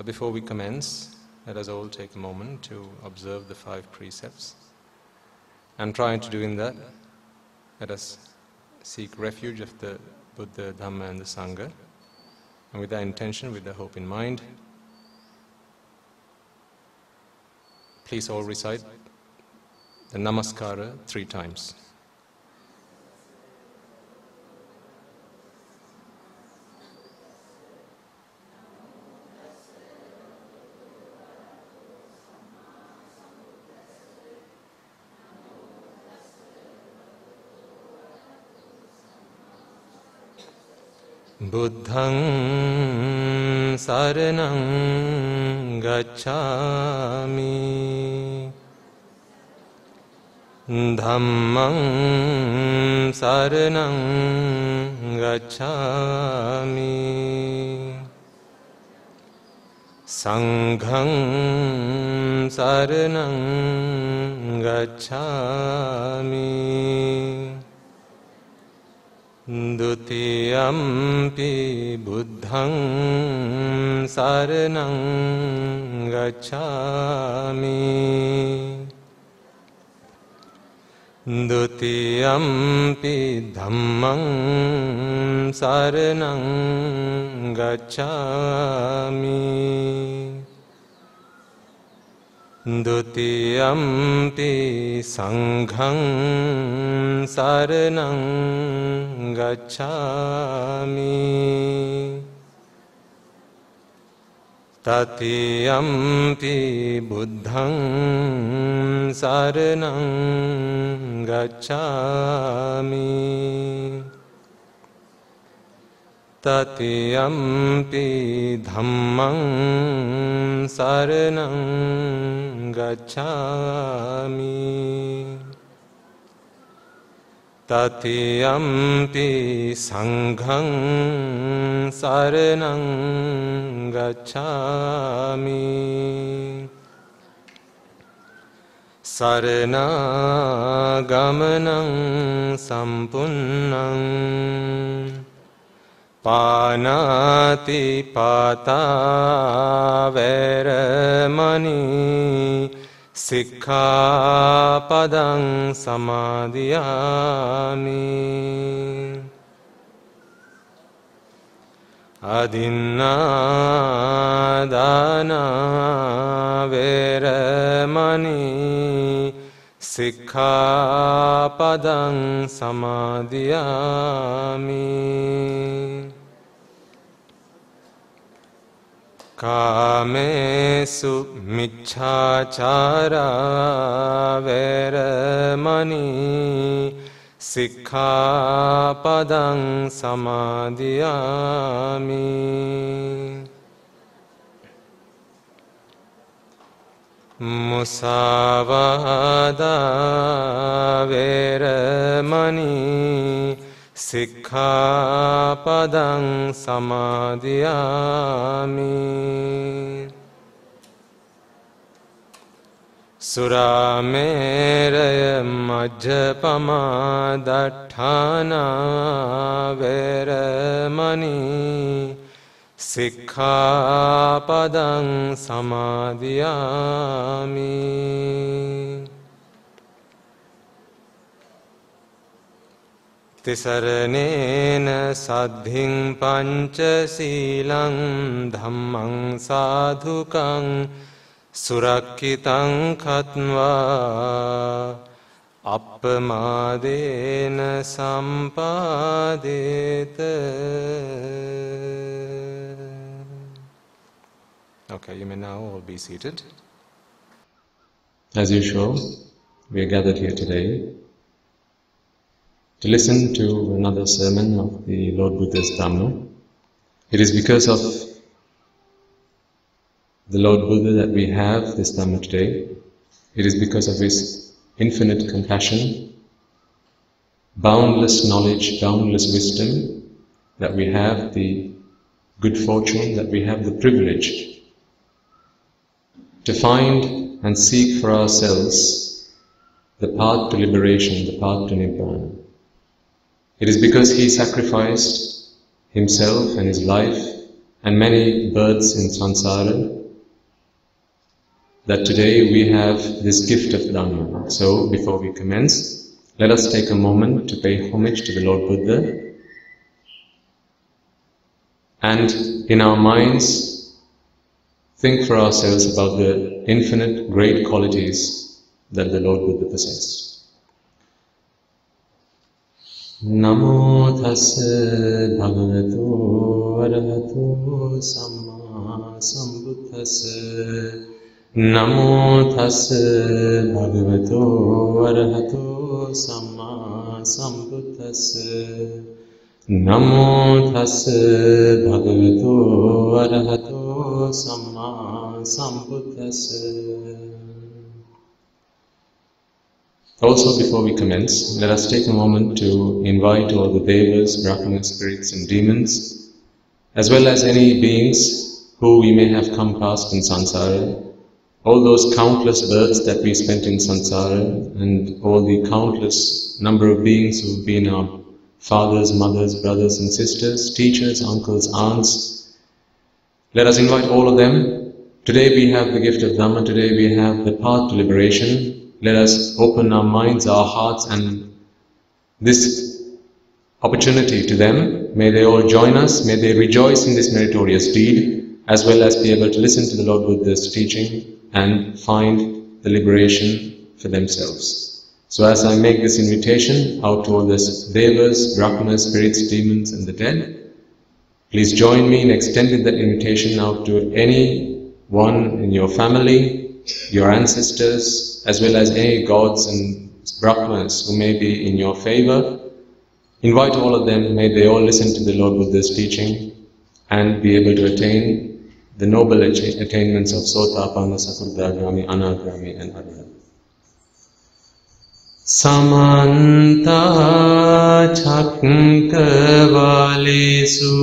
But before we commence, let us all take a moment to observe the 5 precepts. And trying to do in that, let us seek refuge of the Buddha, Dhamma and the Sangha. And with that intention, with the hope in mind, please all recite the Namaskara 3 times. Buddhaṃ saraṇaṃ gacchāmi, Dhammaṃ saraṇaṃ gacchāmi, Saṅghaṃ saraṇaṃ gacchāmi, Dutiyampi buddhaṃ saraṇaṃ gacchāmi, Dutiyampi dhammaṃ saraṇaṃ gacchāmi, Dutiyampi saṅghaṃ saraṇaṃ gacchāmi, Tatiyampi buddhaṃ saraṇaṃ gacchāmi, Tatiyampi dhammaṃ saraṇaṃ gacchāmi, Tatiyampi saṅghaṃ saraṇaṃ gacchāmi, Saranāgamaṇaṃ sampunnaṃ, Pānāti pātā vairamani, Sikkhapadang samadhiyāmi, Adinādāna vairamani, Sikkhapadang samadhiyāmi, Kāmesu micchāchārā vairamani, Sikkhapadang samadhiyāmi, Musāvādā vairamani, Sikkhapadang samadhiyāmi, Suramēraya majjapamā daṭṭhānā vairamani, Sikkhapadang samadhiyāmi, Tisaranena saddhiṃ pañcasīlaṃ dhammaṃ sādhukaṃ surakkitaṃ khatva appamādena sampādeta. Okay, you may now all be seated. As usual, we are gathered here today to listen to another sermon of the Lord Buddha's Dhamma. It is because of the Lord Buddha that we have this Dhamma today. It is because of his infinite compassion, boundless knowledge, boundless wisdom, that we have the good fortune, that we have the privilege to find and seek for ourselves the path to liberation, the path to Nibbana. It is because he sacrificed himself and his life and many births in samsara, that today we have this gift of Dhamma. So, before we commence, let us take a moment to pay homage to the Lord Buddha, and in our minds, think for ourselves about the infinite great qualities that the Lord Buddha possessed. Namo tassa bhagavato arahato samma sambuddhassa. Namo tassa bhagavato arahato samma sambuddhassa. Namo tassa bhagavato arahato samma sambuddhassa. Also, before we commence, let us take a moment to invite all the devas, brahmanas, spirits and demons, as well as any beings who we may have come past in samsara, all those countless births that we spent in samsara, and all the countless number of beings who have been our fathers, mothers, brothers and sisters, teachers, uncles, aunts. Let us invite all of them. Today we have the gift of Dhamma, today we have the path to liberation. Let us open our minds, our hearts and this opportunity to them. May they all join us, may they rejoice in this meritorious deed, as well as be able to listen to the Lord Buddha's teaching and find the liberation for themselves. So as I make this invitation out to all the devas, brahmanas, spirits, demons and the dead, please join me in extending that invitation out to anyone in your family, your ancestors, as well as any gods and brahmanas who may be in your favor. Invite all of them, may they all listen to the Lord Buddha's teaching and be able to attain the noble attainments of Sotapanna, Sakurdagami, Anagami and Arhat. Samanta Chakravalesu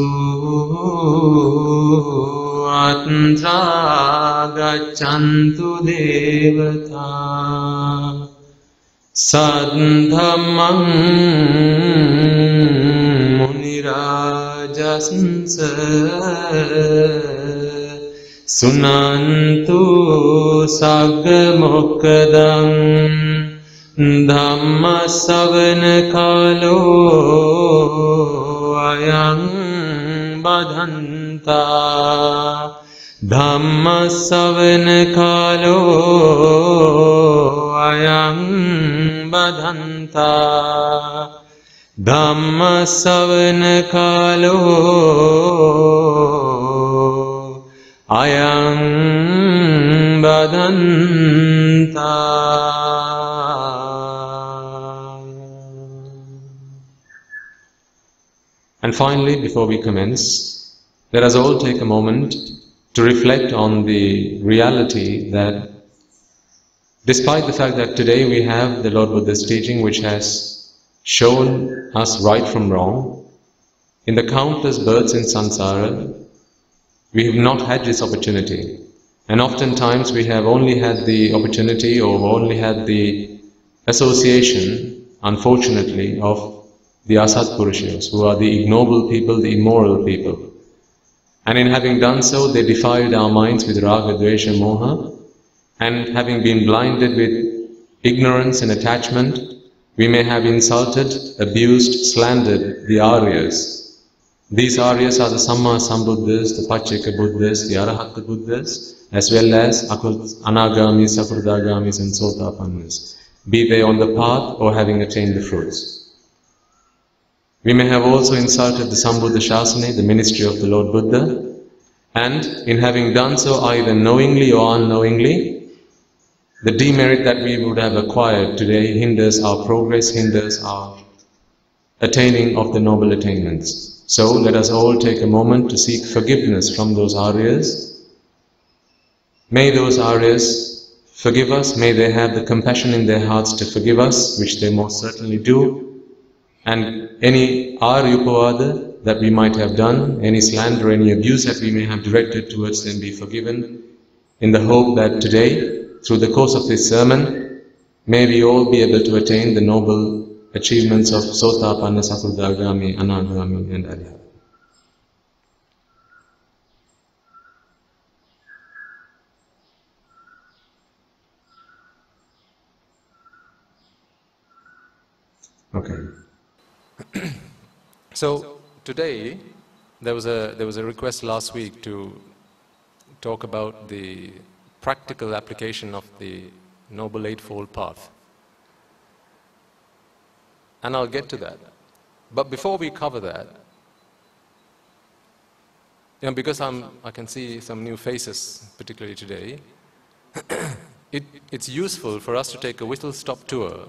Atra Gachantu Devata Sadhamang Munirajasansa Sunantu Saggamokadam Dhamma Savana Kalo Ayang Badhanta Dhamma Savana Kalo Ayang Badhanta Dhamma Savana Kalo Ayang Badhanta. And finally, before we commence, let us all take a moment to reflect on the reality that despite the fact that today we have the Lord Buddha's teaching which has shown us right from wrong, in the countless births in samsara, we have not had this opportunity. And oftentimes we have only had the opportunity or only had the association, unfortunately, of the Asatpurushas, who are the ignoble people, the immoral people. And in having done so, they defiled our minds with raga, dvesha, moha, and having been blinded with ignorance and attachment, we may have insulted, abused, slandered the Aryas. These Aryas are the Samma Sambuddhas, the Pacceka Buddhas, the Arahata Buddhas, as well as Anagamis, Sakurdagamis and Sotapannas, be they on the path or having attained the fruits. We may have also insulted the Sambuddha Shasana, the ministry of the Lord Buddha, and in having done so either knowingly or unknowingly, the demerit that we would have acquired today hinders our progress, hinders our attaining of the noble attainments. So let us all take a moment to seek forgiveness from those Aryas. May those Aryas forgive us, may they have the compassion in their hearts to forgive us, which they most certainly do. And any Aryupavada that we might have done, any slander, any abuse that we may have directed towards them be forgiven, in the hope that today, through the course of this sermon, may we all be able to attain the noble achievements of Sotapanna, Sakurdagami, Anagami and Arhat. Okay. So today there was a request last week to talk about the practical application of the Noble Eightfold Path. And I'll get to that. But before we cover that, because I can see some new faces, particularly today, it's useful for us to take a whistle-stop tour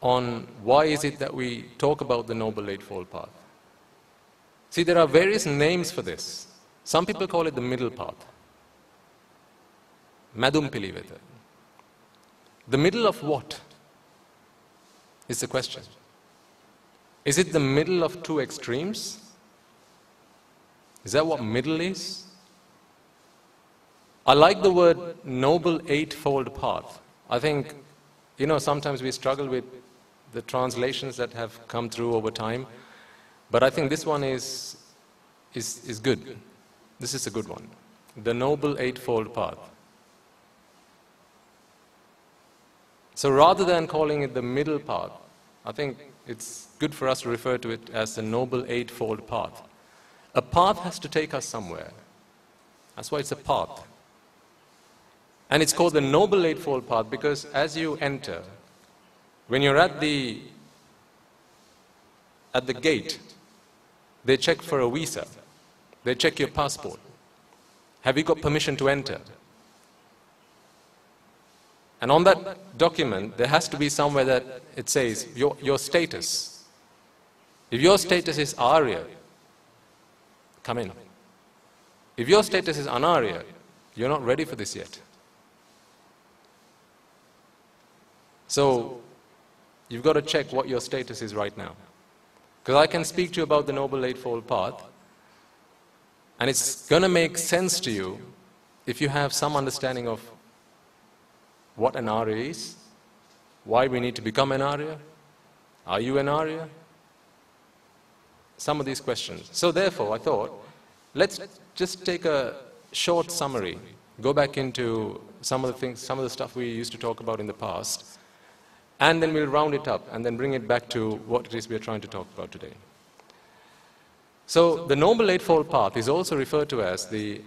on why is it that we talk about the Noble Eightfold Path. See, there are various names for this. Some people call it the middle path. Madum Piliveta. The middle of what is the question. Is it the middle of two extremes? Is that what middle is? I like the word Noble Eightfold Path. I think, sometimes we struggle with the translations that have come through over time, but I think this one is good. This is a good one. The Noble Eightfold Path. So rather than calling it the middle path, I think it's good for us to refer to it as the Noble Eightfold Path. A path has to take us somewhere. That's why it's a path. And it's called the Noble Eightfold Path because as you enter, when you're at the gate, they check for a visa. They check your passport. Have you got permission to enter? And on that document, there has to be somewhere that it says your status. If your status is Arya, come in. If your status is Anarya, you're not ready for this yet. So, you've got to check what your status is right now. Because I can speak to you about the Noble Eightfold Path, and it's going to make sense to you if you have some understanding of what an Arya is, why we need to become an Arya, are you an Arya? Some of these questions. So therefore, I thought, let's just take a short summary, go back into some of the things, some of the stuff we used to talk about in the past, and then we'll round it up and then bring it back to what it is we're trying to talk about today. So the Noble Eightfold Path is also referred to as the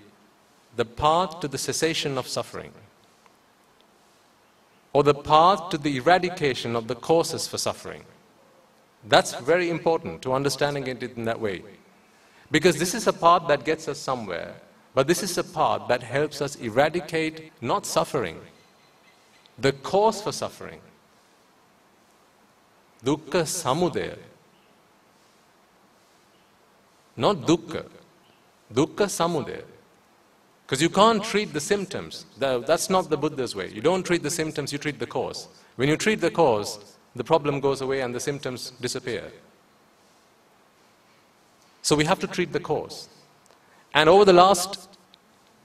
path to the cessation of suffering, or the path to the eradication of the causes for suffering. That's very important to understanding it in that way. Because this is a path that gets us somewhere, but this is a path that helps us eradicate not suffering, the cause for suffering. Dukkha samudaya. Not dukkha. Dukkha samudaya. Because you can't treat the symptoms. That's not the Buddha's way. You don't treat the symptoms, you treat the cause. When you treat the cause, the problem goes away and the symptoms disappear. So we have to treat the cause. And over the last,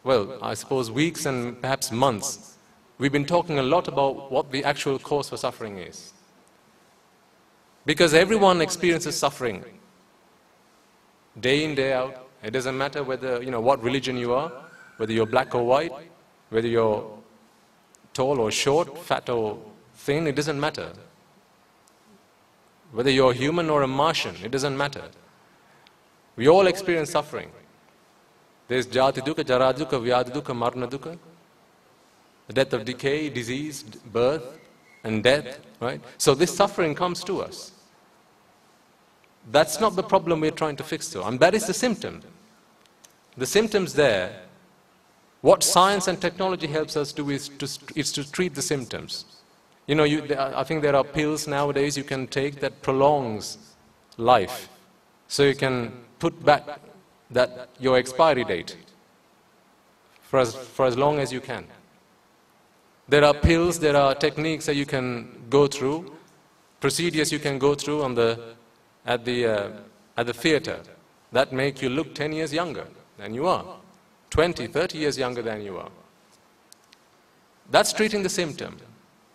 I suppose weeks and perhaps months, we've been talking a lot about what the actual cause for suffering is. Because everyone experiences suffering day in, day out. It doesn't matter whether, what religion you are, whether you're black or white, whether you're tall or short, fat or thin, it doesn't matter. Whether you're human or a Martian, it doesn't matter. We all experience suffering. There's jati dukkha, jara dukkha, vyadhi dukkha, marna dukkha. The death of decay, disease, birth, and death, right? So this suffering comes to us. That's not the problem we're trying to fix though, and that is the symptom. The symptom's there. What science and technology helps us do is to treat the symptoms. I think there are pills nowadays you can take that prolongs life. So you can put back your expiry date for as long as you can. There are pills, there are techniques that you can go through, procedures you can go through at the theater that make you look 10 years younger than you are, 20, 30 years younger than you are. That's treating the symptom.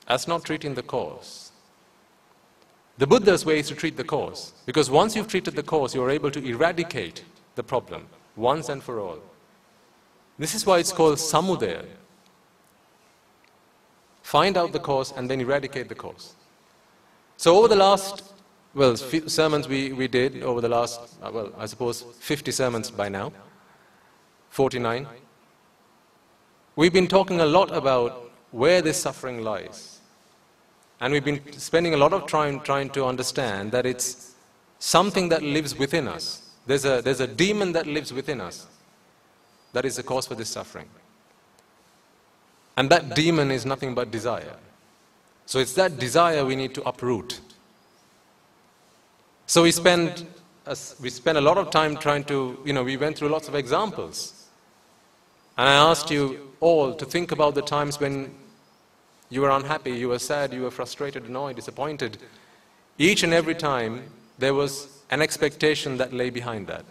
That's not treating the cause. The Buddha's way is to treat the cause, because once you've treated the cause, you're able to eradicate the problem once and for all. This is why it's called samudaya. Find out the cause and then eradicate the cause. So over the last, well, few sermons we did over the last, well, I suppose 50 sermons by now, 49, we've been talking a lot about where this suffering lies. And we've been spending a lot of time trying to understand that it's something that lives within us. There's a demon that lives within us that is the cause for this suffering. And that demon is nothing but desire. So it's that desire we need to uproot. So we spent a lot of time trying to, we went through lots of examples. And I asked you all to think about the times when you were unhappy, you were sad, you were frustrated, annoyed, disappointed. Each and every time there was an expectation that lay behind that.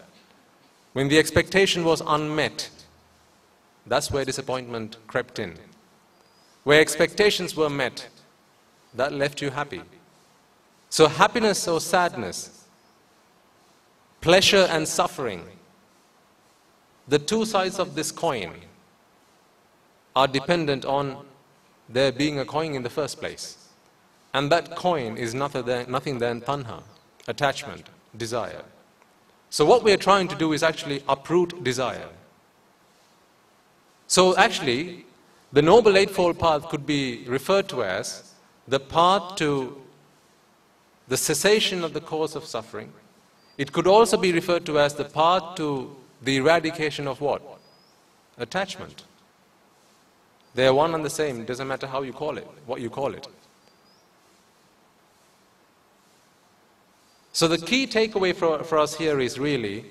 When the expectation was unmet, that's where disappointment crept in. Where expectations were met, that left you happy. So happiness or sadness, pleasure and suffering, the two sides of this coin are dependent on there being a coin in the first place. And that coin is nothing than tanha, attachment, desire. So what we are trying to do is actually uproot desire. So actually, the Noble Eightfold Path could be referred to as the path to the cessation of the cause of suffering. It could also be referred to as the path to the eradication of what? Attachment. They are one and the same, it doesn't matter how you call it, what you call it. So the key takeaway for us here is really,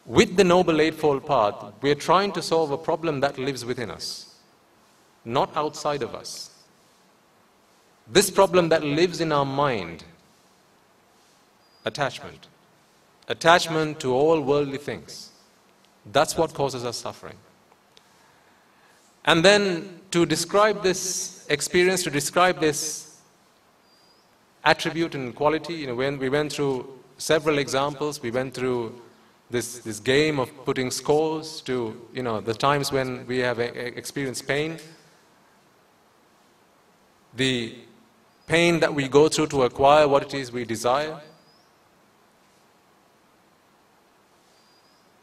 with the Noble Eightfold Path, we are trying to solve a problem that lives within us, not outside of us. This problem that lives in our mind, attachment. Attachment to all worldly things. That's what causes us suffering. And then to describe this experience, to describe this attribute and quality, when we went through several examples, we went through this game of putting scores to, the times when we have experienced pain, the pain that we go through to acquire what it is we desire.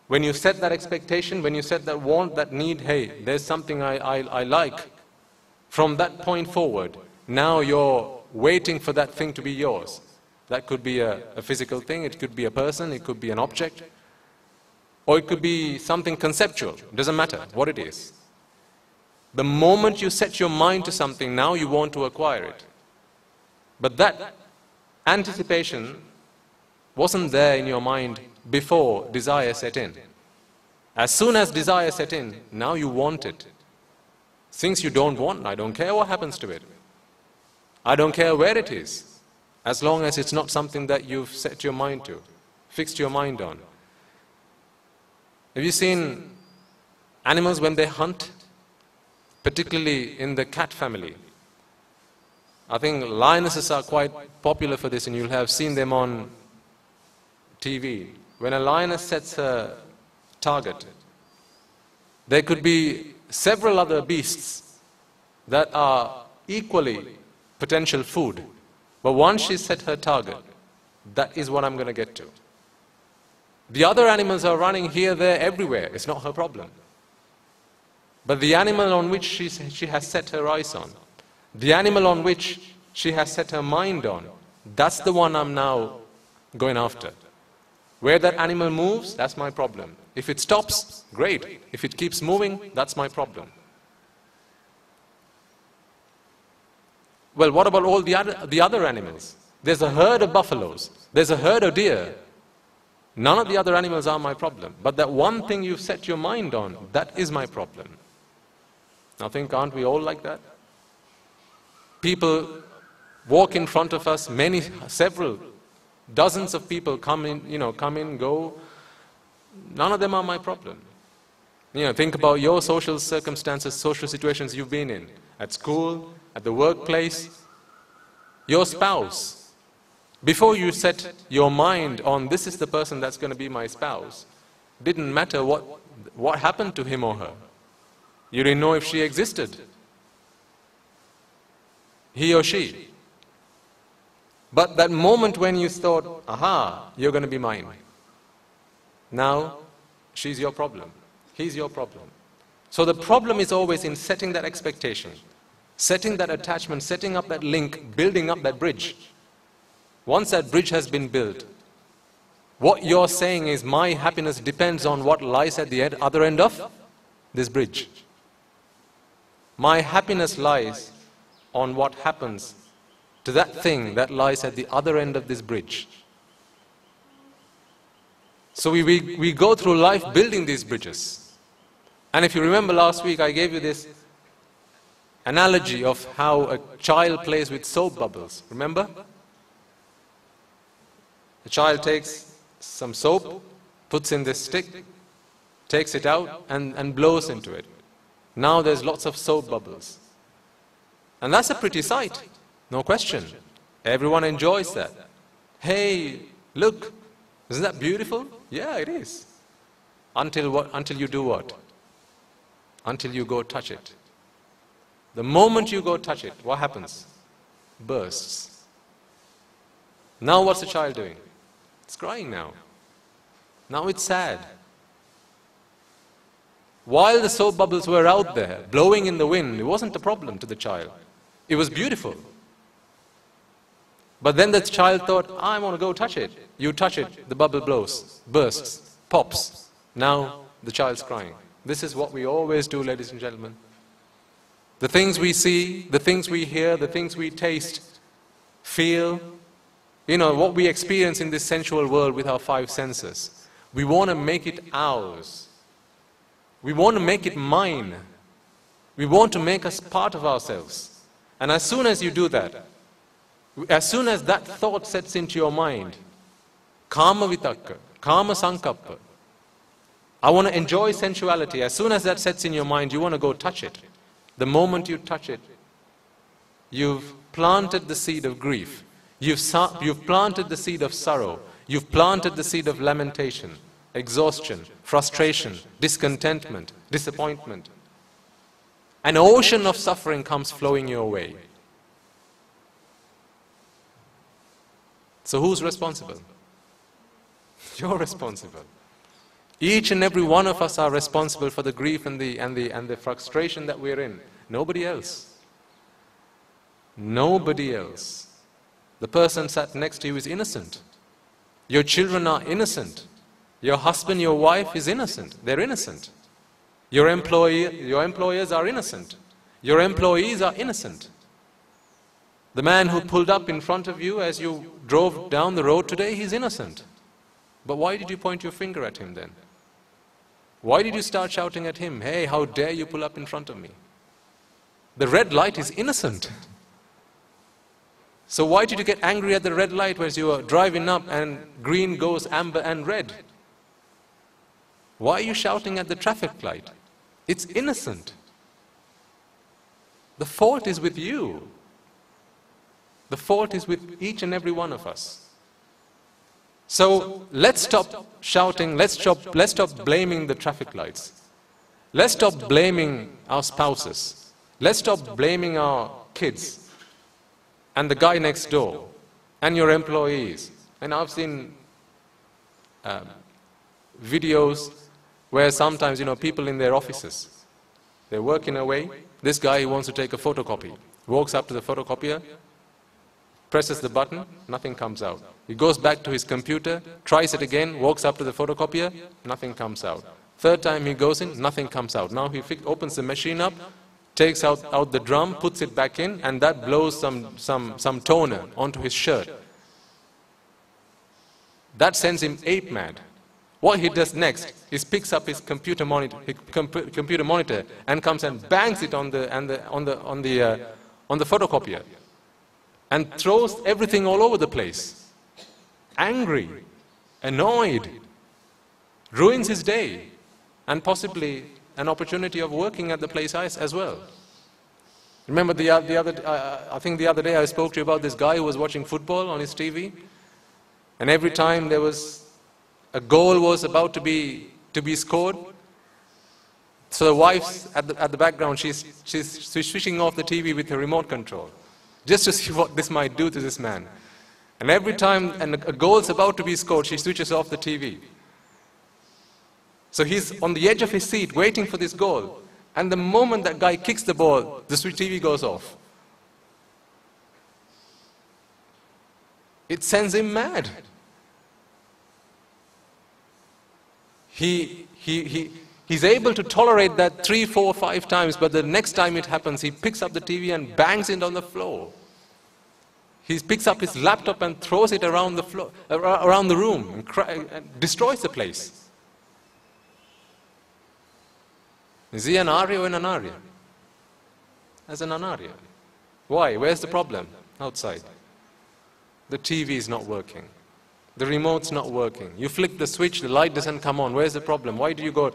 When you set that expectation, when you set that want, that need, hey, there's something I like, from that point forward, now you're waiting for that thing to be yours. That could be a physical thing, it could be a person, it could be an object, or it could be something conceptual. It doesn't matter what it is. The moment you set your mind to something, now you want to acquire it. But that anticipation wasn't there in your mind before desire set in. As soon as desire set in, now you want it. Things you don't want, I don't care what happens to it. I don't care where it is, as long as it's not something that you've set your mind to, fixed your mind on. Have you seen animals when they hunt, particularly in the cat family? I think lionesses are quite popular for this, and you'll have seen them on TV. When a lioness sets her target, there could be several other beasts that are equally potential food. But once she set her target, that is what I'm going to get to. The other animals are running here, there, everywhere. It's not her problem. But the animal on which she has set her eyes on, the animal on which she has set her mind on, that's the one I'm now going after. Where that animal moves, that's my problem. If it stops, great. If it keeps moving, that's my problem. Well, what about all the other animals? There's a herd of buffaloes. There's a herd of deer. None of the other animals are my problem. But that one thing you've set your mind on, that is my problem. I think, aren't we all like that? People walk in front of us, several dozens of people come in, go. None of them are my problem. Think about your social circumstances, social situations you've been in. At school, at the workplace, your spouse. Before you set your mind on this is the person that's going to be my spouse, didn't matter what happened to him or her. You didn't know if she existed. He or she. But that moment when you thought, aha, you're going to be mine. Now, she's your problem. He's your problem. So the problem is always in setting that expectation, setting that attachment, setting up that link, building up that bridge. Once that bridge has been built, what you're saying is, my happiness depends on what lies at the other end of this bridge. My happiness lies on what happens to that thing that lies at the other end of this bridge. So we go through life building these bridges. And if you remember last week, I gave you this analogy of how a child plays with soap bubbles. Remember? The child takes some soap, puts in this stick, takes it out and blows into it. Now there's lots of soap bubbles. And that's a pretty sight, no question. Everyone enjoys that. Hey, look, isn't that beautiful? Yeah, it is. Until what? Until you do what? Until you go touch it. The moment you go touch it, what happens? Bursts. Now what's the child doing? It's crying now. Now it's sad. While the soap bubbles were out there, blowing in the wind, it wasn't a problem to the child. It was beautiful. But then the child thought, I want to go touch it. You touch it, the bubble blows, bursts, pops. Now the child's crying. This is what we always do, ladies and gentlemen. The things we see, the things we hear, the things we taste, feel, what we experience in this sensual world with our five senses. We want to make it ours. We want to make it mine. We want to make us part of ourselves. And as soon as you do that, as soon as that thought sets into your mind, kama vitakka, kama sankappa, I want to enjoy sensuality. As soon as that sets in your mind, you want to go touch it. The moment you touch it, you've planted the seed of grief. You've planted the seed of sorrow. You've planted the seed of lamentation, exhaustion, frustration, discontentment, disappointment. An ocean of suffering comes flowing your way. So who's responsible? You're responsible. Each and every one of us are responsible for the grief and the frustration that we're in. Nobody else. Nobody else. The person sat next to you is innocent. Your children are innocent. Your husband, your wife is innocent. They're innocent. Your employers are innocent. Your employees are innocent. The man who pulled up in front of you as you drove down the road today, he's innocent. But why did you point your finger at him then? Why did you start shouting at him, hey, how dare you pull up in front of me? The red light is innocent. So why did you get angry at the red light as you were driving up and green goes amber and red? Why are you shouting at the traffic light? It's innocent. The fault is with you. The fault is with each and every one of us. So let's stop shouting, let's stop blaming the traffic lights. Let's stop blaming our spouses. Let's stop blaming our kids and the guy next door and your employees. And I've seen videos where sometimes, people in their offices, they're working away. This guy who wants to take a photocopy, walks up to the photocopier, presses the button, nothing comes out. He goes back to his computer, tries it again, walks up to the photocopier, nothing comes out. Third time he goes in, nothing comes out. Now he opens the machine up, takes out the drum, puts it back in, and that blows some toner onto his shirt. That sends him ape mad. What he does next is picks up his computer monitor and comes and bangs it on the photocopier and throws everything all over the place. Angry, annoyed, ruins his day and possibly an opportunity of working at the place as well. Remember I think the other day I spoke to you about this guy who was watching football on his TV, and every time there was a goal was about to be scored, so the wife's at the background, she's switching off the TV with her remote control, just to see what this might do to this man. And every time a goal is about to be scored, she switches off the TV. So he's on the edge of his seat waiting for this goal. And the moment that guy kicks the ball, the TV goes off. It sends him mad. He's able to tolerate that 3, 4, 5 times, but the next time it happens, he picks up the TV and bangs it on the floor. He picks up his laptop and throws it around the floor, around the room, and destroys the place. Is he an Arya or an Anarya? As an Anarya. Why? Where's the problem? Outside. The TV is not working. The remote's not working. You flick the switch, the light doesn't come on. Where's the problem? Why do you go...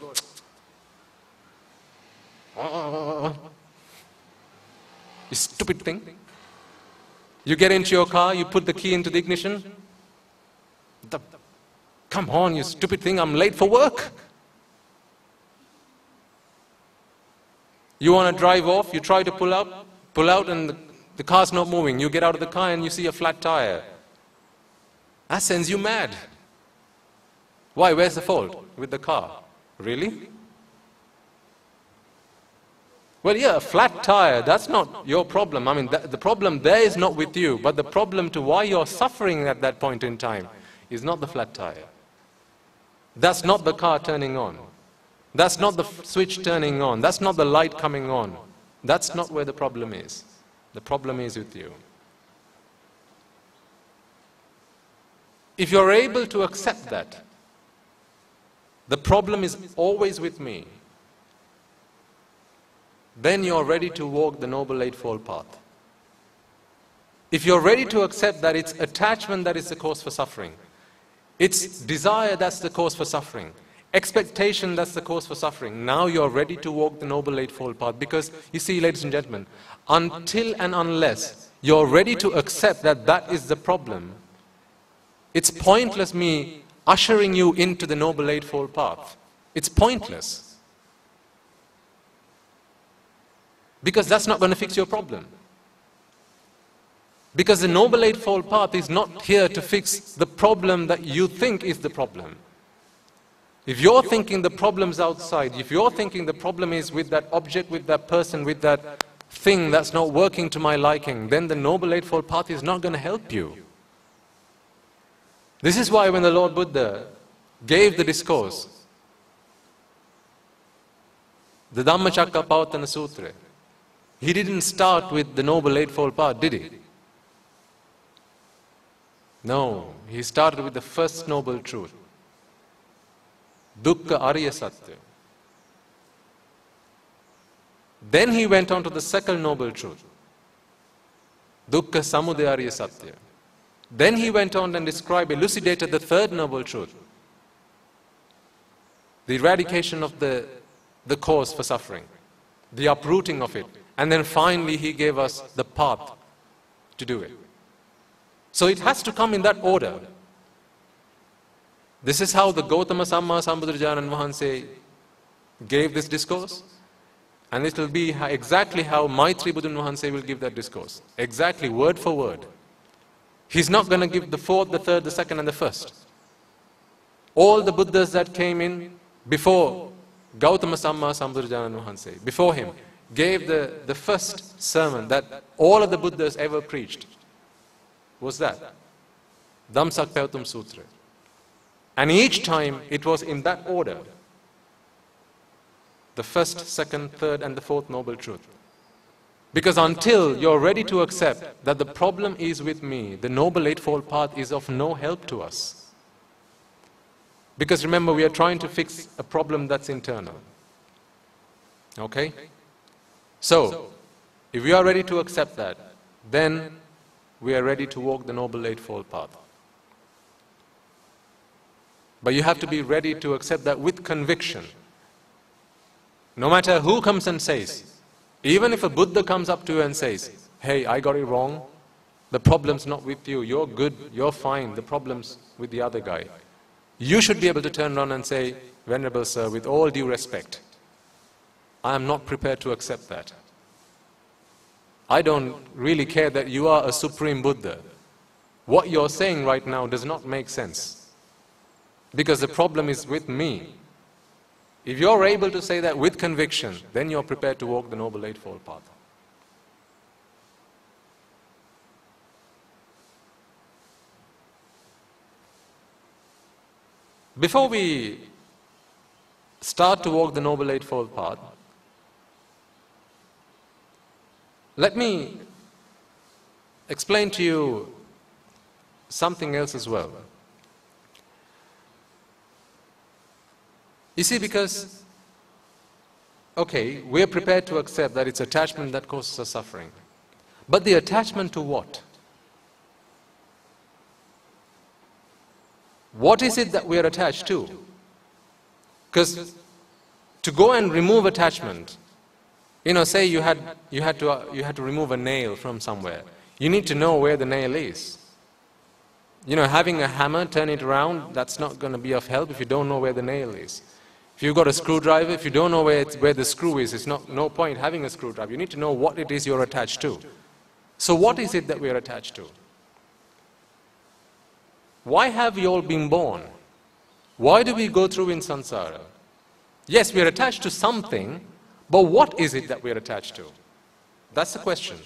You stupid thing. You get into your car, you put the key into the ignition. Come on, you stupid thing, I'm late for work. You want to drive off, you try to pull out and the car's not moving. You get out of the car and you see a flat tire. That sends you mad. Why? Where's the fault? With the car. Really? Well, yeah, a flat tire, that's not your problem. I mean, the problem there is not with you, but the problem to why you're suffering at that point in time is not the flat tire. That's not the car turning on. That's not the switch turning on. That's not the light coming on. That's not where the problem is. The problem is with you. If you're able to accept that, the problem is always with me, then you're ready to walk the Noble Eightfold Path. If you're ready to accept that it's attachment that is the cause for suffering, it's desire that's the cause for suffering, expectation that's the cause for suffering, now you're ready to walk the Noble Eightfold Path. Because, you see, ladies and gentlemen, until and unless you're ready to accept that that is the problem, it's pointless me ushering you into the Noble Eightfold Path. It's pointless. Because that's not going to fix your problem. Because the Noble Eightfold Path is not here to fix the problem that you think is the problem. If you're thinking the problem's outside, if you're thinking the problem is with that object, with that person, with that thing that's not working to my liking, then the Noble Eightfold Path is not going to help you. This is why when the Lord Buddha gave the discourse, the Dhammacakkappavattana Sutra, he didn't start with the Noble Eightfold Path, did he? No, he started with the first noble truth, Dukkha Arya Satya. Then he went on to the second noble truth, Dukkha Samudaya Arya Satya. Then he went on and elucidated the third noble truth, the eradication of the cause for suffering, the uprooting of it. And then finally he gave us the path to do it. So it has to come in that order. This is how the Gautama Samma Sambuddhajanan Mahanse gave this discourse. And it will be exactly how Maitri Buddhan Mahanse will give that discourse. Exactly, word for word. He's not going to give the fourth, the third, the second, and the first. All the Buddhas that came in before Gautama Samma Sambuddhajanan Mahanse, before him, gave the first sermon that all of the Buddhas ever preached. Was that Dhammacakkappavattana Sutra. And each time it was in that order. The first, second, third, and the fourth noble truth. Because until you're ready to accept that the problem is with me, the Noble Eightfold Path is of no help to us. Because remember, we are trying to fix a problem that's internal. Okay? So, if we are ready to accept that, then we are ready to walk the Noble Eightfold Path. But you have to be ready to accept that with conviction. No matter who comes and says, even if a Buddha comes up to you and says, hey, I got it wrong, the problem's not with you, you're good, you're fine, the problem's with the other guy. You should be able to turn around and say, Venerable Sir, with all due respect, I am not prepared to accept that. I don't really care that you are a Supreme Buddha. what you're saying right now does not make sense. Because the problem is with me. If you're able to say that with conviction, then you're prepared to walk the Noble Eightfold Path. Before we start to walk the Noble Eightfold Path, let me explain to you something else as well. You see, because, okay, we're prepared to accept that it's attachment that causes us suffering. But the attachment to what? What is it that we are attached to? Because to go and remove attachment, you know, say you had to remove a nail from somewhere. You need to know where the nail is. You know, having a hammer, turn it around, that's not going to be of help if you don't know where the nail is. If you've got a screwdriver, if you don't know where the screw is, it's no point having a screwdriver. You need to know what it is you're attached to. So what is it that we are attached to? Why have we all been born? Why do we go through in samsara? Yes, we are attached to something, but what is it that we are attached to? That's the question.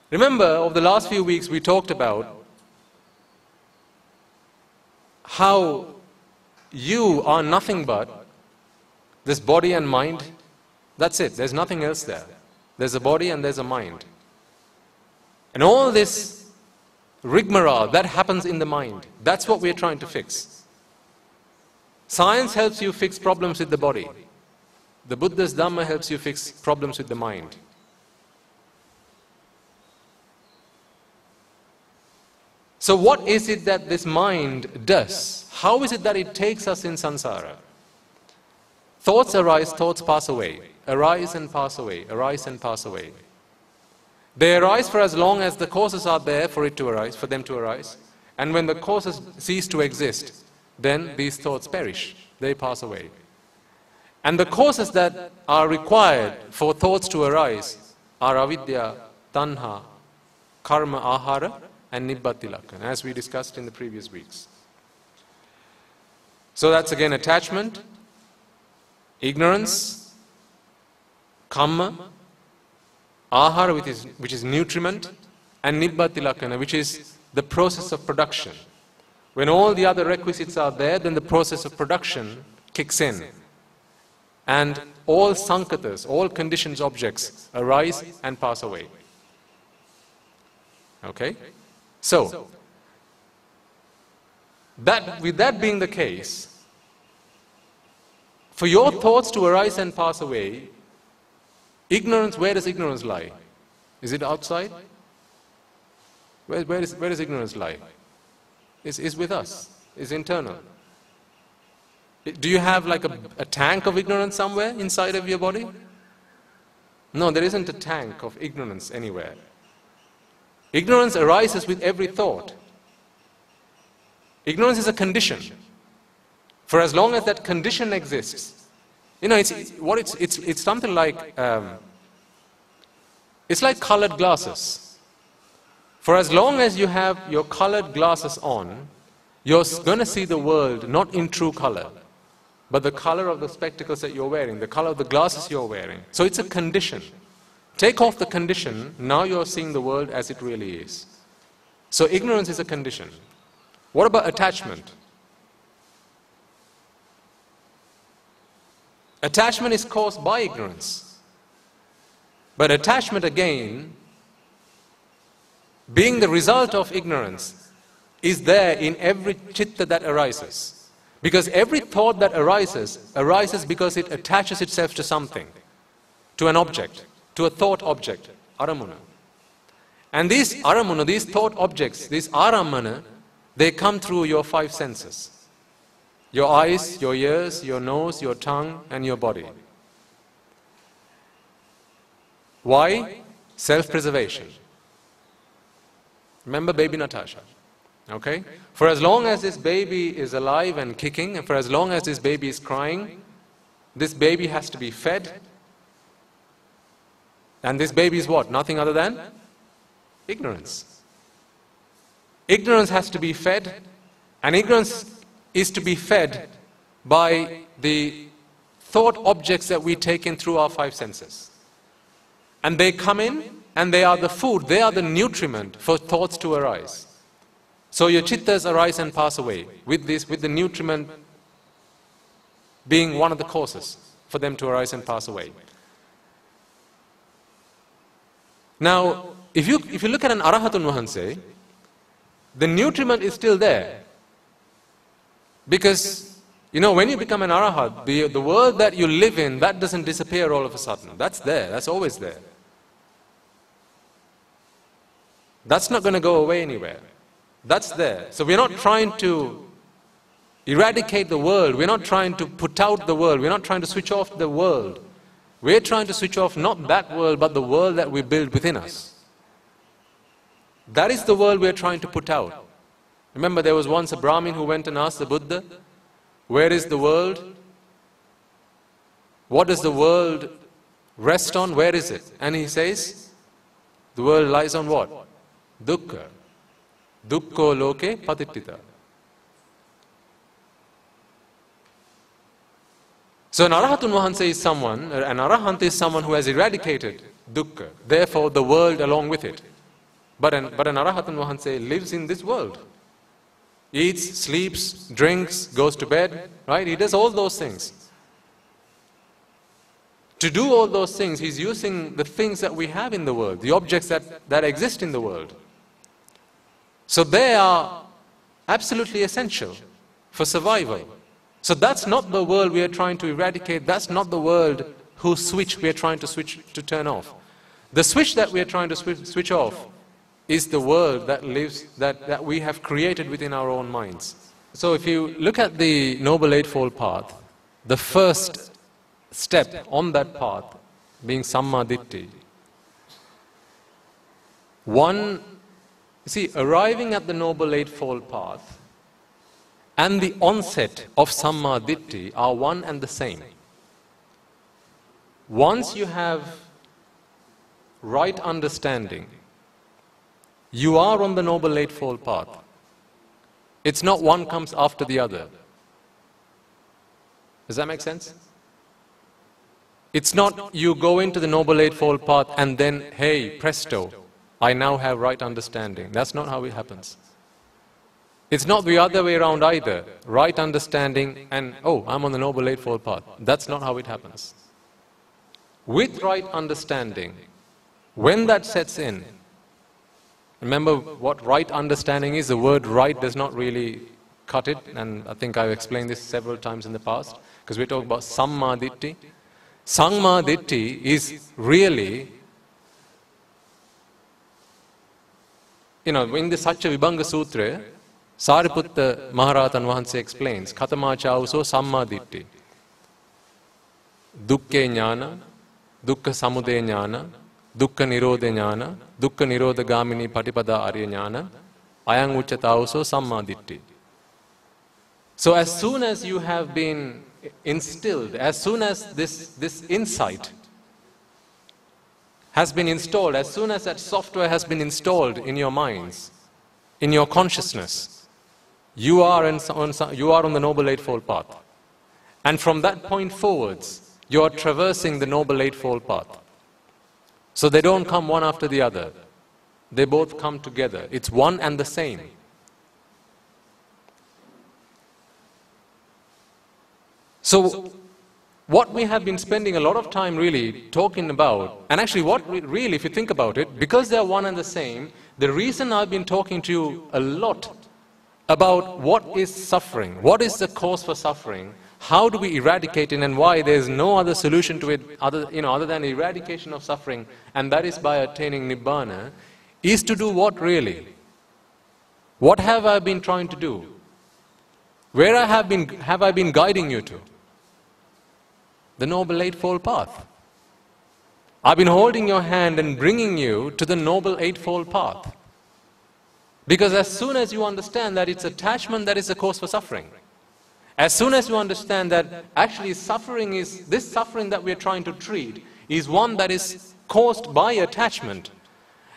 Remember, over the last few weeks we talked about how you are nothing but this body and mind. That's it. There's nothing else there. There's a body and there's a mind. And all this rigmarole, that happens in the mind. That's what we're trying to fix. Science helps you fix problems with the body. The Buddhist Dhamma helps you fix problems with the mind. So what is it that this mind does? How is it that it takes us in samsara? Thoughts arise, thoughts pass away. Arise and pass away, arise and pass away. They arise for as long as the causes are there for it to arise, for them to arise. And when the causes cease to exist, then these thoughts perish, they pass away. And the causes that are required for thoughts to arise are avidya, tanha, karma, ahara, and nibbati lakkhana, as we discussed in the previous weeks. So that's again attachment, ignorance, kamma, ahara, which is nutriment, and nibbati lakkhana, which is the process of production. When all the other requisites are there, then the process of production kicks in. And all sankatas, all conditioned objects arise and pass away. Okay? So, with that being the case, for your thoughts to arise and pass away, ignorance, where does ignorance lie? Is it outside? Where does ignorance lie? It's with us. It's internal. Do you have like a tank of ignorance somewhere inside of your body? No, there isn't a tank of ignorance anywhere. Ignorance arises with every thought. Ignorance is a condition. For as long as that condition exists, you know, it's something like, it's like colored glasses. For as long as you have your colored glasses on, you're going to see the world not in true color, but the color of the spectacles that you're wearing, the color of the glasses you're wearing. So it's a condition. Take off the condition, now you're seeing the world as it really is. So ignorance is a condition. What about attachment? Attachment is caused by ignorance. But attachment again, being the result of ignorance, is there in every chitta that arises. Because every thought that arises because it attaches itself to something, to an object, to a thought object, aramana. And these aramana, these thought objects, these aramana, they come through your five senses. Your eyes, your ears, your nose, your tongue, and your body. Why? Self-preservation. Remember baby Natasha. Okay? For as long as this baby is alive and kicking, and for as long as this baby is crying, this baby has to be fed, And this baby is what? Nothing other than ignorance. Ignorance has to be fed, and ignorance is to be fed by the thought objects that we take in through our five senses. And they come in, and they are the food, they are the nutriment for thoughts to arise. So your chittas arise and pass away, with the nutriment being one of the causes for them to arise and pass away. Now, if you look at an Arahatun Wahanse, the nutriment is still there. Because, you know, when you become an Arahat, the world that you live in, that doesn't disappear all of a sudden. That's there, that's always there. That's not going to go away anywhere. That's there. So we're not trying to eradicate the world, we're not trying to put out the world, we're not trying to switch off the world. We're trying to switch off not that world, but the world that we build within us. That is the world we're trying to put out. Remember, there was once a Brahmin who went and asked the Buddha, where is the world? What does the world rest on? Where is it? And he says, the world lies on what? Dukkha. Dukkho loke patittita. So an Arahatun Wahanse is someone, an Arahant is someone who has eradicated dukkha, therefore the world along with it. But an Arahatun Wahanse lives in this world. Eats, sleeps, drinks, goes to bed, right? He does all those things. To do all those things, he's using the things that we have in the world, the objects that exist in the world. So they are absolutely essential for survival. So that's not the world we are trying to eradicate, that's not the world whose switch we are trying to turn off. The switch that we are trying to switch off is the world that lives, that we have created within our own minds. So if you look at the Noble Eightfold Path, the first step on that path being Samma Ditti. One, you see, arriving at the Noble Eightfold Path and the onset of Samma Ditti are one and the same. Once you have right understanding, you are on the Noble Eightfold Path. It's not one comes after the other. Does that make sense? It's not you go into the Noble Eightfold Path and then, hey, presto, I now have right understanding. That's not how it happens. It's not the other way around either. Right understanding and, oh, I'm on the Noble Eightfold Path. That's not how it happens. With right understanding, when that sets in, remember what right understanding is. The word right does not really cut it, and I think I've explained this several times in the past, because we're talking about Samma Ditti. Samma Ditti is really, in the Satya Vibhanga Sutra, Sariputta Maharatan Wahanse explains, Katama Chauso Samma Ditti. Dukke Jnana, Dukkha Samudaya Jnana, Dukkha Nirodha Jnana, Dukkha Nirodha Gamini Patipada Arya Jnana, Ayang Uchatauso Samma Ditti. So as soon as you have been instilled, as soon as this insight has been installed, as soon as that software has been installed in your minds, in your consciousness, you are on the Noble Eightfold Path. And from that point forwards, you are traversing the Noble Eightfold Path. So they don't come one after the other. They both come together. It's one and the same. So what we have been spending a lot of time really talking about, and actually what really, if you think about it, because they are one and the same, the reason I've been talking to you a lot about what is suffering, what is the cause for suffering, how do we eradicate it, and why there's no other solution to it other than eradication of suffering, and that is by attaining Nibbana, is to do what really? What have I been trying to do? Where have I been guiding you to? The Noble Eightfold Path. I've been holding your hand and bringing you to the Noble Eightfold Path. Because as soon as you understand that it's attachment that is the cause for suffering, as soon as you understand that actually suffering is, this suffering that we are trying to treat is one that is caused by attachment.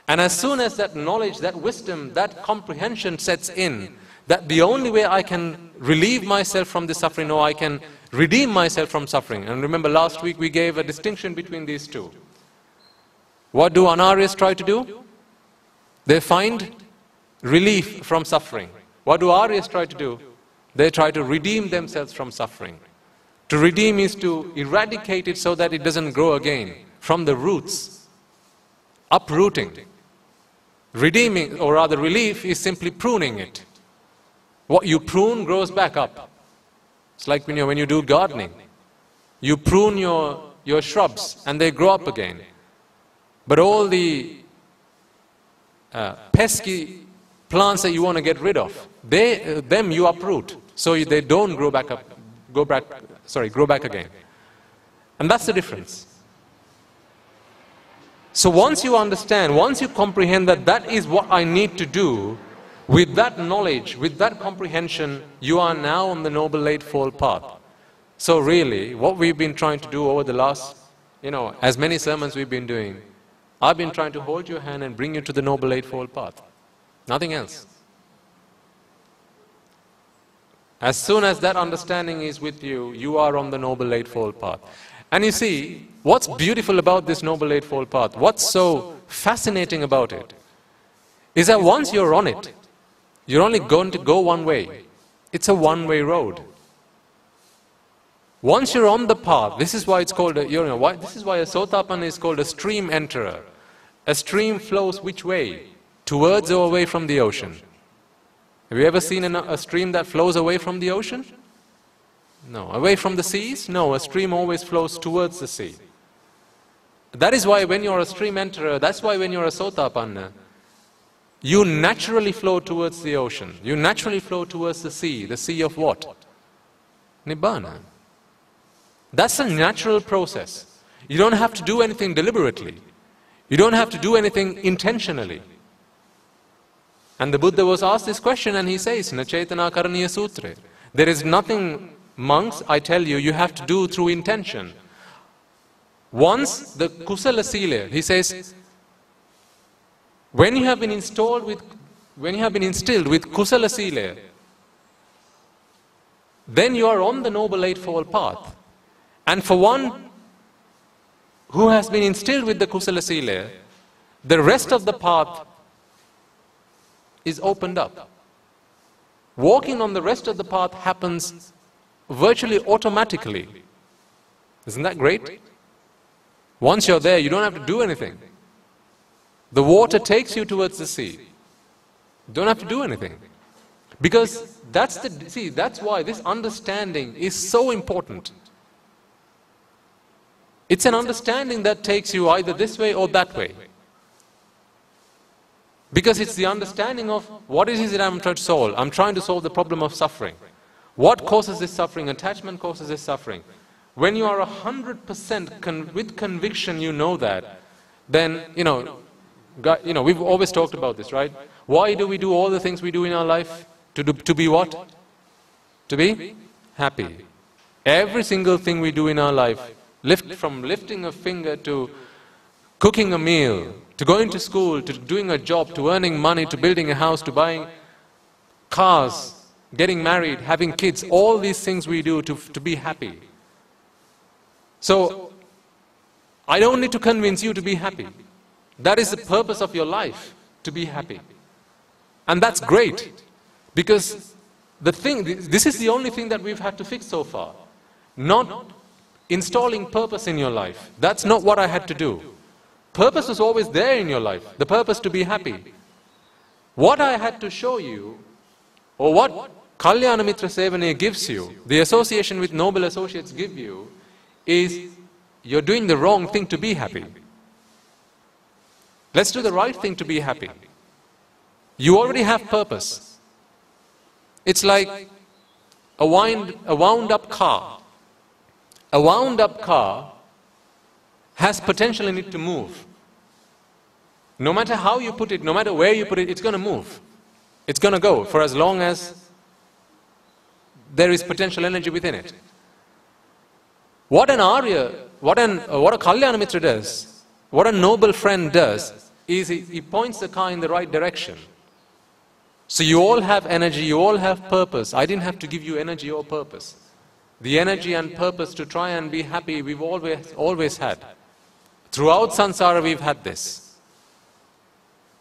And as soon as that knowledge, that wisdom, that comprehension sets in, that the only way I can relieve myself from this suffering, or I can redeem myself from suffering. And remember, last week we gave a distinction between these two. What do Anaryas try to do? They find relief from suffering. What do Aryas try to do? They try to redeem themselves from suffering. To redeem is to eradicate it so that it doesn't grow again, from the roots, uprooting. Redeeming, or rather relief, is simply pruning it. What you prune grows back up. It's like when you do gardening. You prune your shrubs and they grow up again. But all the pesky plants that you want to get rid of, them you uproot, so they don't grow back again. And that's the difference. So once you understand, once you comprehend that that is what I need to do, with that knowledge, with that comprehension, you are now on the Noble Eightfold path. So really, what we've been trying to do over the last, as many sermons we've been doing, I've been trying to hold your hand and bring you to the Noble Eightfold path. Nothing else. As soon as that understanding is with you, you are on the Noble Eightfold path. And you see, what's beautiful about this Noble Eightfold path, what's so fascinating about it, is that once you're on it, you're only going to go one way. It's a one-way road. Once you're on the path, this is why it's called this is why a Sotapanna is called a stream enterer. A stream flows which way? Towards or away from the ocean? Have you ever seen a stream that flows away from the ocean? No. Away from the seas? No, a stream always flows towards the sea. That is why when you're a stream enterer, that's why when you're a Sotapanna, you naturally flow towards the ocean. You naturally flow towards the sea of what? Nibbana. That's a natural process. You don't have to do anything deliberately. You don't have to do anything intentionally. And the Buddha was asked this question and he says, Na Chaitana Karaniya Sutra. There is nothing, monks, I tell you, you have to do through intention. Once the Kusala Sila, he says, when you have been instilled with Kusala Sila, then you are on the Noble Eightfold path. And for one who has been instilled with the Kusala Sila, the rest of the path is opened up. Walking on the rest of the path happens virtually automatically. Isn't that great? Once you're there, you don't have to do anything. The water takes you towards the sea. You don't have to do anything. Because that's why this understanding is so important. It's an understanding that takes you either this way or that way. Because it's the understanding of what it is that I'm trying to solve. I'm trying to solve the problem of suffering. What causes this suffering? Attachment causes this suffering. When you are 100% with conviction, you know that, then, we've always talked about this, right? Why do we do all the things we do in our life? To be what? To be happy. Every single thing we do in our life, from lifting a finger to cooking a meal, to going to school, to doing a job, to earning money, to building a house, to buying cars, getting married, having kids, all these things we do to be happy. So, I don't need to convince you to be happy. That is the purpose of your life, to be happy. And that's great, because this is the only thing that we've had to fix so far. Not installing purpose in your life. That's not what I had to do. Purpose was always there in your life, the purpose to be happy. What I had to show you, or what Kalyana Mitra Sevane gives you, the association with noble associates give you, is you're doing the wrong thing to be happy. Let's do the right thing to be happy. You already have purpose. It's like a wound-up car. A wound-up car has potential in it to move. No matter how you put it, no matter where you put it, it's going to move. It's going to go for as long as there is potential energy within it. What a Kalyana Mitra does what a noble friend does is he points the car in the right direction. So you all have energy, you all have purpose. I didn't have to give you energy or purpose. The energy and purpose to try and be happy, we've always had. Throughout samsara, we've had this.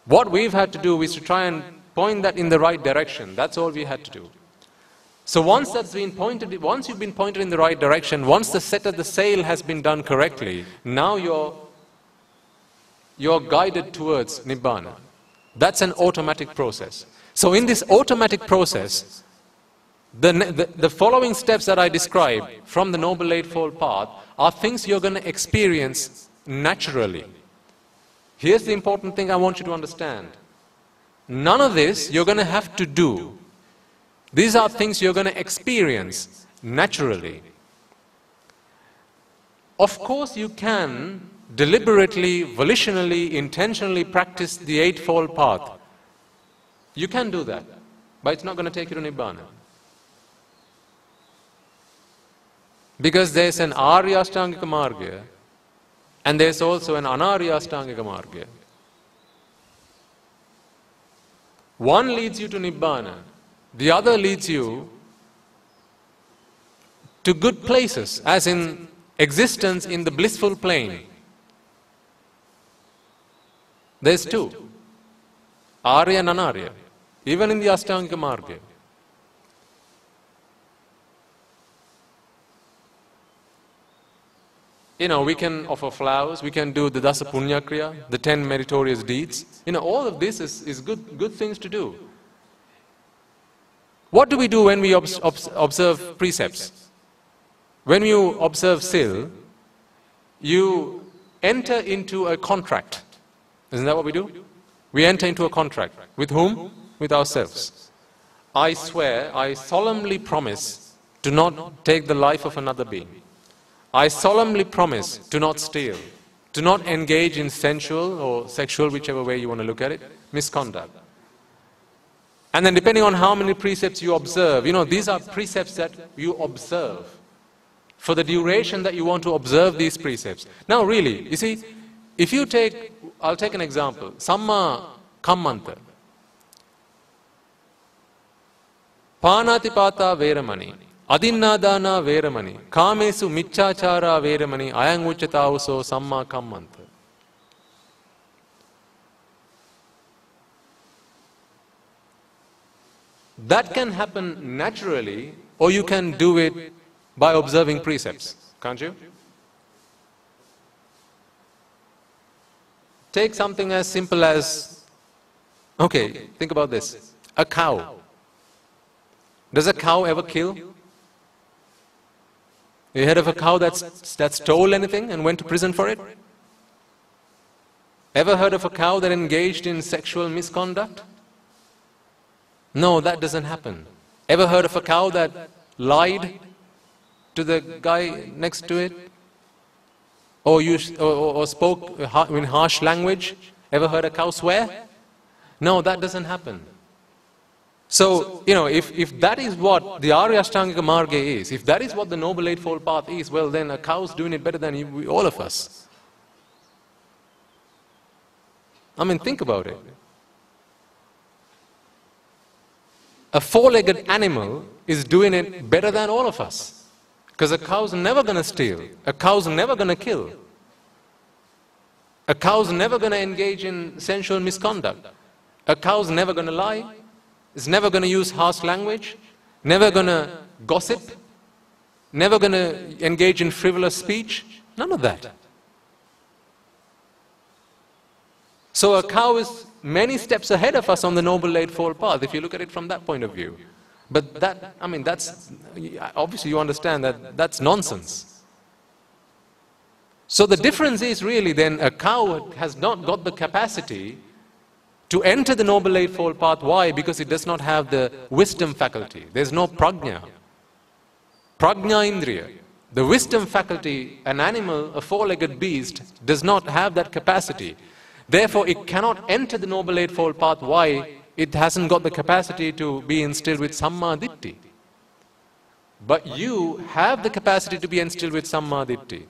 What we've had to do is to try and point that in the right direction. That's all we had to do. So once that's been pointed, once you've been pointed in the right direction, once the set of the sail has been done correctly, now you're guided towards Nibbana. That's an automatic process. So in this automatic process, the following steps that I describe from the Noble Eightfold Path are things you're going to experience naturally. Here's the important thing I want you to understand. None of this you're going to have to do. These are things you're going to experience naturally. Of course you can deliberately, volitionally, intentionally practice the Eightfold Path. You can do that, but it's not going to take you to Nibbana. Because there's an Arya Ashtangika Marga and there's also an Anarya Ashtangika Marga. One leads you to Nibbana, the other leads you to good places, as in existence in the blissful plane. There's two, Arya and Anarya, even in the Ashtangika Marga. You know, we can offer flowers, we can do the Dasa Punya Kriya, the 10 meritorious deeds. You know, all of this is good things to do. What do we do when we observe precepts? When you observe Sil, you enter into a contract. Isn't that what we do? We enter into a contract. With whom? With ourselves. I swear, I solemnly promise to not take the life of another being. I solemnly promise to not steal, to not engage in sensual or sexual, whichever way you want to look at it, misconduct. And then depending on how many precepts you observe, you know, these are precepts that you observe for the duration that you want to observe these precepts. Now really, you see, if you take, I'll take an example, Samma Kammanta, Panatipata Veramani, Adinnadana Veramani, Kamesu Michachara Veramani, Ayang Uchatauso Samma Kammanta. That can happen naturally, or you can do it by observing precepts, can't you? Take something as simple as, okay, think about this, a cow. Does a cow ever kill? You heard of a cow that stole anything and went to prison for it? Ever heard of a cow that engaged in sexual misconduct? No, that doesn't happen. Ever heard of a cow that lied to the guy next to it? Or spoke in harsh language? Ever heard a cow swear? No, that doesn't happen. So, you know, if that is what the Arya Ashtangika Marga is, if that is what the Noble Eightfold Path is, well then a cow's doing it better than all of us. I mean, think about it. A four-legged animal is doing it better than all of us. Because a cow's never going to steal. A cow's never going to kill. A cow's never going to engage in sensual misconduct. A cow's never going to lie. Is never going to use harsh language, never going to gossip, never going to engage in frivolous speech, none of that. So a cow is many steps ahead of us on the Noble Eightfold Path, if you look at it from that point of view. But that, I mean, that's, obviously you understand that that's nonsense. So the difference is really then a cow has not got the capacity to enter the Noble Eightfold Path. Why? Because it does not have the wisdom faculty. There's no prajna. Prajna indriya. The wisdom faculty, an animal, a four-legged beast, does not have that capacity. Therefore, it cannot enter the Noble Eightfold Path. Why? It hasn't got the capacity to be instilled with Samma Ditti. But you have the capacity to be instilled with Samma Ditti.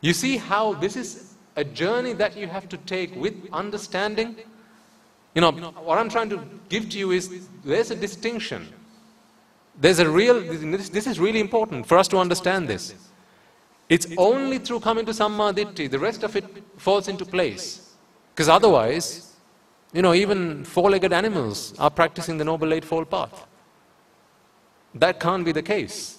You see how this is a journey that you have to take with understanding. You know, what I'm trying to give to you is, there's a distinction. There's a real, this is really important for us to understand this. It's only through coming to Sammaditthi, the rest of it falls into place. Because otherwise, you know, even four-legged animals are practicing the Noble Eightfold Path. That can't be the case.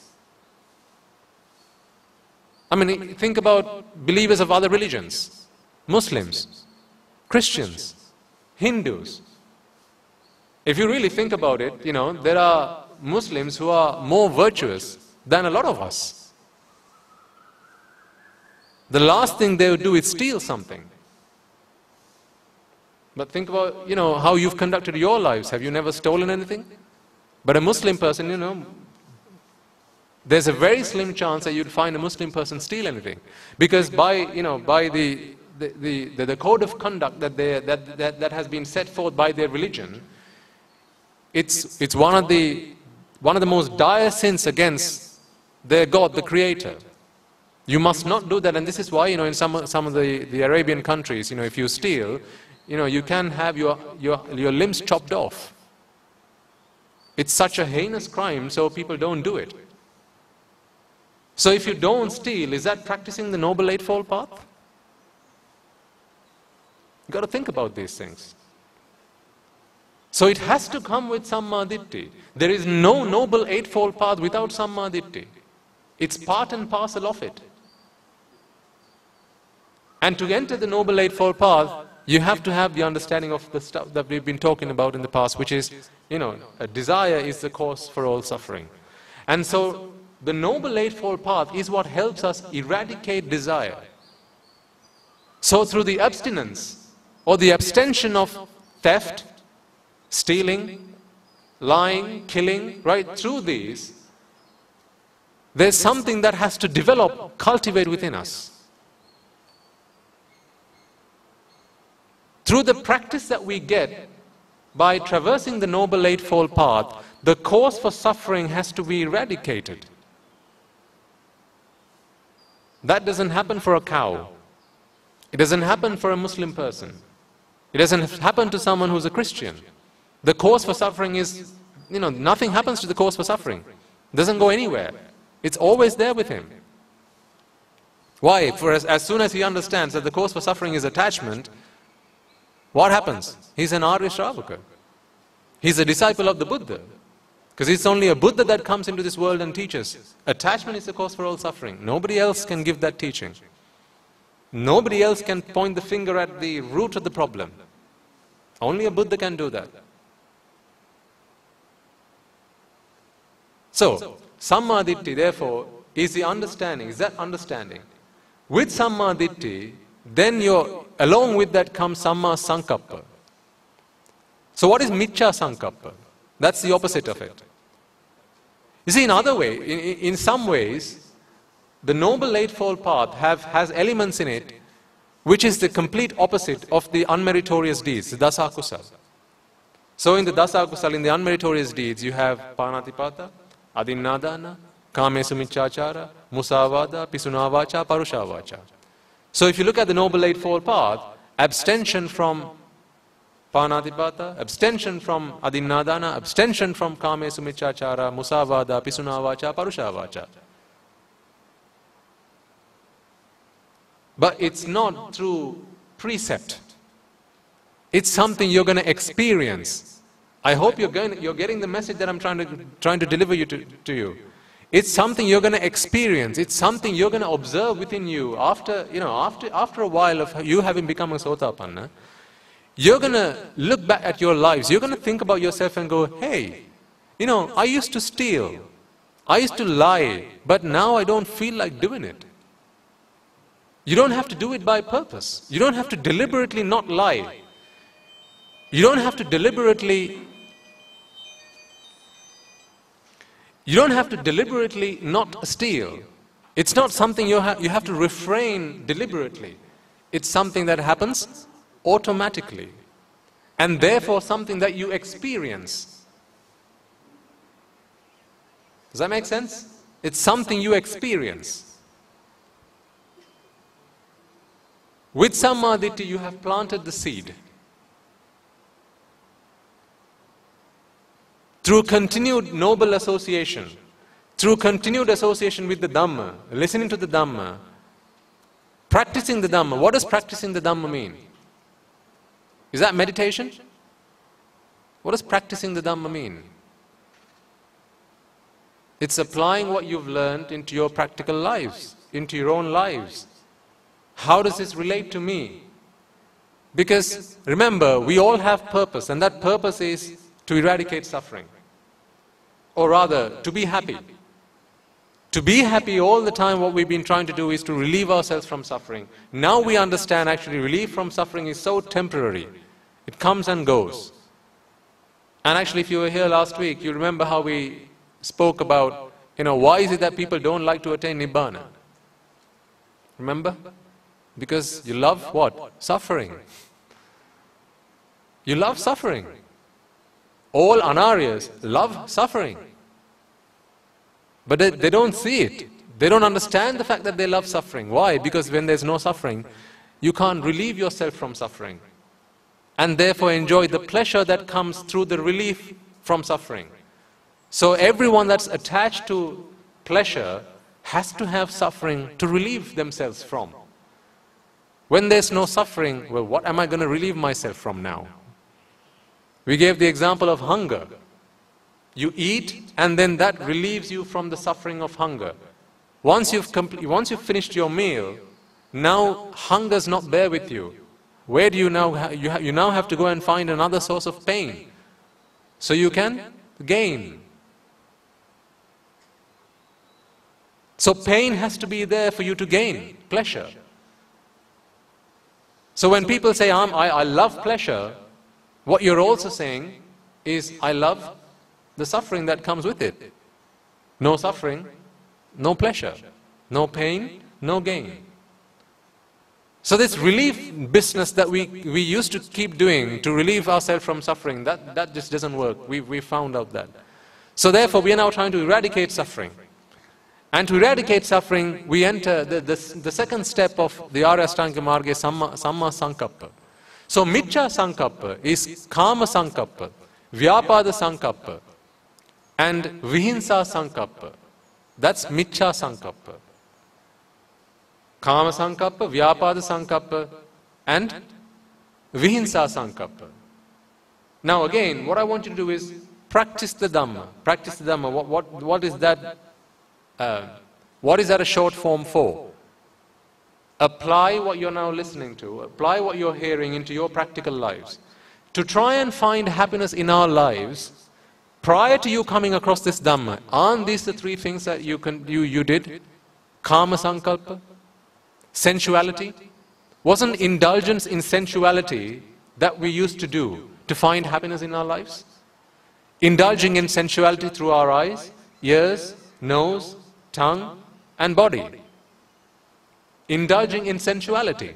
I mean, think about believers of other religions, Muslims, Christians, Hindus. If you really think about it, you know, there are Muslims who are more virtuous than a lot of us. The last thing they would do is steal something. But think about, you know, how you've conducted your lives. Have you never stolen anything? But a Muslim person, you know, there's a very slim chance that you'd find a Muslim person steal anything. Because by, you know, by the code of conduct that has been set forth by their religion, it's one of the most dire sins against their God, the Creator. You must not do that, and this is why, you know, in some of the Arabian countries, you know, if you steal, you know, you can have your limbs chopped off. It's such a heinous crime, so people don't do it. So if you don't steal, is that practicing the Noble Eightfold Path? You've got to think about these things. So it has to come with Sammaditthi. There is no Noble Eightfold Path without Sammaditthi. It's part and parcel of it. And to enter the Noble Eightfold Path, you have to have the understanding of the stuff that we've been talking about in the past, which is, you know, a desire is the cause for all suffering. And so the Noble Eightfold Path is what helps us eradicate desire. So through the abstinence or the abstention of theft, stealing, lying, killing, right, through these, there's something that has to develop, cultivate within us. Through the practice that we get by traversing the Noble Eightfold Path, the cause for suffering has to be eradicated. That doesn't happen for a cow. It doesn't happen for a Muslim person. It doesn't happen to someone who's a Christian. The cause for suffering is, you know, nothing happens to the cause for suffering. It doesn't go anywhere. It's always there with him. Why? For as soon as he understands that the cause for suffering is attachment, what happens? He's an Arya Shravaka. He's a disciple of the Buddha. Because it's only a Buddha that comes into this world and teaches. Attachment is the cause for all suffering. Nobody else can give that teaching. Nobody else can point the finger at the root of the problem. Only a Buddha can do that. So, Sammaditthi, therefore, is the understanding, is that understanding. With Sammaditthi, then along with that comes Samma Sankappa. So what is Miccha Sankappa? That's the opposite of it. You see, in other ways, in some ways, the Noble Eightfold Path has elements in it which is the complete opposite of the unmeritorious deeds, the Dasakusala. So in the Dasakusala, in the unmeritorious deeds, you have Panatipata, Adinnadana, Kamesu Michachara, Musavada, Pisunavacha, Parushavacha. So if you look at the Noble Eightfold Path, abstention from Panatipata, abstention from Adinnadana, abstention from Kamesu Michachara, Musavada, Pisunavacha, Parushavacha. But it's not through precept. It's something you're going to experience. I hope you're getting the message that I'm trying to deliver to you. It's something you're going to experience. It's something you're going to observe within you after a while of you having become a Sotapanna. You're going to look back at your lives. You're going to think about yourself and go, hey, I used to steal. I used to lie, but now I don't feel like doing it. You don't have to do it by purpose. You don't have to deliberately not lie. You don't have to deliberately not steal. It's not something you have to refrain deliberately. It's something that happens automatically. And therefore something that you experience. Does that make sense? It's something you experience. With sammaditi you have planted the seed. Through continued noble association, through continued association with the Dhamma, listening to the Dhamma, practicing the Dhamma. What does practicing the Dhamma mean? Is that meditation? What does practicing the Dhamma mean? It's applying what you've learned into your practical lives, into your own lives. How does this relate to me? Because remember, we all have purpose, and that purpose is to eradicate suffering. Or rather, to be happy. To be happy all the time, what we've been trying to do is to relieve ourselves from suffering. Now we understand actually relief from suffering is so temporary. It comes and goes. And actually, if you were here last week, you remember how we spoke about, why is it that people don't like to attain Nibbana? Remember? Because you love what? Suffering. You love suffering. All Anaryas love suffering. But they don't see it. They don't understand the fact that they love suffering. Why? Because when there's no suffering, you can't relieve yourself from suffering. And therefore enjoy the pleasure that comes through the relief from suffering. So everyone that's attached to pleasure has to have suffering to relieve themselves from. When there's no suffering, well, what am I going to relieve myself from now? We gave the example of hunger. You eat, and then that relieves you from the suffering of hunger. Once you've finished your meal, now hunger's not there with you. Where do you now? You now have to go and find another source of pain, so you can gain. So pain has to be there for you to gain pleasure. So when people say, I love pleasure, what you're also saying is, I love the suffering that comes with it. No suffering, no pleasure. No pain, no gain. So this relief business that we used to keep doing to relieve ourselves from suffering, that just doesn't work. We found out that. So therefore we are now trying to eradicate suffering. And to eradicate suffering, we enter the second step of the Arya Ashtanga Marga, Samma Sankappa. So Miccha Sankappa is Kama Sankappa, Vyapada Sankappa, and Vihinsa Sankappa. That's Miccha Sankappa. Kama Sankappa, Vyapada Sankappa, and Vihinsa Sankappa. Now again, what I want you to do is practice the Dhamma. Practice the Dhamma. What is that? What is that a short form for? Apply what you're now listening to, apply what you're hearing into your practical lives. To try and find happiness in our lives, prior to you coming across this Dhamma, aren't these the three things that you did? Kama Sankalpa, sensuality. Wasn't indulgence in sensuality that we used to do to find happiness in our lives? Indulging in sensuality through our eyes, ears, nose, tongue, and body. Indulging in sensuality.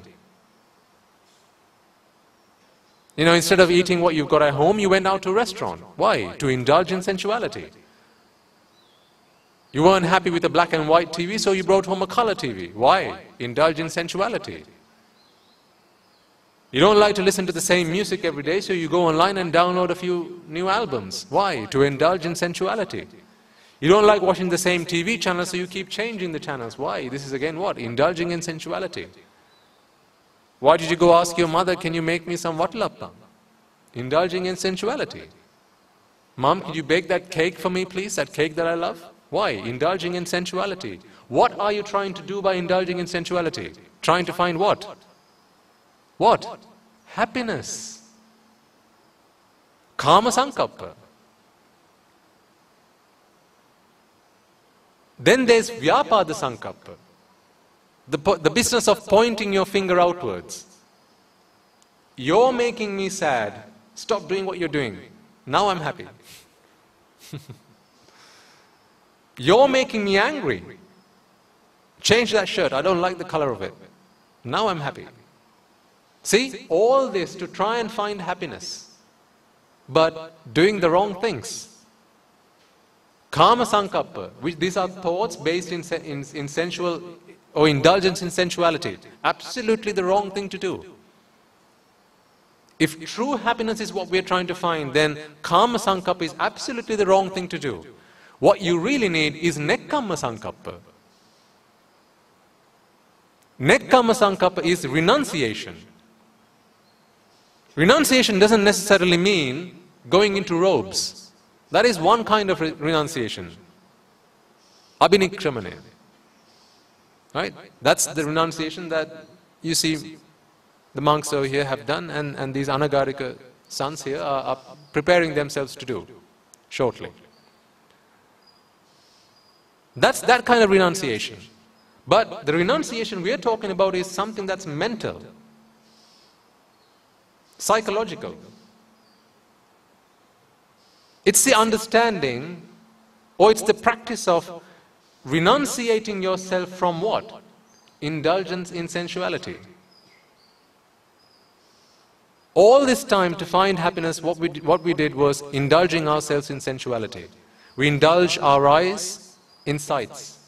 Instead of eating what you've got at home, you went out to a restaurant. Why? To indulge in sensuality. You weren't happy with the black and white TV, so you brought home a color TV. Why? Indulge in sensuality. You don't like to listen to the same music every day, so you go online and download a few new albums. Why? To indulge in sensuality. You don't like watching the same TV channel, so you keep changing the channels. Why? This is again what? Indulging in sensuality. Why did you go ask your mother, can you make me some vatalappam? Indulging in sensuality. Mom, could you bake that cake for me, please? That cake that I love? Why? Indulging in sensuality. What are you trying to do by indulging in sensuality? Trying to find what? What? Happiness. Kama Sankappa. Then there's Vyapada Sankappa, the business of pointing your finger outwards. You're making me sad. Stop doing what you're doing. Now I'm happy. You're making me angry. Change that shirt. I don't like the color of it. Now I'm happy. See, all this to try and find happiness, but doing the wrong things. Kama Sankappa, these are thoughts based in sensual or indulgence in sensuality. Absolutely the wrong thing to do. If true happiness is what we are trying to find, then Kama Sankappa is absolutely the wrong thing to do. What you really need is Nekkhamma Sankappa. Nekkhamma Sankappa is renunciation. Renunciation doesn't necessarily mean going into robes. That is one kind of renunciation. Abhinikramane. Right? That's the renunciation that you see the monks over here have done, and these Anagarika sons here are preparing themselves to do shortly. That's that kind of renunciation. But the renunciation we are talking about is something that's mental, psychological. It's the understanding, or it's the practice of renunciating yourself from what? Indulgence in sensuality. All this time to find happiness, what we did was indulging ourselves in sensuality. We indulge our eyes in sights.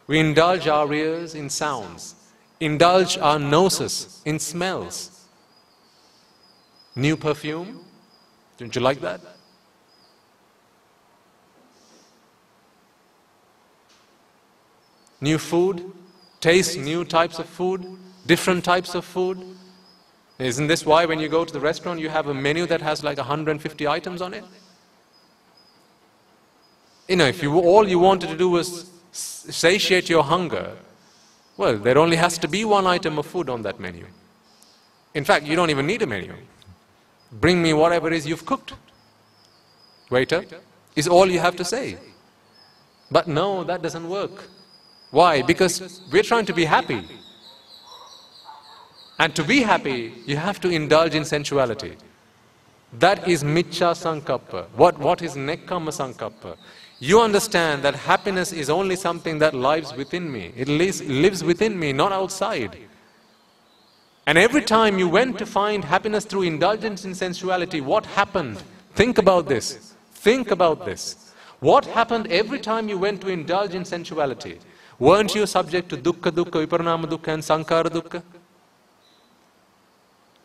We indulge our ears in sounds. Indulge our noses in smells. New perfume, don't you like that? New food, taste new types of food, different types of food. Isn't this why when you go to the restaurant you have a menu that has like 150 items on it? You know, if all you wanted to do was satiate your hunger, well, there only has to be one item of food on that menu. In fact, you don't even need a menu. Bring me whatever it is you've cooked, waiter, is all you have to say. But no, that doesn't work. Why? Because we're trying to be happy. And to be happy, you have to indulge in sensuality. That is Miccha Sankappa. What is Nekkhamma Sankappa? You understand that happiness is only something that lives within me. It lives within me, not outside. And every time you went to find happiness through indulgence in sensuality, what happened? Think about this. Think about this. What happened every time you went to indulge in sensuality? Weren't you subject to dukkha, viparinama dukkha and sankhara dukkha?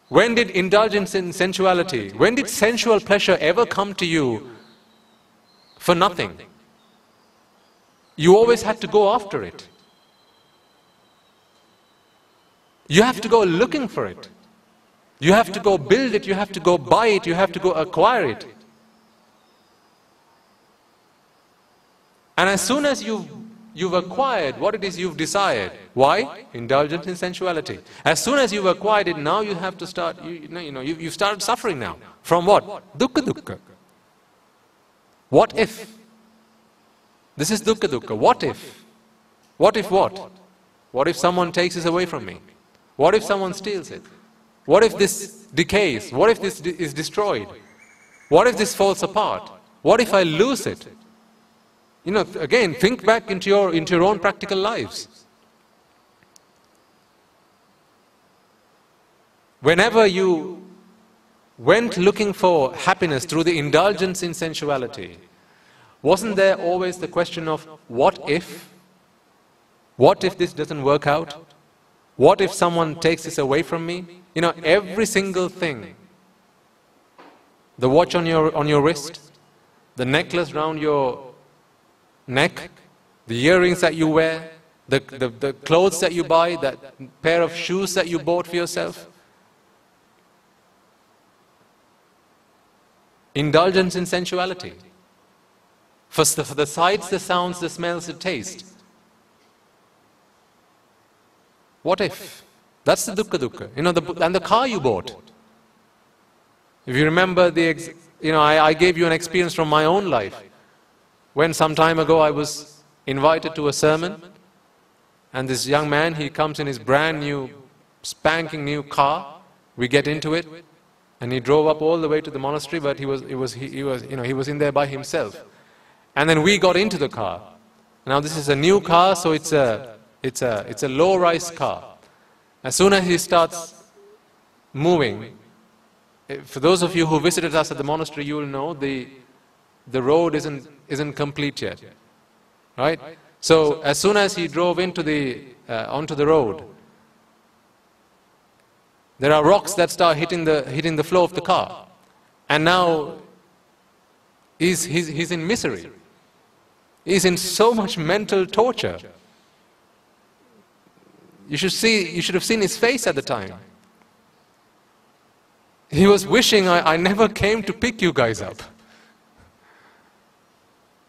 When did indulgence in sensuality, when did sensual pleasure ever come to you for nothing? You always had to go after it. You have to go looking for it. You have to go build it, you have to go buy it, you have to go acquire it. And as soon as you've acquired what it is you've desired. Why? Indulgence in sensuality. As soon as you've acquired it, now you have to start, you've started suffering now. From what? Dukkha dukkha. What if? This is dukkha dukkha. What if? What if what? What if someone takes this away from me? What if someone steals it? What if this decays? What if this is destroyed? What if this falls apart? What if I lose it? You know, again, think back into your own practical lives. Whenever you went looking for happiness through the indulgence in sensuality, wasn't there always the question of what if? What if this doesn't work out? What if someone takes this away from me? You know, every single thing. The watch on your wrist, the necklace round your neck, the earrings that you wear, the clothes that you buy, that pair of shoes that you bought for yourself. Indulgence in sensuality. For the sights, the sounds, the smells, the taste. What if? That's the dukkha dukkha. You know, and the car you bought. If you remember I gave you an experience from my own life. When some time ago I was invited to a sermon, and this young man, he comes in his brand new, spanking new car. We get into it, and he drove up all the way to the monastery, but he was in there by himself. And then we got into the car. Now this is a new car, so it's a low-rise car. As soon as he starts moving, for those of you who visited us at the monastery, you will know the road isn't complete yet, right? So as soon as he drove into the onto the road. There are rocks that start hitting the floor of the car. And now he's in misery. He's in so much mental torture. You should have seen his face at the time. He was wishing I never came to pick you guys up.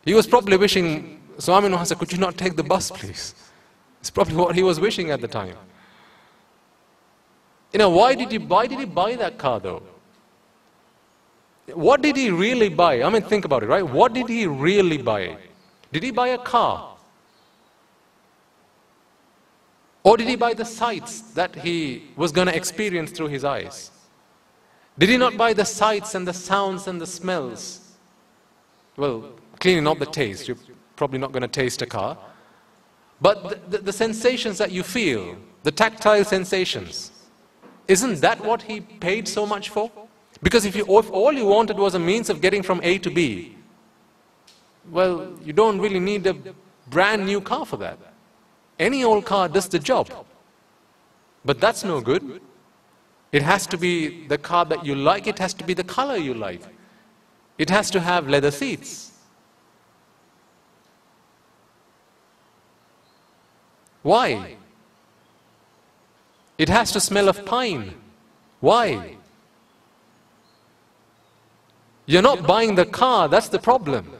He was probably wishing, Swami Maharaj, could you not take the bus, please? It's probably what he was wishing at the time. Why did he buy that car though? What did he really buy? I mean, think about it, right? What did he really buy? Did he buy a car? Or did he buy the sights that he was going to experience through his eyes? Did he not buy the sights and the sounds and the smells? Well, clearly not the taste. You're probably not going to taste a car. But the sensations that you feel, the tactile sensations, isn't that what he paid so much for? Because if all you wanted was a means of getting from A to B, well, you don't really need a brand new car for that. Any old car does the job. But that's no good. It has to be the car that you like, it has to be the color you like. It has to have leather seats. Why? It has to smell of pine. Why? You're not buying the car, that's the problem.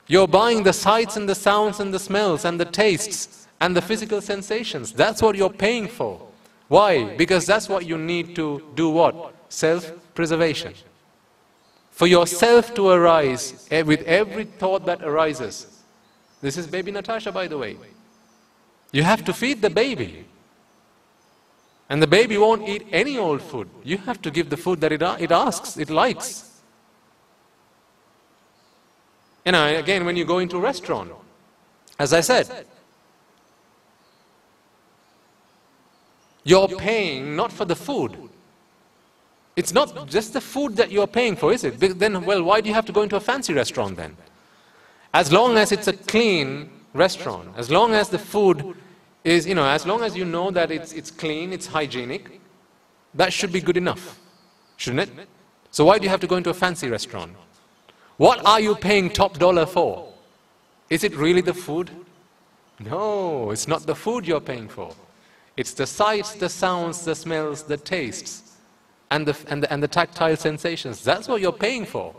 You're buying the sights and the sounds and the smells and the tastes and the physical sensations. That's what you're paying for. Why? Because that's what you need to do what? Self-preservation. For yourself to arise with every thought that arises. This is baby Natasha, by the way. You have to feed the baby. And the baby won't eat any old food. You have to give the food that it asks, it likes. Again, when you go into a restaurant, as I said, you're paying not for the food. It's not just the food that you're paying for, is it? Then, well, why do you have to go into a fancy restaurant then? As long as it's a clean restaurant, as long as the food is, as long as you know that it's clean, it's hygienic, that should be good enough, shouldn't it? So why do you have to go into a fancy restaurant? What are you paying top dollar for? Is it really the food? No, it's not the food you're paying for. It's the sights, the sounds, the smells, the tastes, and the tactile sensations. That's what you're paying for.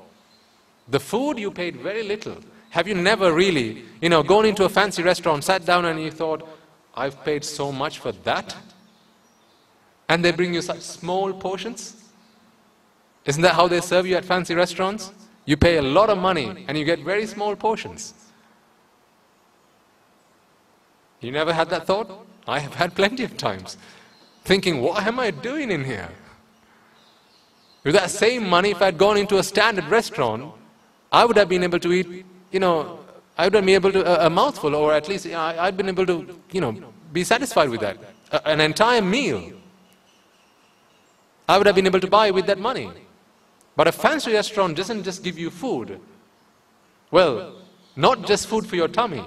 The food you paid very little. Have you never really, gone into a fancy restaurant, sat down and you thought, I've paid so much for that? And they bring you such small portions? Isn't that how they serve you at fancy restaurants? You pay a lot of money and you get very small portions. You never had that thought? I have had plenty of times. Thinking, what am I doing in here? With that same money, if I had gone into a standard restaurant, I would have been able to eat, I would have been able to, a mouthful, or at least I'd been able to, be satisfied with that. An entire meal, I would have been able to buy with that money. But a fancy restaurant doesn't just give you food. Well, not just food for your tummy.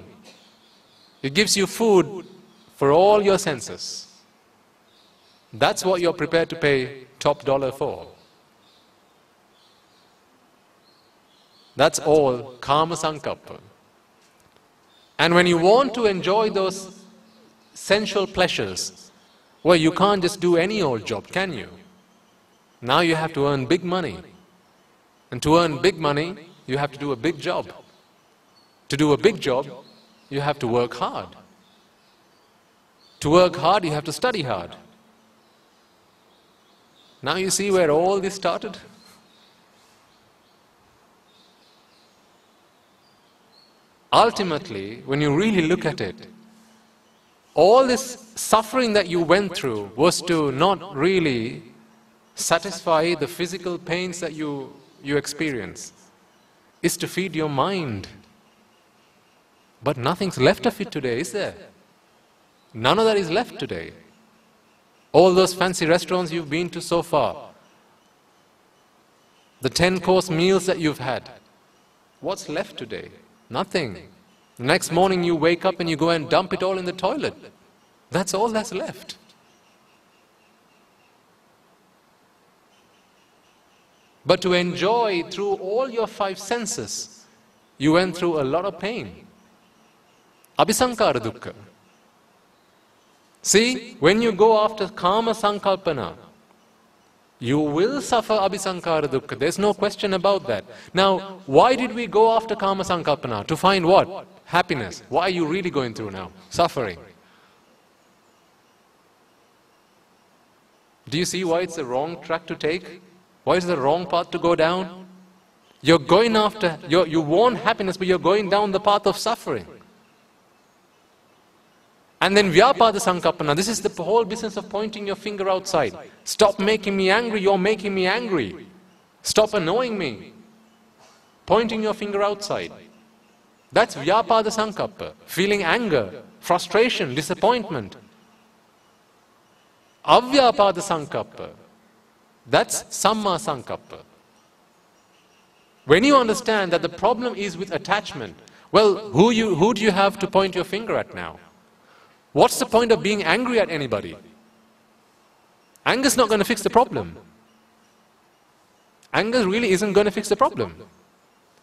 It gives you food for all your senses. That's what you're prepared to pay top dollar for. That's all karma sankalpa. And when you want to enjoy those sensual pleasures, well, you can't just do any old job, can you? Now you have to earn big money. And to earn big money, you have to do a big job. To do a big job, you have to work hard. To work hard, you have to study hard. Now you see where all this started? Ultimately, when you really look at it, all this suffering that you went through was to not really satisfy the physical pains that you experience. It's to feed your mind. But nothing's left of it today, is there? None of that is left today. All those fancy restaurants you've been to so far, the 10-course meals that you've had, what's left today? Nothing. The next morning you wake up and you go and dump it all in the toilet. That's all that's left. But to enjoy through all your 5 senses, you went through a lot of pain. Abhisankara dukkha. See, when you go after kama sankalpana, you will suffer abhisankara dukkha. There's no question about that. Now, why did we go after kama sankalpana? To find what? Happiness. Why are you really going through now? Suffering. Do you see why it's the wrong track to take? Why is the wrong path to go down? You're going after, you want happiness, but you're going down the path of suffering. And then vyapada sankalpana, this is the whole business of pointing your finger outside. Stop making me angry, you're making me angry. Stop annoying me. Pointing your finger outside. That's vyapada sankalpa, feeling anger, frustration, disappointment. Avyapada sankalpa, that's samma sankalpa. When you understand that the problem is with attachment, well, who do you have to point your finger at now? What's the point of being angry at anybody? Anger's not going to fix the problem. Anger really isn't going to fix the problem.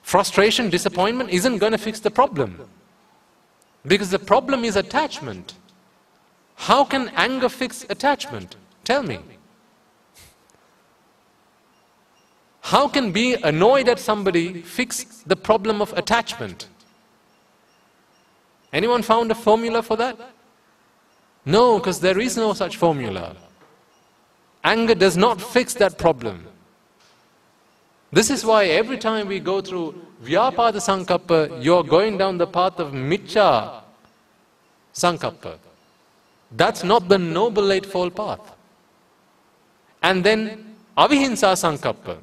Frustration, disappointment isn't going to fix the problem. Because the problem is attachment. How can anger fix attachment? Tell me. How can being annoyed at somebody fix the problem of attachment? Anyone found a formula for that? No, because there is no such formula. Anger does not fix that problem. This is why every time we go through vyapada sankalpa, you're going down the path of miccha sankalpa. That's not the noble eightfold path. And then avihimsa sankalpa.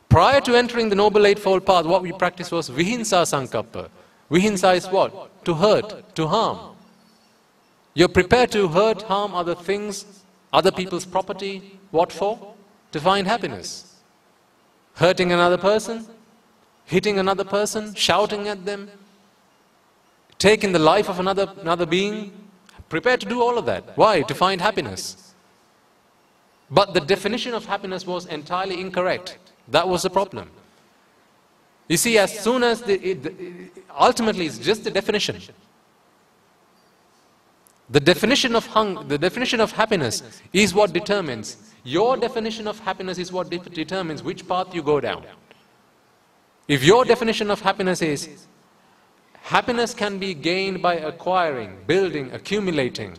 Prior to entering the noble eightfold path, what we practiced was vihimsa sankalpa. Vihimsa is what? To hurt, to harm. You're prepared to hurt, harm other things, other people's property. What for? To find happiness. Hurting another person, hitting another person, shouting at them, taking the life of another being. Prepared to do all of that. Why? To find happiness. But the definition of happiness was entirely incorrect. That was the problem. You see, as soon as ultimately it's just the definition. The definition of happiness is what determines. Your definition of happiness is what determines which path you go down. If your definition of happiness is happiness can be gained by acquiring, building, accumulating,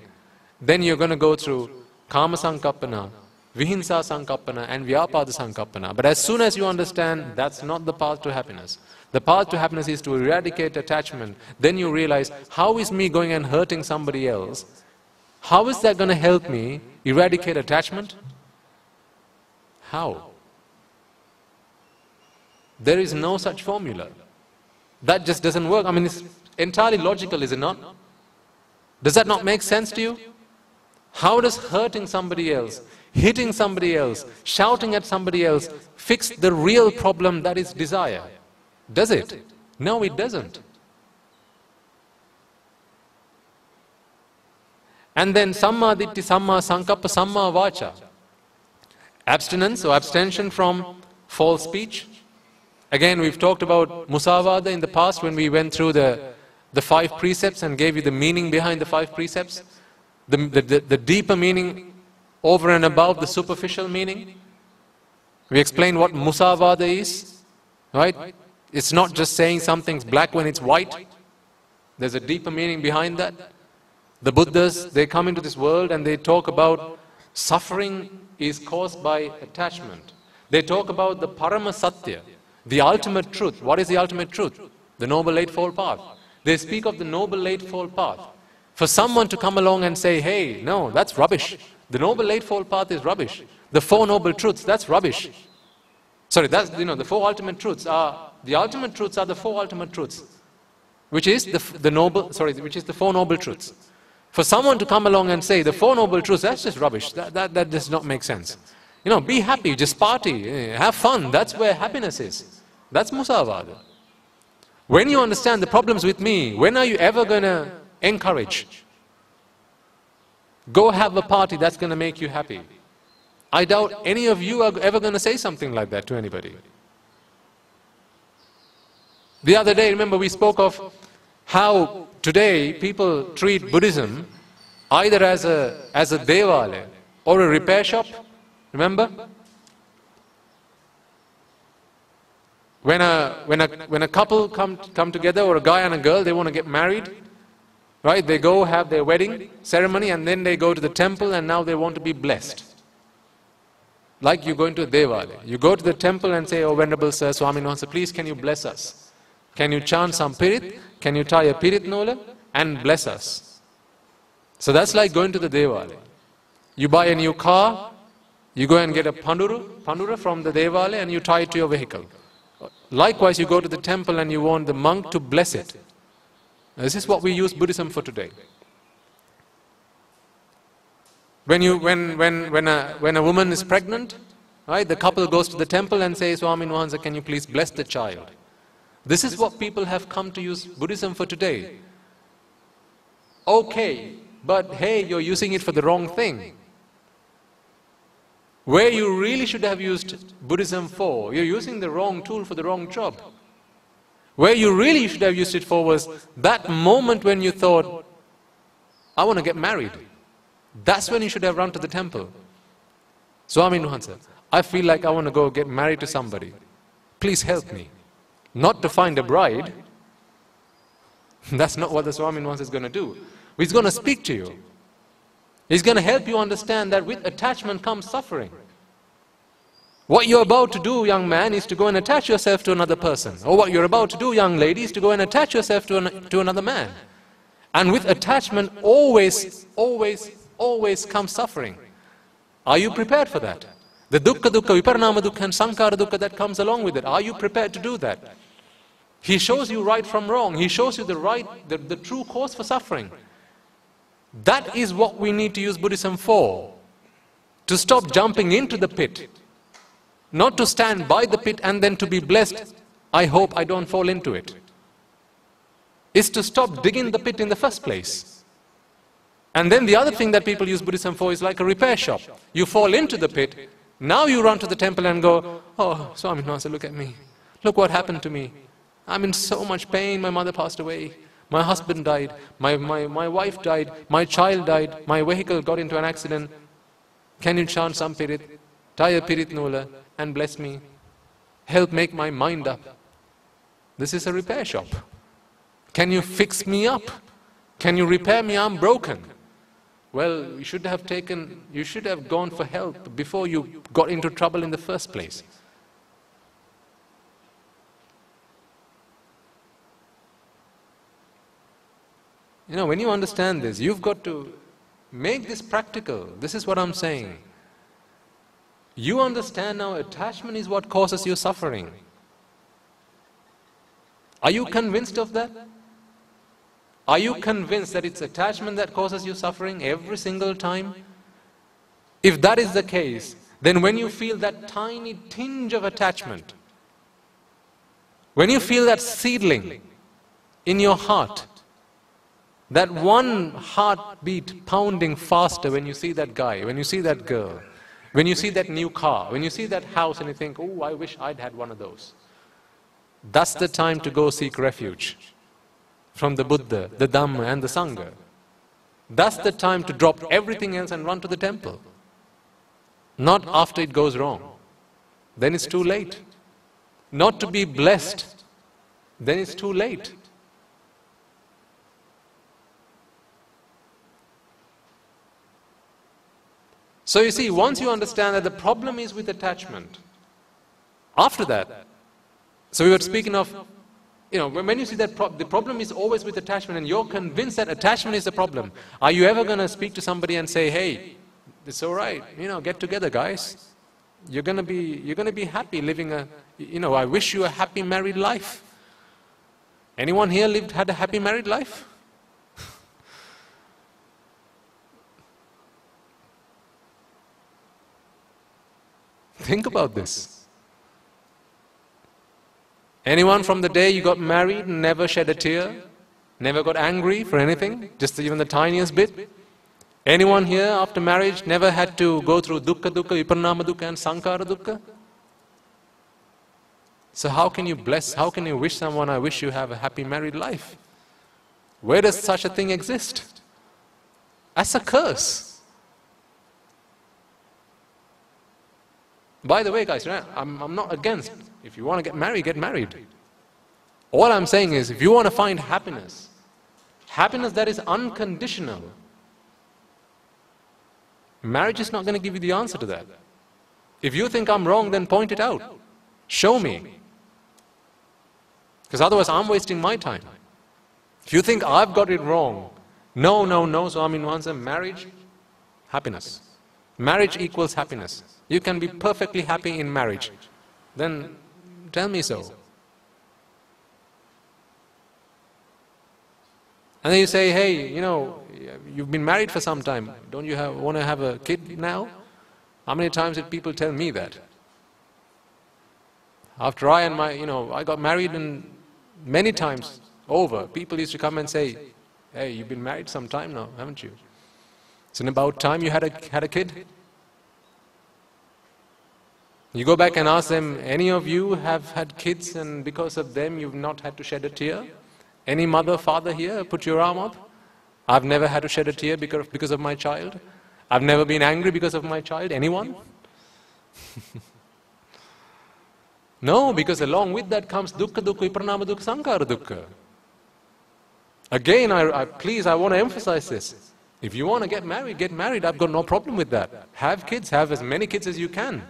then you're going to go through kama sankalpana, vihimsa sankalpana and vyapada sankalpana. But as soon as you understand that's not the path to happiness, the path to happiness is to eradicate attachment, then you realize, how is me going and hurting somebody else? How is that going to help me eradicate attachment? How? There is no such formula. That just doesn't work. I mean, it's entirely logical, is it not? Does that not make sense to you? How does hurting somebody else, hitting somebody else, shouting at somebody else fix the real problem that is desire? Does it? No, it doesn't. And then samma ditti, samma sankappa, samma vacha. Abstinence or abstention from false speech. Again, we've talked about musavada in the past when we went through the 5 precepts and gave you the meaning behind the 5 precepts. The deeper meaning over and above the superficial meaning. We explained what musavada is, right? It's not just saying something's black when it's white. There's a deeper meaning behind that. The Buddhas, they come into this world and they talk about suffering is caused by attachment. They talk about the parama satya, the ultimate truth. What is the ultimate truth? The noble eightfold path. They speak of the noble eightfold path. For someone to come along and say, hey, no, that's rubbish. The noble eightfold path is rubbish. The 4 noble truths, that's rubbish. Sorry, that's, the 4 ultimate truths are, the ultimate truths are the 4 ultimate truths, which is the 4 noble truths. For someone to come along and say the 4 noble truths, that's just rubbish. That does not make sense. Be happy, just party, have fun. That's where happiness is. That's musavada. When you understand the problems with me, when are you ever going to encourage? Go have a party, that's going to make you happy. I doubt any of you are ever going to say something like that to anybody. The other day, remember, we spoke of how today people treat Buddhism either as a devalaya or a repair shop. Remember? When a couple come together, or a guy and a girl, they want to get married, right? They go have their wedding ceremony and then they go to the temple and now they want to be blessed. Like you go into a devalaya. You go to the temple and say, "Oh, Venerable Sir, Swami Nuhansa, please can you bless us? Can you chant some pirit? Can you tie a pirit nola and bless us?" So that's like going to the devalaya. You buy a new car, you go and get a pandura from the devalaya and you tie it to your vehicle. Likewise, you go to the temple and you want the monk to bless it. This is what we use Buddhism for today. When a woman is pregnant, right, the couple goes to the temple and says, "Swami Nuhansa, can you please bless the child?" This is what people have come to use Buddhism for today. Okay, but hey, you're using it for the wrong thing. Where you really should have used Buddhism for, you're using the wrong tool for the wrong job. Where you really should have used it for was that moment when you thought, "I want to get married." That's when you should have run to the temple. "Swami Nuhansa, I feel like I want to go get married to somebody. Please help me." Not to find a bride. That's not what the Swami Nuhansa is going to do. He's going to speak to you. He's going to help you understand that with attachment comes suffering. What you're about to do, young man, is to go and attach yourself to another person. Or what you're about to do, young lady, is to go and attach yourself to another man. And with attachment, always comes suffering. Are you prepared for that? The dukkha, viparinama dukkha and sankhara dukkha that comes along with it. Are you prepared to do that? He shows you right from wrong. He shows you the true cause for suffering. That is what we need to use Buddhism for. To stop jumping into the pit. Not to stand by the pit and then to be blessed, "I hope I don't fall into it." It's to stop digging the pit in the first place. And then the other thing that people use Buddhism for is like a repair shop. You fall into the pit, now you run to the temple and go, "Oh, Swami Nuhansa, look at me. Look what happened to me. I'm in so much pain. My mother passed away. My husband died. My wife died. My child died. My vehicle got into an accident. Can you chant some pirit? Tie a pirit nola and bless me. Help make my mind up." This is a repair shop. Can you fix me up? Can you repair me? I'm broken. Well, you should have gone for help before you got into trouble in the first place. You know, when you understand this, you've got to make this practical. This is what I'm saying. You understand now attachment is what causes you suffering. Are you convinced of that? Are you convinced that it's attachment that causes you suffering every single time? If that is the case, then when you feel that tiny tinge of attachment, when you feel that seedling in your heart, that one heartbeat pounding faster when you see that guy, when you see that girl, when you see that new car, when you see that house and you think, "Oh, I wish I'd had one of those." That's the time to go seek refuge from the Buddha, the Dhamma and the Sangha. That's the time to drop everything else and run to the temple. Not after it goes wrong. Then it's too late. Not to be blessed. Then it's too late. So you see, once you understand that the problem is with attachment, after that, so we were speaking of, you know, when you see that the problem is always with attachment and you're convinced that attachment is the problem, are you ever going to speak to somebody and say, "Hey, it's all right, you know, get together, guys. You're going to be happy living I wish you a happy married life." Anyone here had a happy married life? Think about this. Anyone from the day you got married never shed a tear? Never got angry for anything? Just even the tiniest bit? Anyone here after marriage never had to go through dukkha dukkha, viparnama dukkha and sankhara dukkha? So how can you bless, how can you wish someone, I wish you have a happy married life? Where does such a thing exist? That's a curse. By the way, guys, I'm not against. If you want to get married, get married. All I'm saying is, if you want to find happiness, happiness that is unconditional, marriage is not going to give you the answer to that. If you think I'm wrong, then point it out. Show me. Because otherwise I'm wasting my time. If you think I've got it wrong, no, so I mean, once a marriage, happiness. Marriage equals happiness. You can be perfectly happy in marriage. Then tell me so. And then you say, hey, you know, you've been married for some time. Don't you want to have a kid now? How many times did people tell me that? After I got married, and many times over, people used to come and say, hey, you've been married some time now, haven't you? Isn't it about time you had a kid? You go back and ask them, any of you have had kids and because of them you've not had to shed a tear? Any mother, father here, put your arm up? I've never had to shed a tear because of my child. I've never been angry because of my child. Anyone? No, because along with that comes dukkha dukkha, viparnama dukkha, sankhara dukkha. Again, please, I want to emphasize this. If you want to get married, get married. I've got no problem with that. Have kids, have as many kids as you can.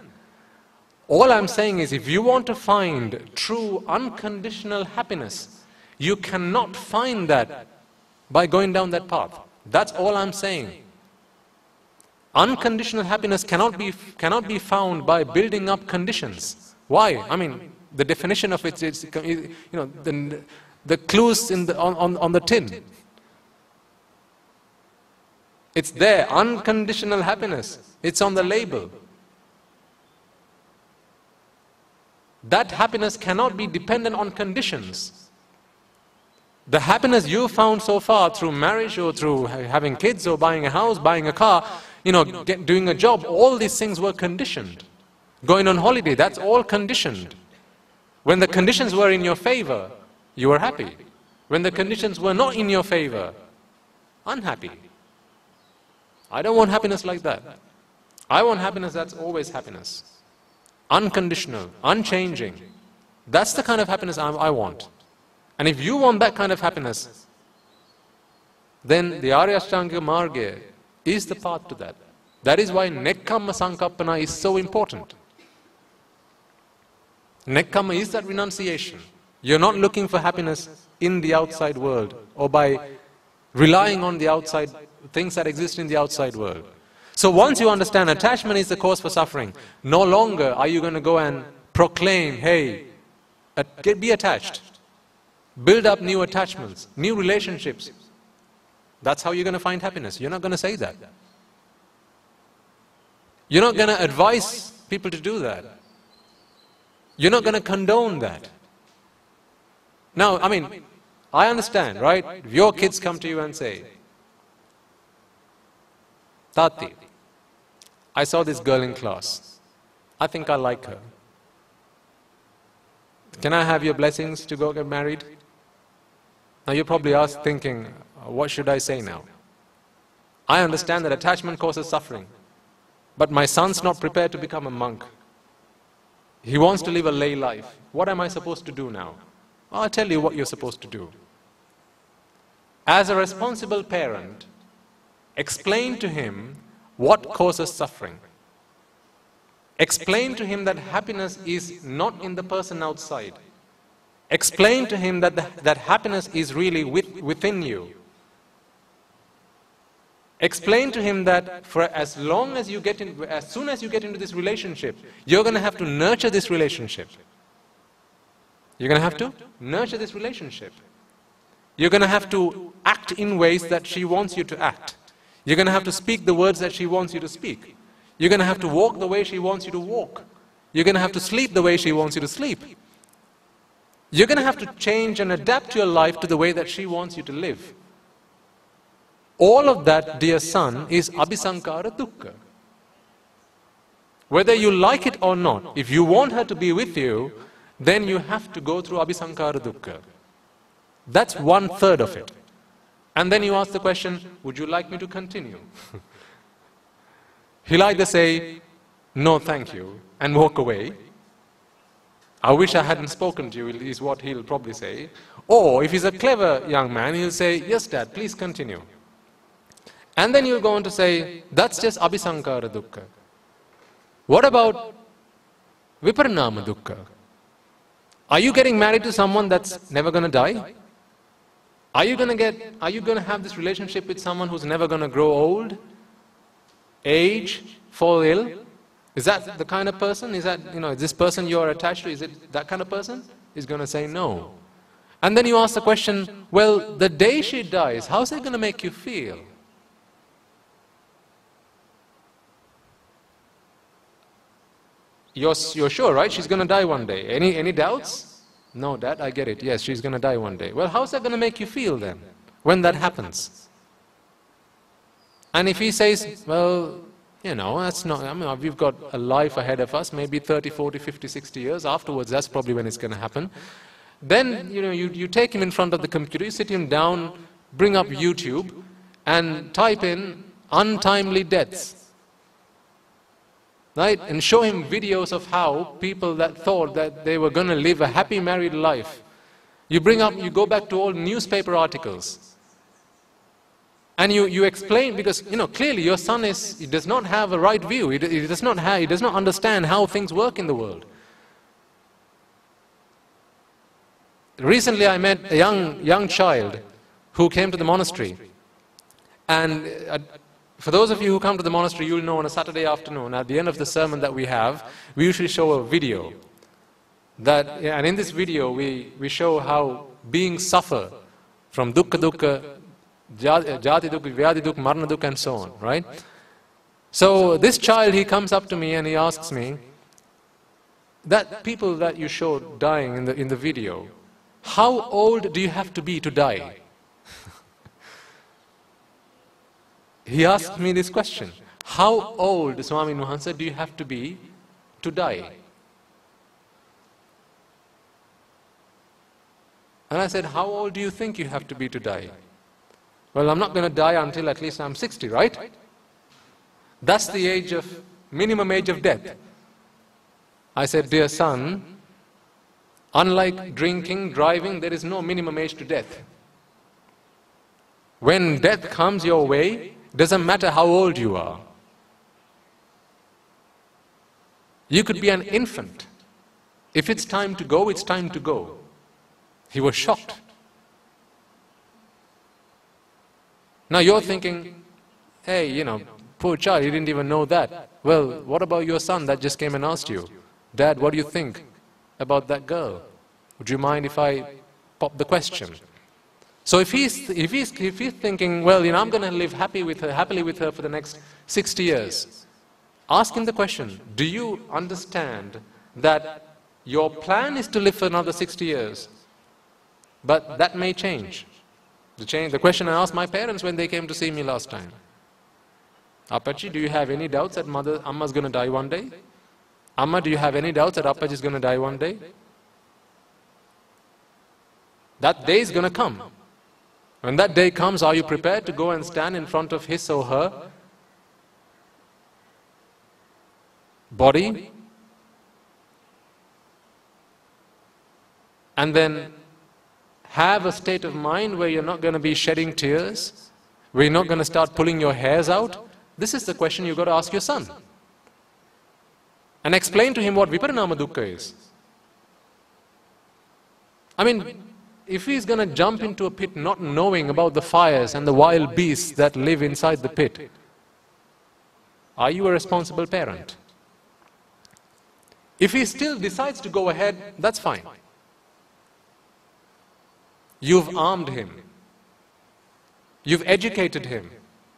All I'm saying is, if you want to find true unconditional happiness, you cannot find that by going down that path. That's all I'm saying. Unconditional happiness cannot be found by building up conditions. Why? I mean, the definition of it is, you know, the clues on the tin. It's there, unconditional happiness. It's on the label. That happiness cannot be dependent on conditions. The happiness you found so far through marriage or through having kids or buying a house, buying a car, you know, doing a job, all these things were conditioned. Going on holiday, that's all conditioned. When the conditions were in your favor, you were happy. When the conditions were not in your favor, unhappy. I don't want happiness like that. I want happiness that's always happiness. Unconditional, unchanging. That's the kind of happiness I want. And if you want that kind of happiness, then the Arya Ashtanga Marga is the path to that. That is why Nekkhamma Sankappana is so important. Nekkhamma is that renunciation. You're not looking for happiness in the outside world or by relying on the outside things that exist in the outside world. So once you understand attachment is the cause for suffering, no longer are you going to go and proclaim, hey, be attached. Build up new attachments, new relationships. That's how you're going to find happiness. You're not going to say that. You're not going to advise people to do that. You're not going to condone that. Now, I mean, I understand, right? If your kids come to you and say, Tati, I saw this girl in class. I think I like her. Can I have your blessings to go get married? Now you're probably thinking, what should I say now? I understand that attachment causes suffering. But my son's not prepared to become a monk. He wants to live a lay life. What am I supposed to do now? I'll tell you what you're supposed to do. As a responsible parent, explain to him what causes suffering. Explain to him that happiness is not in the person outside. Explain to him that happiness is really within you. Explain to him that as soon as you get into this relationship, you're going to have to nurture this relationship. You're going to have to nurture this relationship. You're going to have to act in ways that she wants you to act. You're going to have to speak the words that she wants you to speak. You're going to have to walk the way she wants you to walk. You're going to have to sleep the way she wants you to sleep. You're going to have to change and adapt your life to the way that she wants you to live. All of that, dear son, is abhisankara dukkha. Whether you like it or not, if you want her to be with you, then you have to go through abhisankara dukkha. That's 1/3 of it. And then you ask the question, would you like me to continue? He'll either say, no thank you, and walk away. I wish I hadn't spoken to you, is what he'll probably say. Or if he's a clever young man, he'll say, yes dad, please continue. And then you'll go on to say, that's just abhisankara dukkha. What about viparinama dukkha? Are you getting married to someone that's never going to die? Are you going to have this relationship with someone who's never going to grow old, age, fall ill? Is that the kind of person? Is that, is this person you're attached to, is it that kind of person? He's going to say no. And then you ask the question, well, the day she dies, how's it going to make you feel? You're sure, right? She's going to die one day. Any doubts? No, Dad, I get it. Yes, she's going to die one day. Well, how's that going to make you feel then, when that happens? And if he says, well, that's not, we've got a life ahead of us, maybe 30, 40, 50, 60 years. Afterwards, that's probably when it's going to happen. Then, you take him in front of the computer, you sit him down, bring up YouTube, and type in untimely deaths. Right? And show him videos of how people that thought that they were going to live a happy married life. You go back to old newspaper articles. And you explain, because, clearly your son he does not have a right view. He does not understand how things work in the world. Recently I met a young child who came to the monastery. And for those of you who come to the monastery, you'll know on a Saturday afternoon, at the end of the sermon that we have, we usually show a video. And in this video, we show how beings suffer from dukkha dukkha, jati dukkha, vyadi dukkha, marana dukkha, and so on, right? So this child, he comes up to me and he asks me, that people that you showed dying in the video, how old do you have to be to die? He asked me this question, how old, Swami Nuhansa, do you have to be to die? And I said, how old do you think you have to be to die? Well, I'm not going to die until at least I'm 60, right? That's the minimum age of death. I said, dear son, unlike drinking, driving, there is no minimum age to death. When death comes your way, doesn't matter how old you are. You could be an infant. If it's time to go, it's time to go. He was shocked. Now you're thinking, hey, poor child, he didn't even know that. Well, what about your son that just came and asked you, Dad, what do you think about that girl? Would you mind if I pop the question? So if he's thinking, well, I'm going to live happily with her for the next 60 years, ask him the question, do you understand that your plan is to live for another 60 years? But that may change. The question I asked my parents when they came to see me last time. Appachi, do you have any doubts that Amma's going to die one day? Amma, do you have any doubts that Appachi is going to die one day? That day is going to come. When that day comes, are you prepared to go and stand in front of his or her body and then have a state of mind where you're not going to be shedding tears, where you're not going to start pulling your hairs out? This is the question you've got to ask your son. And explain to him what viparinama dukkha is. I mean, if he's going to jump into a pit not knowing about the fires and the wild beasts that live inside the pit, are you a responsible parent? If he still decides to go ahead, that's fine. You've armed him. You've educated him.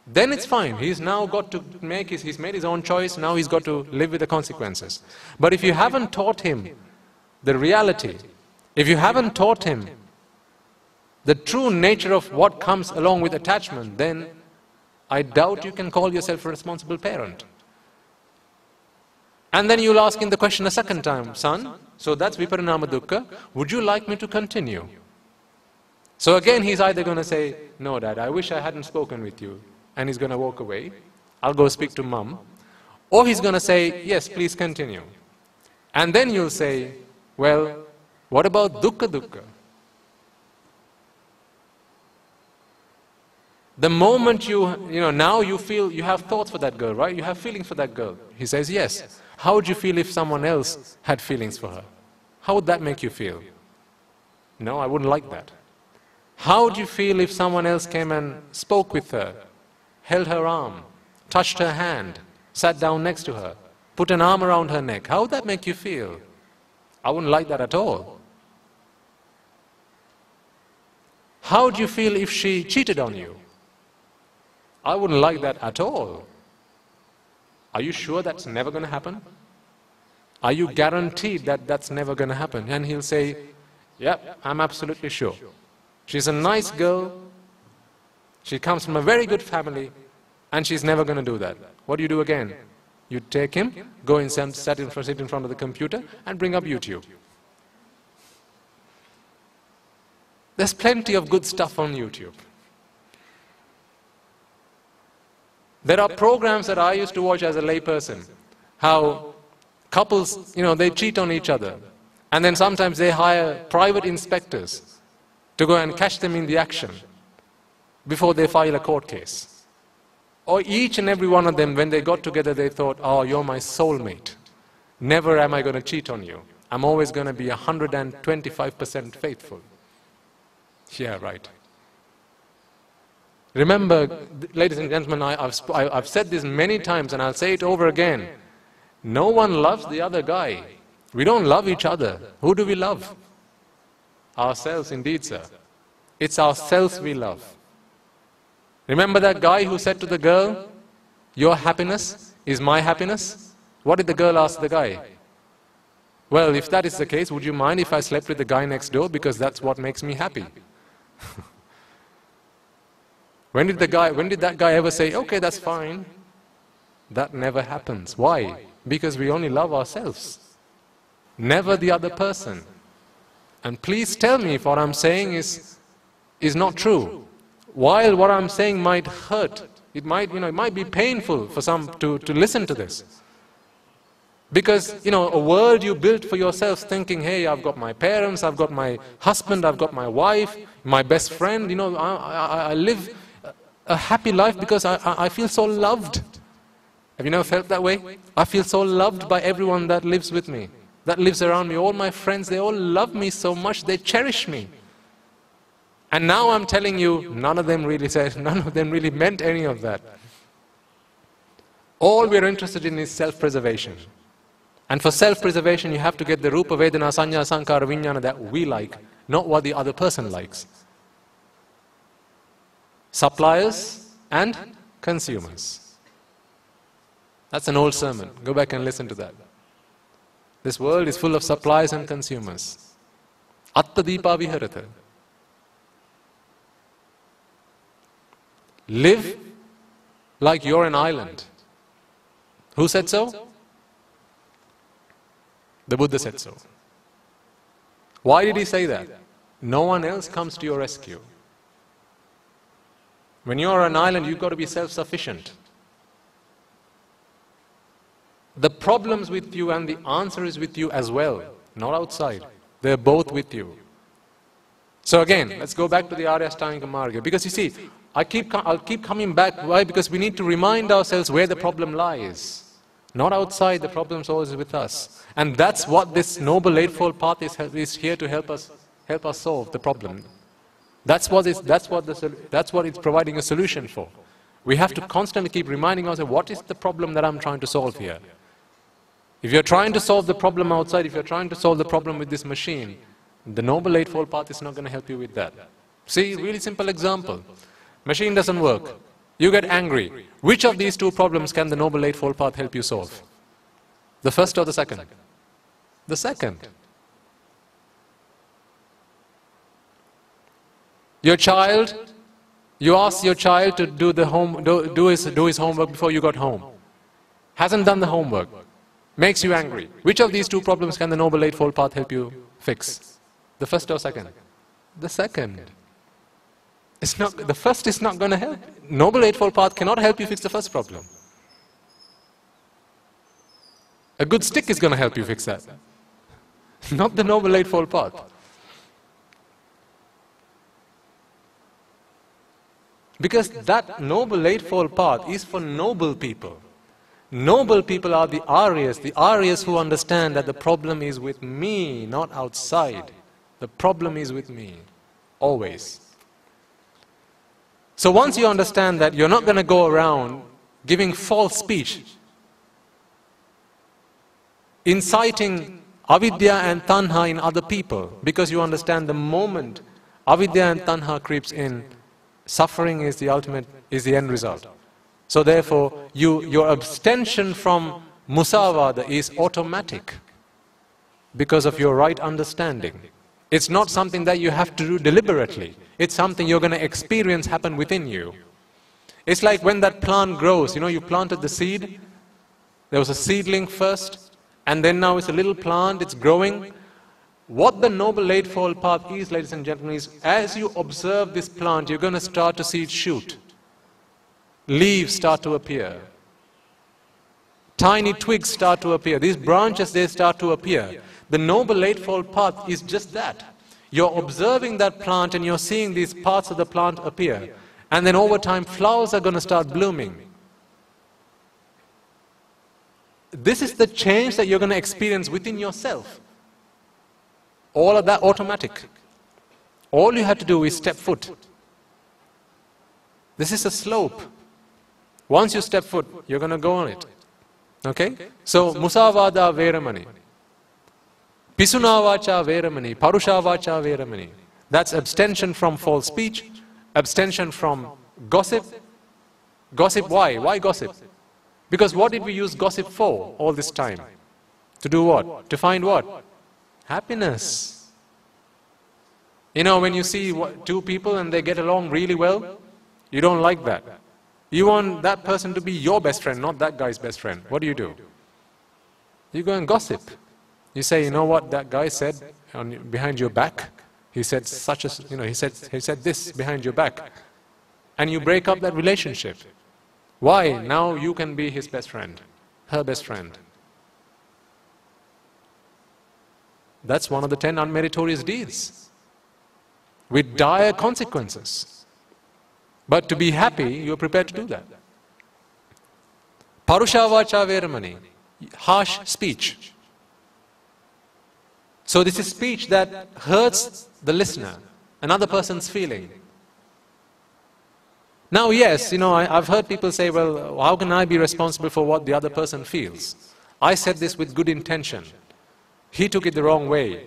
Then it's fine. He's now got to he's made his own choice, now he's got to live with the consequences. But if you haven't taught him the reality, if you haven't taught him the true nature of what comes along with attachment, then I doubt you can call yourself a responsible parent. And then you'll ask him the question a second time, son, so that's viparinama dukkha, would you like me to continue? So again he's either going to say, no dad, I wish I hadn't spoken with you, and he's going to walk away, I'll go speak to mum, or he's going to say, yes, please continue. And then you'll say, well, what about dukkha dukkha? The moment now you feel, you have thoughts for that girl, right? You have feelings for that girl. He says, yes. How would you feel if someone else had feelings for her? How would that make you feel? No, I wouldn't like that. How would you feel if someone else came and spoke with her, held her arm, touched her hand, sat down next to her, put an arm around her neck? How would that make you feel? I wouldn't like that at all. How would you feel if she cheated on you? I wouldn't like that at all. Are you sure that's never going to happen? Are you guaranteed that that's never going to happen? And he'll say, yep, I'm absolutely sure. She's a nice girl, she comes from a very good family, and she's never going to do that. What do you do again? You take him, go and sit in front of the computer, and bring up YouTube. There's plenty of good stuff on YouTube. There are programs that I used to watch as a layperson, how couples, they cheat on each other, and then sometimes they hire private inspectors to go and catch them in the action before they file a court case. Or each and every one of them, when they got together, they thought, oh, you're my soulmate. Never am I going to cheat on you. I'm always going to be 125% faithful. Yeah, right. Remember, ladies and gentlemen, I've said this many times and I'll say it over again. No one loves the other guy. We don't love each other. Who do we love? Ourselves, indeed, sir. It's ourselves we love. Remember that guy who said to the girl, your happiness is my happiness? What did the girl ask the guy? Well, if that is the case, would you mind if I slept with the guy next door, because that's what makes me happy? When did that guy ever say, okay, that's fine? That never happens. Why? Because we only love ourselves, never the other person. And please tell me if what I'm saying is not true. While what I'm saying might hurt, it might be painful for some to listen to this. Because, a world you built for yourself thinking, hey, I've got my parents, I've got my husband, I've got my wife, my best friend, I live a happy life because I feel so loved. Have you never felt that way? I feel so loved by everyone that lives with me, that lives around me. All my friends, they all love me so much, they cherish me. And now I'm telling you, none of them really meant any of that. All we're interested in is self-preservation. And for self-preservation, you have to get the Rupa, Vedana, Sanya, Sankara, Vijnana that we like, not what the other person likes. Suppliers and consumers. That's an old sermon. Go back and listen to that. This world is full of suppliers and consumers. Atta Deepa Viharata. Live like you're an island. Who said so? The Buddha said so. Why did he say that? No one else comes to your rescue. When you're an island, you've got to be self-sufficient. The problem's with you and the answer is with you as well, not outside. They're both with you. So again, let's go back to the Arya Ashtanga Marga. Because you see, I'll keep coming back. Why? Because we need to remind ourselves where the problem lies. Not outside, the problem's always with us. And that's what this Noble Eightfold Path is here to help us solve the problem. That's what it's providing a solution for. We have to constantly keep reminding ourselves, what is the problem that I'm trying to solve here? If you're trying to solve the problem outside, if you're trying to solve the problem with this machine, the Noble Eightfold Path is not going to help you with that. See, really simple example. Machine doesn't work. You get angry. Which of these two problems can the Noble Eightfold Path help you solve? The first or the second? The second. Your child You asked your child to do his homework before you got home. Hasn't done the homework. Makes you angry. Which of these two problems can the Noble Eightfold Path help you fix? The first or second? The second. The first is not going to help. Noble Eightfold Path cannot help you fix the first problem. A good stick is going to help you fix that. Not the Noble Eightfold Path. Because that Noble Eightfold Path is for noble people. Noble people are the Aryas who understand that the problem is with me, not outside. The problem is with me, always. So once you understand that, you're not going to go around giving false speech, inciting avidya and tanha in other people, because you understand the moment avidya and tanha creeps in, suffering is the end result. So therefore, your abstention from musavada is automatic because of your right understanding. It's not something that you have to do deliberately. It's something you're going to experience happen within you. It's like when that plant grows, you planted the seed, there was a seedling first, and then now it's a little plant, it's growing. What the Noble Eightfold Path is, ladies and gentlemen, is as you observe this plant, you're going to start to see it shoot. Leaves start to appear. Tiny twigs start to appear. These branches, they start to appear. The Noble Eightfold Path is just that. You're observing that plant and you're seeing these parts of the plant appear. And then over time, flowers are going to start blooming. This is the change that you're going to experience within yourself. All of that automatic. All you have to do is step foot. This is a slope. Once you step foot, you're going to go on it. Okay? So, musavada veramani. Pisunavacha veramani. Parushavacha veramani. That's abstention from false speech. Abstention from gossip. Gossip, why? Why gossip? Because what did we use gossip for all this time? To do what? To find what? Happiness. When you see two people and they get along really well, you don't like that. You want that person to be your best friend, not that guy's best friend. What do? You go and gossip. You say, you know what that guy said behind your back? He said he said this behind your back. And you break up that relationship. Why? Now you can be his best friend, her best friend. That's one of the 10 unmeritorious deeds with dire consequences. But to be happy, you're prepared to do that. Parushavacha veramani, harsh speech. So this is speech that hurts the listener, another person's feeling. Now yes, I've heard people say, well, how can I be responsible for what the other person feels? I said this with good intention. He took it the wrong way.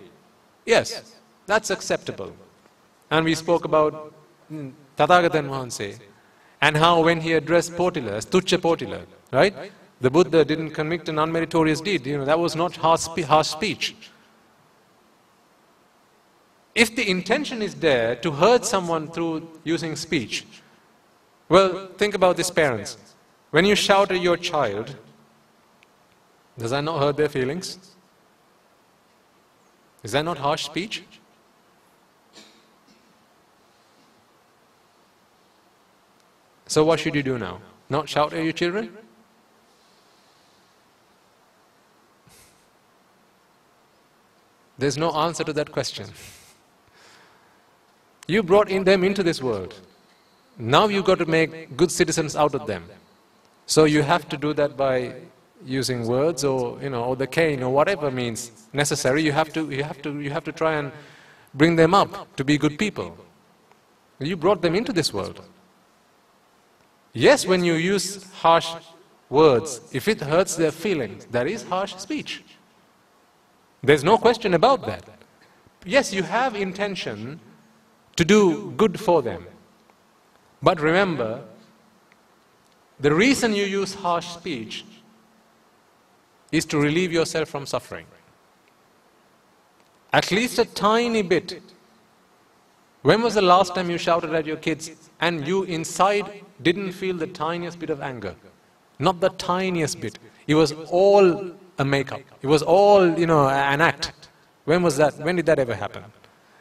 Yes, that's acceptable. And we spoke about Tathagatan Mahanse, and how when he addressed Potila, Tucha Potila, right? The Buddha didn't commit an unmeritorious deed. That was not harsh speech. If the intention is there to hurt someone through using speech, well, think about this, parents. When you shout at your child, does that not hurt their feelings? Is that not harsh speech? So what should you do now? Not shout at your children? There's no answer to that question. You brought them into this world. Now you've got to make good citizens out of them. So you have to do that by using words or or the cane or whatever means necessary. You have to try and bring them up to be good people. You brought them into this world. Yes, when you use harsh words, if it hurts their feelings, that is harsh speech. There's no question about that. Yes, you have intention to do good for them. But remember, the reason you use harsh speech is to relieve yourself from suffering. At least a tiny bit. When was the last time you shouted at your kids and you inside didn't feel the tiniest bit of anger? Not the tiniest bit. It was all a make-up. It was all, an act. When was that? When did that ever happen?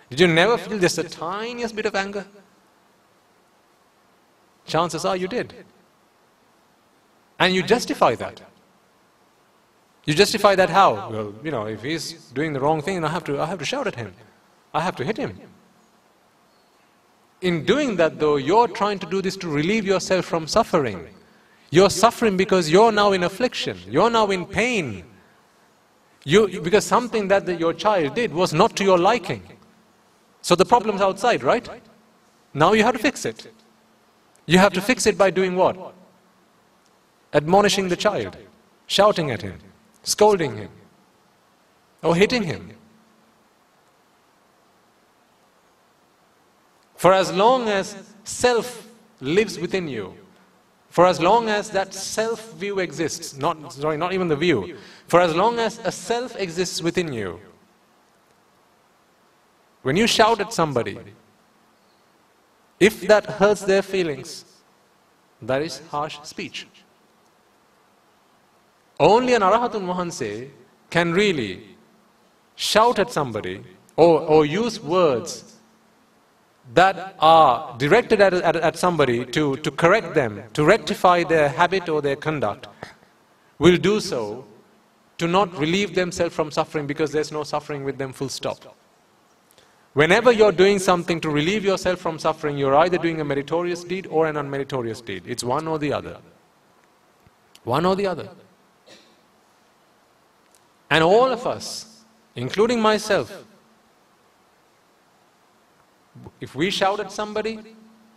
Did you never feel just the tiniest bit of anger? Chances are you did. And you justify that. You justify that how? Well, if he's doing the wrong thing, I have to shout at him. I have to hit him. In doing that though, you're trying to do this to relieve yourself from suffering. You're suffering because you're now in affliction. You're now in pain. Because something that your child did was not to your liking. So the problem's outside, right? Now you have to fix it. You have to fix it by doing what? Admonishing the child, shouting at him, scolding him, or hitting him. For as long as self lives within you, for as long as that self-view exists, not even the view, for as long as a self exists within you, when you shout at somebody, if that hurts their feelings, that is harsh speech. Only an Arahatun Wahanse can really shout at somebody or use words that are directed at somebody to correct them, to rectify their habit or their conduct, will do so to not relieve themselves from suffering, because there's no suffering with them, full stop. Whenever you're doing something to relieve yourself from suffering, you're either doing a meritorious deed or an unmeritorious deed. It's one or the other. One or the other. And all of us, including myself, if we shout at somebody,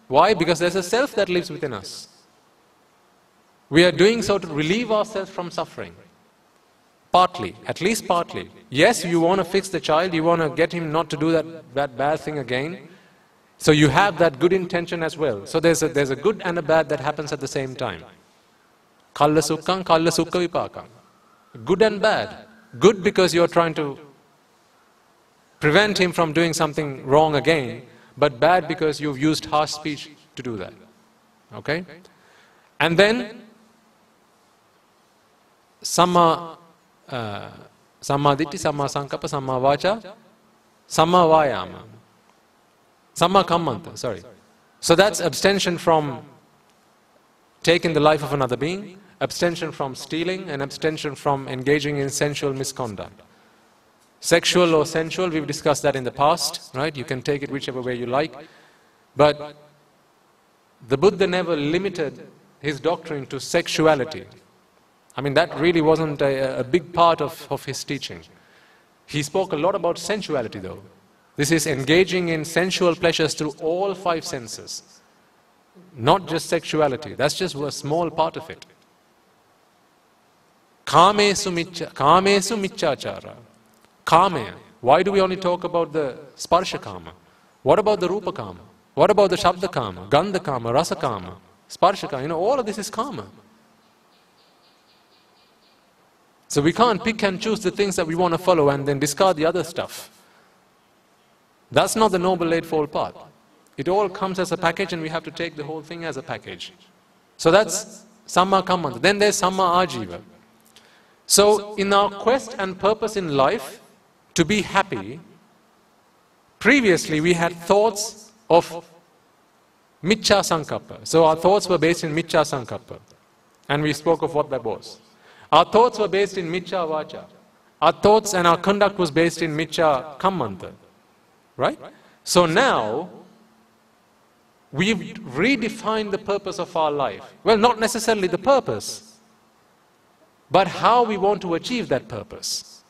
why? Because there's a self that lives within us. We are doing so to relieve ourselves from suffering. Partly, at least partly. Yes, you want to fix the child, you want to get him not to do that bad thing again. So you have that good intention as well. So there's a good and a bad that happens at the same time. Kalla sukkam, kalla sukka vipakam. Good and bad. Good because you're trying to prevent him from doing something wrong again, but bad because you've used harsh speech to do that. Okay? And then Samma Ditti, Samma Sankappa, Samma Vacha, Samma Vayama. Samma Kammanta, sorry. So that's abstention from taking the life of another being, abstention from stealing, and abstention from engaging in sensual misconduct. Sexual or sensual, we've discussed that in the past, right? You can take it whichever way you like. But the Buddha never limited his doctrine to sexuality. I mean, that really wasn't a big part of his teaching. He spoke a lot about sensuality though. This is engaging in sensual pleasures through all five senses. Not just sexuality, that's just a small part of it. Kamesu miccachara. Kama. Why do we only talk about the sparsha kama? What about the rupa kama? What about the shabda kama, gandha kama, rasa kama, sparsha kama? All of this is kama. So we can't pick and choose the things that we want to follow and then discard the other stuff. That's not the Noble Eightfold Path. It all comes as a package and we have to take the whole thing as a package. So that's Samma Kammanta. Then there's Samma Ajiva. So in our quest and purpose in life, to be happy, previously we had thoughts of Miccha Sankappa. So our thoughts were based in Miccha Sankappa. And we spoke of what that was. Our thoughts were based in Miccha Vacha. Our thoughts and our conduct was based in Miccha Kammanta. Right? So now, we've redefined the purpose of our life. Well, not necessarily the purpose, but how we want to achieve that purpose.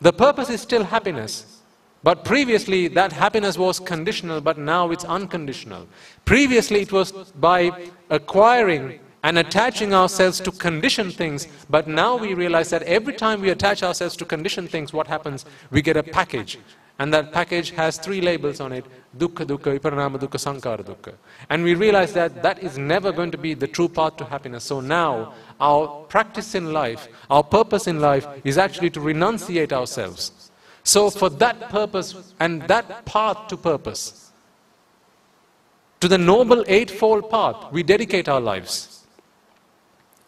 The purpose is still happiness, but previously that happiness was conditional, but now it's unconditional. Previously it was by acquiring and attaching ourselves to conditioned things, but now we realize that every time we attach ourselves to conditioned things, what happens? We get a package. And that package has 3 labels on it: dukkha, dukkha, viparinama dukkha, sankhara dukkha. And we realize that that is never going to be the true path to happiness. So now, our practice in life, our purpose in life is actually to renunciate ourselves. So for that purpose and that path to purpose, To the Noble Eightfold Path, we dedicate our lives.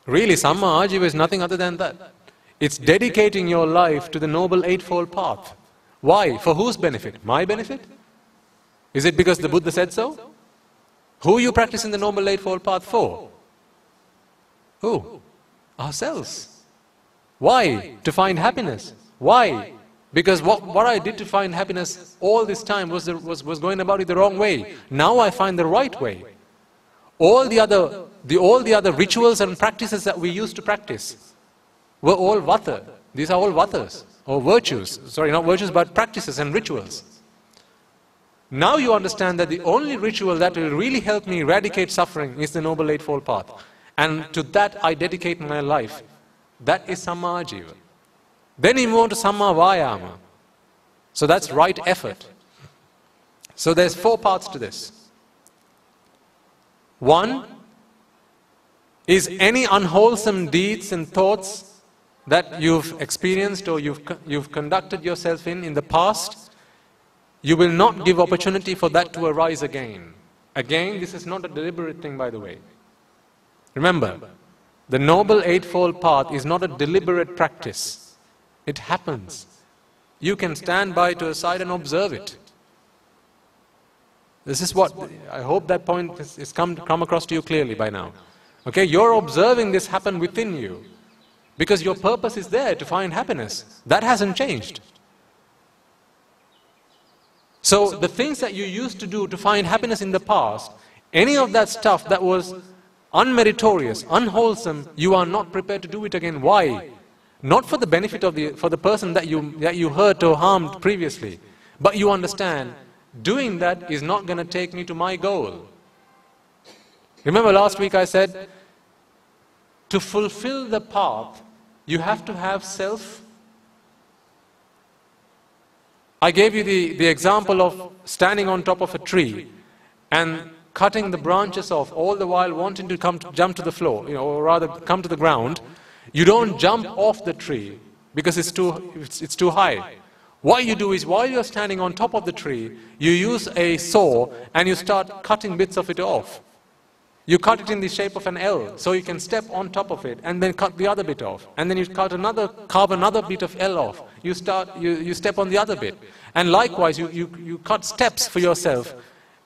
Really, Samma Ajiva is nothing other than that. It's dedicating your life to the Noble Eightfold Path. Why? For whose benefit? My benefit? Is it because the Buddha said so? Who are you practicing the Noble Eightfold Path for? Who? Ourselves. Why? To find happiness. Why? Because what I did to find happiness all this time was going about it the wrong way. Now I find the right way. All the other rituals and practices that we used to practice were all vata. These are all vatas, or virtues. Sorry, not virtues, but practices and rituals. Now you understand that the only ritual that will really help me eradicate suffering is the Noble Eightfold Path. And to that I dedicate my life. That is Samma Ajiva. Then you move on to Samma Vayama. So that's right effort. So there's 4 parts to this. 1 is any unwholesome deeds and thoughts that you've experienced or you've conducted yourself in the past, you will not give opportunity for that to arise again. Again, this is not a deliberate thing, by the way. Remember, the Noble Eightfold Path is not a deliberate practice. It happens. You can stand by to a side and observe it. This is what, I hope that point has come across to you clearly by now. Okay, you're observing this happen within you. Because your purpose is there to find happiness. That hasn't changed. So the things that you used to do to find happiness in the past, any of that stuff that was unmeritorious, unwholesome, you are not prepared to do it again. Why? Not for the benefit of for the person that you hurt or harmed previously, but you understand, doing that is not going to take me to my goal. Remember last week I said, to fulfill the path, you have to have self. I gave you the example of standing on top of a tree and cutting the branches off, all the while wanting to jump to the floor, or rather come to the ground. You don't jump off the tree because it's too high. What you do is, while you're standing on top of the tree, you use a saw and you start cutting bits of it off. You cut it in the shape of an L, so you can step on top of it and then cut the other bit off. And then you carve another bit of L off. You step on the other bit. And likewise, you cut steps for yourself.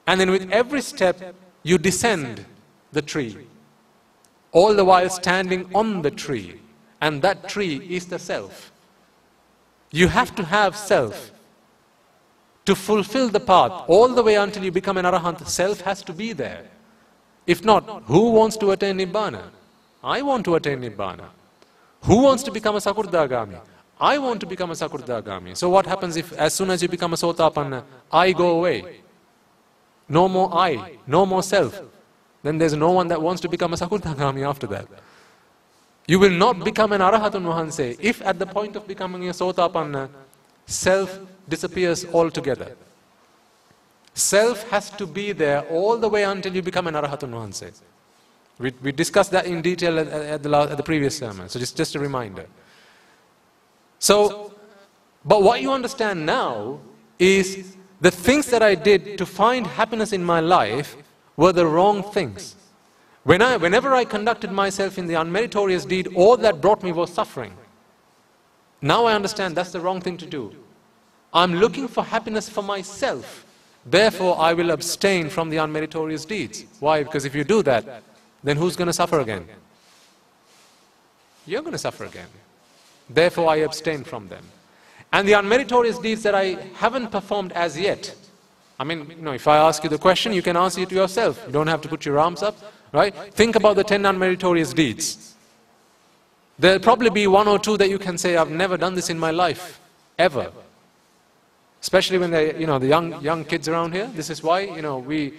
And then with every step, you descend the tree. All the while standing on the tree. And that tree is the self. You have to have self. To fulfill the path, all the way until you become an arahant, self has to be there. If not, who wants to attain Nibbana? I want to attain Nibbana. Who wants to become a Sakurdagami? I want to become a Sakurdagami. So what happens if, as soon as you become a Sotapanna, I go away? No more I, no more self. Then there's no one that wants to become a Sakurdagami after that. You will not become an Arahatun Vahanse if at the point of becoming a Sotapanna, self disappears altogether. Self has to be there all the way until you become an Arahatun Vahanse. We discussed that in detail at the previous sermon, so just a reminder. So, but what you understand now is the things that I did to find happiness in my life were the wrong things. Whenever I conducted myself in the unmeritorious deed, all that brought me was suffering. Now I understand that's the wrong thing to do. I'm looking for happiness for myself. Therefore, I will abstain from the unmeritorious deeds. Why? Because if you do that, then who's going to suffer again? You're going to suffer again. Therefore, I abstain from them. And the unmeritorious deeds that I haven't performed as yet, I mean, if I ask you the question, you can answer it to yourself. You don't have to put your arms up, right? Think about the 10 unmeritorious deeds. There'll probably be 1 or 2 that you can say, I've never done this in my life, ever. Especially when they, the young kids around here. This is why, we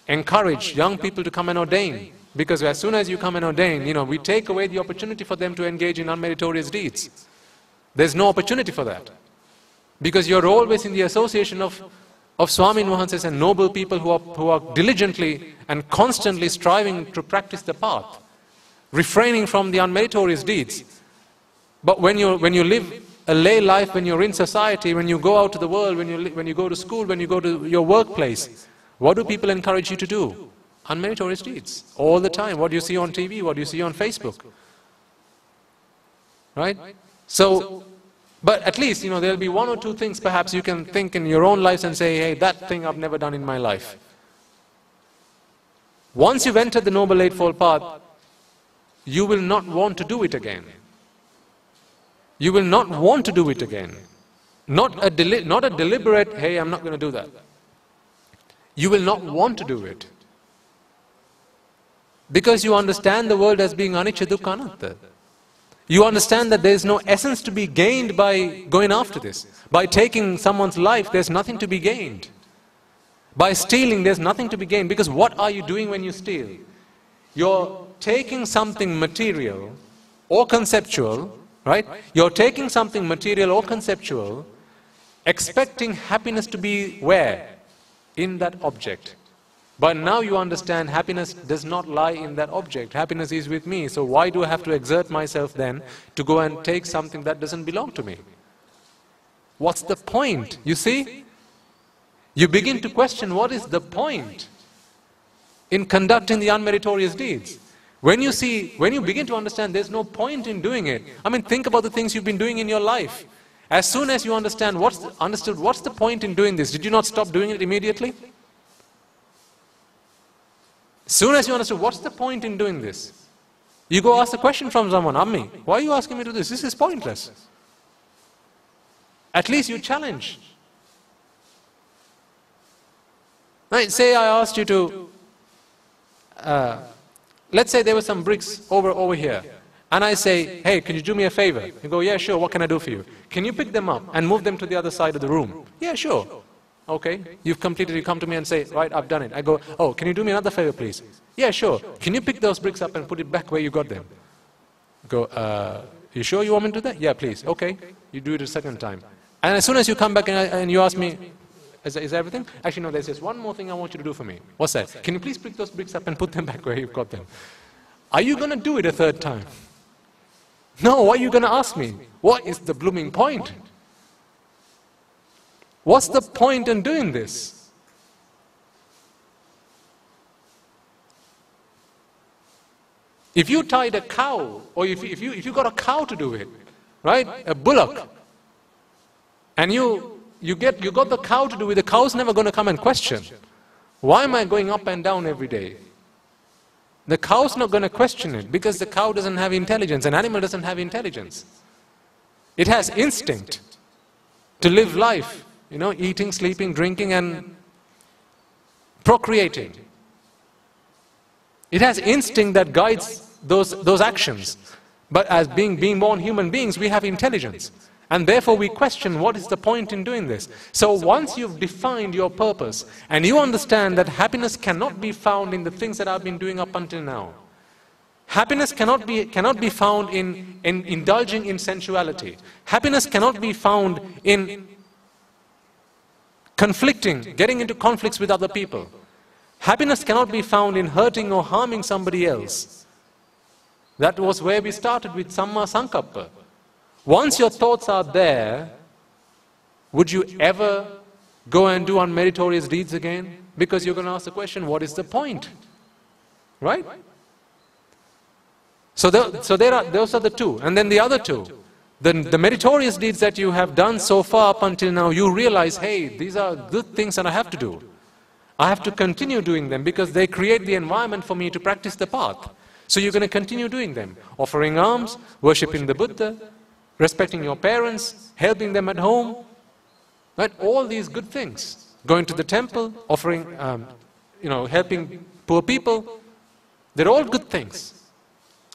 encourage young people to come and ordain. Because as soon as you come and ordain, we take away the opportunity for them to engage in unmeritorious deeds. There's no opportunity for that. Because you're always in the association of Swamin Vahanses and noble people who are diligently and constantly striving to practice the path, refraining from the unmeritorious deeds. But when you live a lay life, when you're in society, when you go out to the world, when you go to school, when you go to your workplace, What do people encourage you to do? Unmeritorious deeds. All the time. What do you see on TV? What do you see on Facebook? Right? So, but at least, there'll be one or two things perhaps you can think in your own lives and say, hey, that thing I've never done in my life. Once you've entered the Noble Eightfold Path, you will not want to do it again. You will not want to do it again. Not a deliberate, hey, I'm not going to do that. You will not want to do it. Because you understand the world as being anicca, dukkha, anatta. You understand that there is no essence to be gained by going after this. By taking someone's life, there's nothing to be gained. By stealing, there's nothing to be gained. Because what are you doing when you steal? You're taking something material or conceptual, right? You're taking something material or conceptual, expecting happiness to be where? In that object. But now you understand happiness does not lie in that object. Happiness is with me. So why do I have to exert myself then to go and take something that doesn't belong to me? What's the point? You see? You begin to question what is the point in conducting the unmeritorious deeds. When you begin to understand there's no point in doing it. I mean, think about the things you've been doing in your life. As soon as you understood what's the point in doing this, did you not stop doing it immediately? As soon as you understood what's the point in doing this, you go ask the question from someone, Ammi, why are you asking me to do this? This is pointless. At least you challenge. Right, say I asked you to, let's say there were some bricks over here, and I say, hey, can you do me a favor? You go, yeah, sure, what can I do for you? Can you pick them up and move them to the other side of the room? Yeah, sure. Okay, you've completed, you come to me and say, right, I've done it. I go, oh, can you do me another favor, please? Yeah, sure. Can you pick those bricks up and put it back where you got them? Go, you sure you want me to do that? Yeah, please. Okay, you do it a second time. And as soon as you come back and you ask me, is everything? Actually, no, there's just one more thing I want you to do for me. What's that? Can you please pick those bricks up and put them back where you've got them? Are you going to do it a third time? No, what are you going to ask me? What is the blooming point? What's the point in doing this? If you tied a cow, or if you got a cow to do it, right, a bullock, and you got the cow to do it, the cow's never going to come and question, why am I going up and down every day? The cow's not going to question it, because the cow doesn't have intelligence. An animal doesn't have intelligence. It has instinct to live life, eating, sleeping, drinking, and procreating. It has instinct that guides those actions. But as being born human beings, we have intelligence. And therefore we question what is the point in doing this. So once you've defined your purpose, and you understand that happiness cannot be found in the things that I've been doing up until now. Happiness cannot be found in indulging in sensuality. Happiness cannot be found in conflicting, getting into conflicts with other people. Happiness cannot be found in hurting or harming somebody else. That was where we started with Samma Sankappa. Once your thoughts are there, would you ever go and do unmeritorious deeds again? Because you're going to ask the question, what is the point? Right? So those are the two. And then the other two. The meritorious deeds that you have done so far up until now, you realize, hey, these are good things that I have to do. I have to continue doing them because they create the environment for me to practice the path. So you're going to continue doing them. Offering alms, worshipping the Buddha, respecting your parents, helping them at home, right? All these good things. Going to the temple, offering, helping poor people. They're all good things.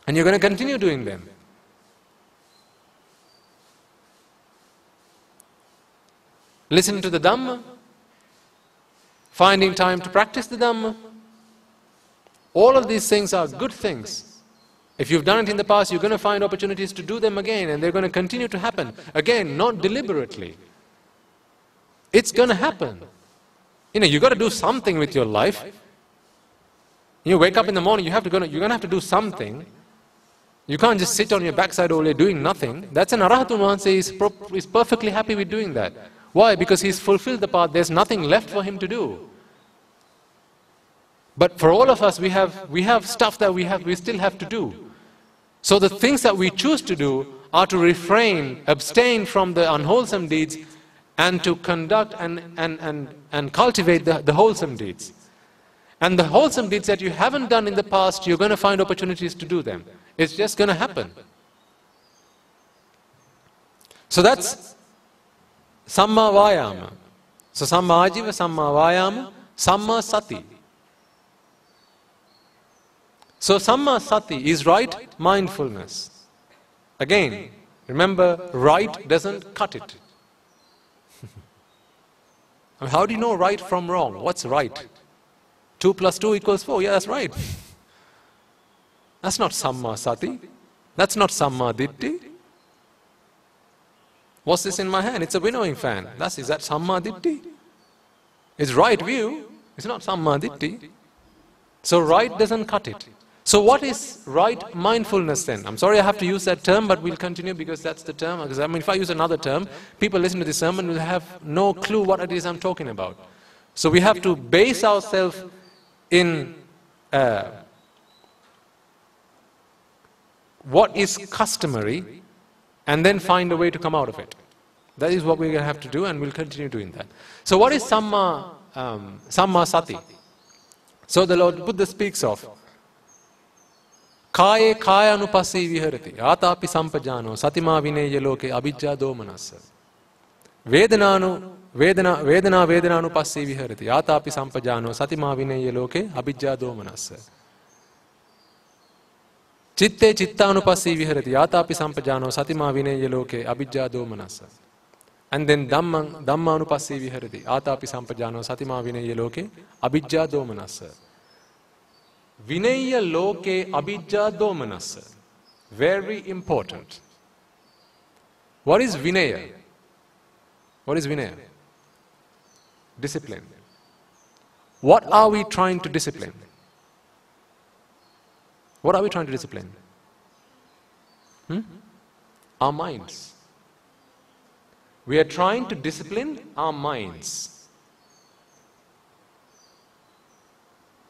And you're going to continue doing them. Listening to the Dhamma, finding time to practice the Dhamma. All of these things are good things. If you've done it in the past, you're going to find opportunities to do them again, and they're going to continue to happen. Again, not deliberately. It's going to happen. You've got to do something with your life. You wake up in the morning, you're going to have to do something. You can't just sit on your backside all day doing nothing. That's an Arahatu Mahansa is perfectly happy with doing that. Why? Because he's fulfilled the path. There's nothing left for him to do. But for all of us, we have stuff that we still have to do. So the things that we choose to do are to refrain, abstain from the unwholesome deeds, and to conduct and cultivate the wholesome deeds. And the wholesome deeds that you haven't done in the past, you're going to find opportunities to do them. It's just going to happen. So that's Samma Vayama. So Samma Ajiva, Samma Vayama, Samma Sati. So Samma Sati is right mindfulness. Again, remember, right doesn't cut it. How do you know right from wrong? What's right? 2 + 2 = 4. Yeah, that's right. That's not Samma Sati. That's not Samma Ditti. What's this in my hand? It's a winnowing fan. Is that Samma Ditti? It's right view. It's not Samma Ditti. So right doesn't cut it. So what is right mindfulness then? I'm sorry I have to use that term, but we'll continue because that's the term. Because I mean, if I use another term, people listen to this sermon will have no clue what it is I'm talking about. So we have to base ourselves in what is customary and then find a way to come out of it. That is what we're going to have to do, and we'll continue doing that. So what is Samma Sati? So the Lord Buddha speaks of Kaye kayanupassi viharati atapi sampajano satima vinaya loke abhijja domanassa vedana vedananupassi viharati atapi sampajano satima vinaya loke abhijja domanassa chitte chittanupassi viharati atapi sampajano satima vinaya loke abhijja domanassa. And then dhammanupassi viharati atapi sampajano satima vinaya loke abhijja domanassa. Vinaya loke abhijja domanassa. Very important. What is Vinaya? What is Vinaya? Discipline. What are we trying to discipline? What are we trying to discipline? Our minds. We are trying to discipline our minds.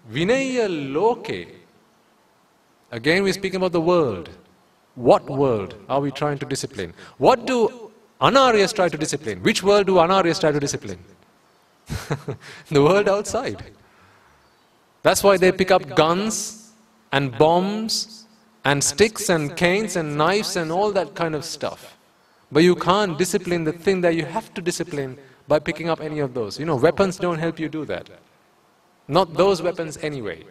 Vinaya loke. Again, we're speaking about the world. What world are we trying to discipline? What do Anaryas try to discipline? Which world do Anaryas try to discipline? The world outside. That's why they pick up guns and bombs and sticks and canes and knives and all that kind of stuff. But you can't discipline the thing that you have to discipline by picking up any of those. You know, weapons don't help you do that. Not those weapons anyway.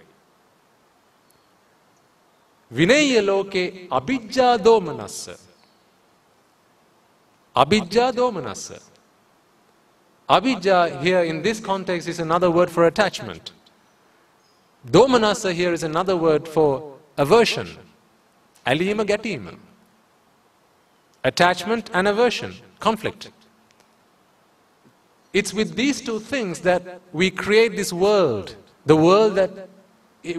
Vinaya loke abhijja domanassa. Abhijja domanassa. Abhijja here in this context is another word for attachment. Domanassa here is another word for aversion. Alima gatima. Attachment and aversion. Conflict. It's with these two things that we create this world, the world that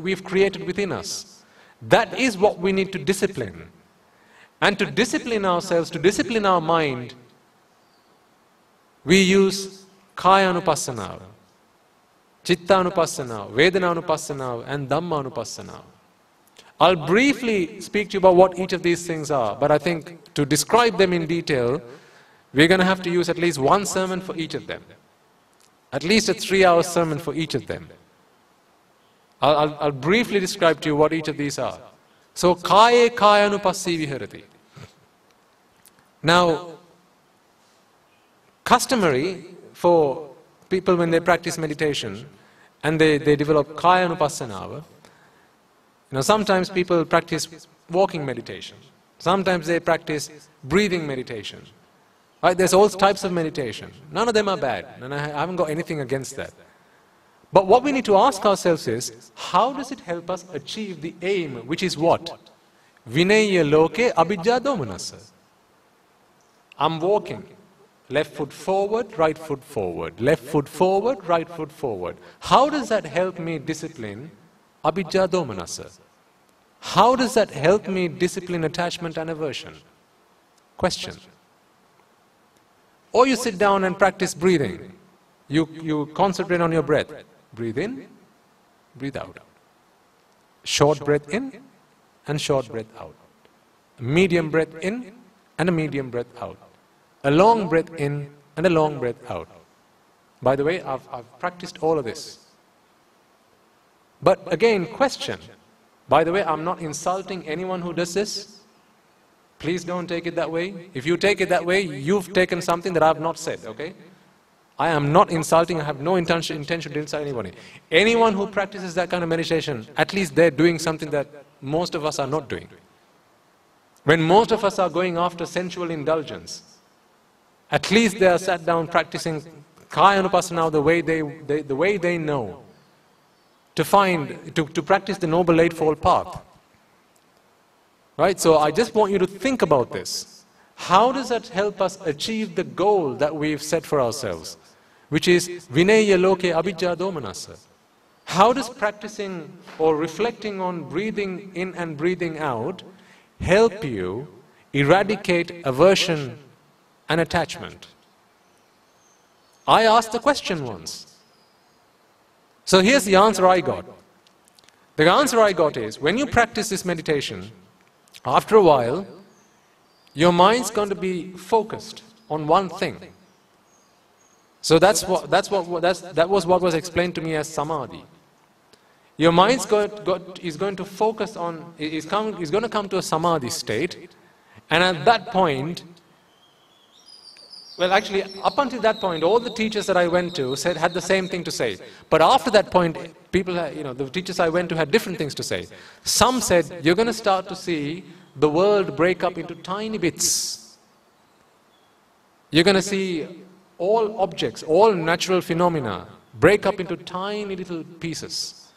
we've created within us. That is what we need to discipline. And to discipline ourselves, to discipline our mind, we use Kayanupassana, Chittanupassana, Vedananupassana, and Dhammanupassana. I'll briefly speak to you about what each of these things are, but I think to describe them in detail, we're going to have to use at least one sermon for each of them. At least a 3-hour sermon for each of them. I'll briefly describe to you what each of these are. So, kaye kayanupassi viharati. Now, customary for people when they practice meditation and they develop kayanupassana, sometimes people practice walking meditation. Sometimes they practice breathing meditation. Right? There's all types of meditation. None of them are bad, and I haven't got anything against that. But what we need to ask ourselves is, how does it help us achieve the aim, which is what? Vinaya loke abhijja domanassa. I'm walking. Left foot forward, right foot forward. Left foot forward, right foot forward. How does that help me discipline abhijja domanassa? How does that help me discipline attachment and aversion? Question. Or you sit down and practice breathing. You concentrate on your breath. Breathe in, breathe out. Short breath in and short breath out. A medium breath in and a medium breath out. A long breath in and a long breath out. By the way, I've practiced all of this. But again, question. By the way, I'm not insulting anyone who does this. Please don't take it that way. If you take it that way, you've taken something that I've not said, okay? I am not insulting, I have no intention to insult anybody. Anyone who practices that kind of meditation, at least they're doing something that most of us are not doing. When most of us are going after sensual indulgence, at least they are sat down practicing Kaya Anupassana the way they know to practice the Noble Eightfold Path. Right? So I just want you to think about this. How does that help us achieve the goal that we've set for ourselves? Which is Vinaya Loke Abhijja Domanasa. How does practicing or reflecting on breathing in and breathing out help you eradicate aversion and attachment? I asked the question once. So here's the answer I got. The answer I got is, when you practice this meditation, after a while, your mind's going to be focused on one thing. So that was what was explained to me as samadhi. Your mind's is going to focus on, is going to come to a samadhi state, and at that point, well, actually, up until that point, all the teachers that I went to had the same thing to say. But after that point, the teachers I went to had different things to say. Some said, you're going to start to see the world break up into tiny bits. You're going to see all objects, all natural phenomena break up into tiny little pieces.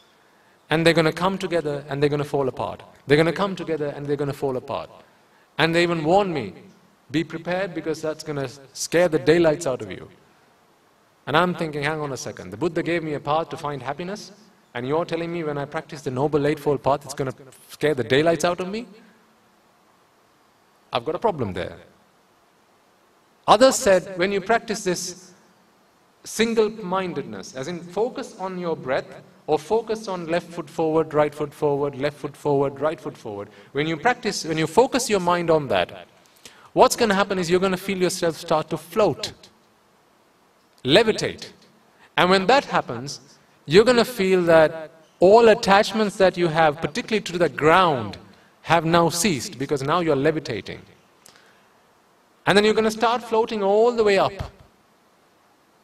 And they're going to come together and they're going to fall apart. They're going to come together and they're going to fall apart. And they even warned me, be prepared because that's going to scare the daylights out of you. And I'm thinking, hang on a second, the Buddha gave me a path to find happiness, and you're telling me when I practice the Noble Eightfold Path it's going to scare the daylights out of me? I've got a problem there. Others said, when you practice this single-mindedness, as in focus on your breath, or focus on left foot forward, right foot forward, left foot forward, right foot forward, when you focus your mind on that, what's going to happen is you're going to feel yourself start to float, levitate. And when that happens, you're going to feel that all attachments that you have, particularly to the ground, have now ceased because now you're levitating. And then you're going to start floating all the way up.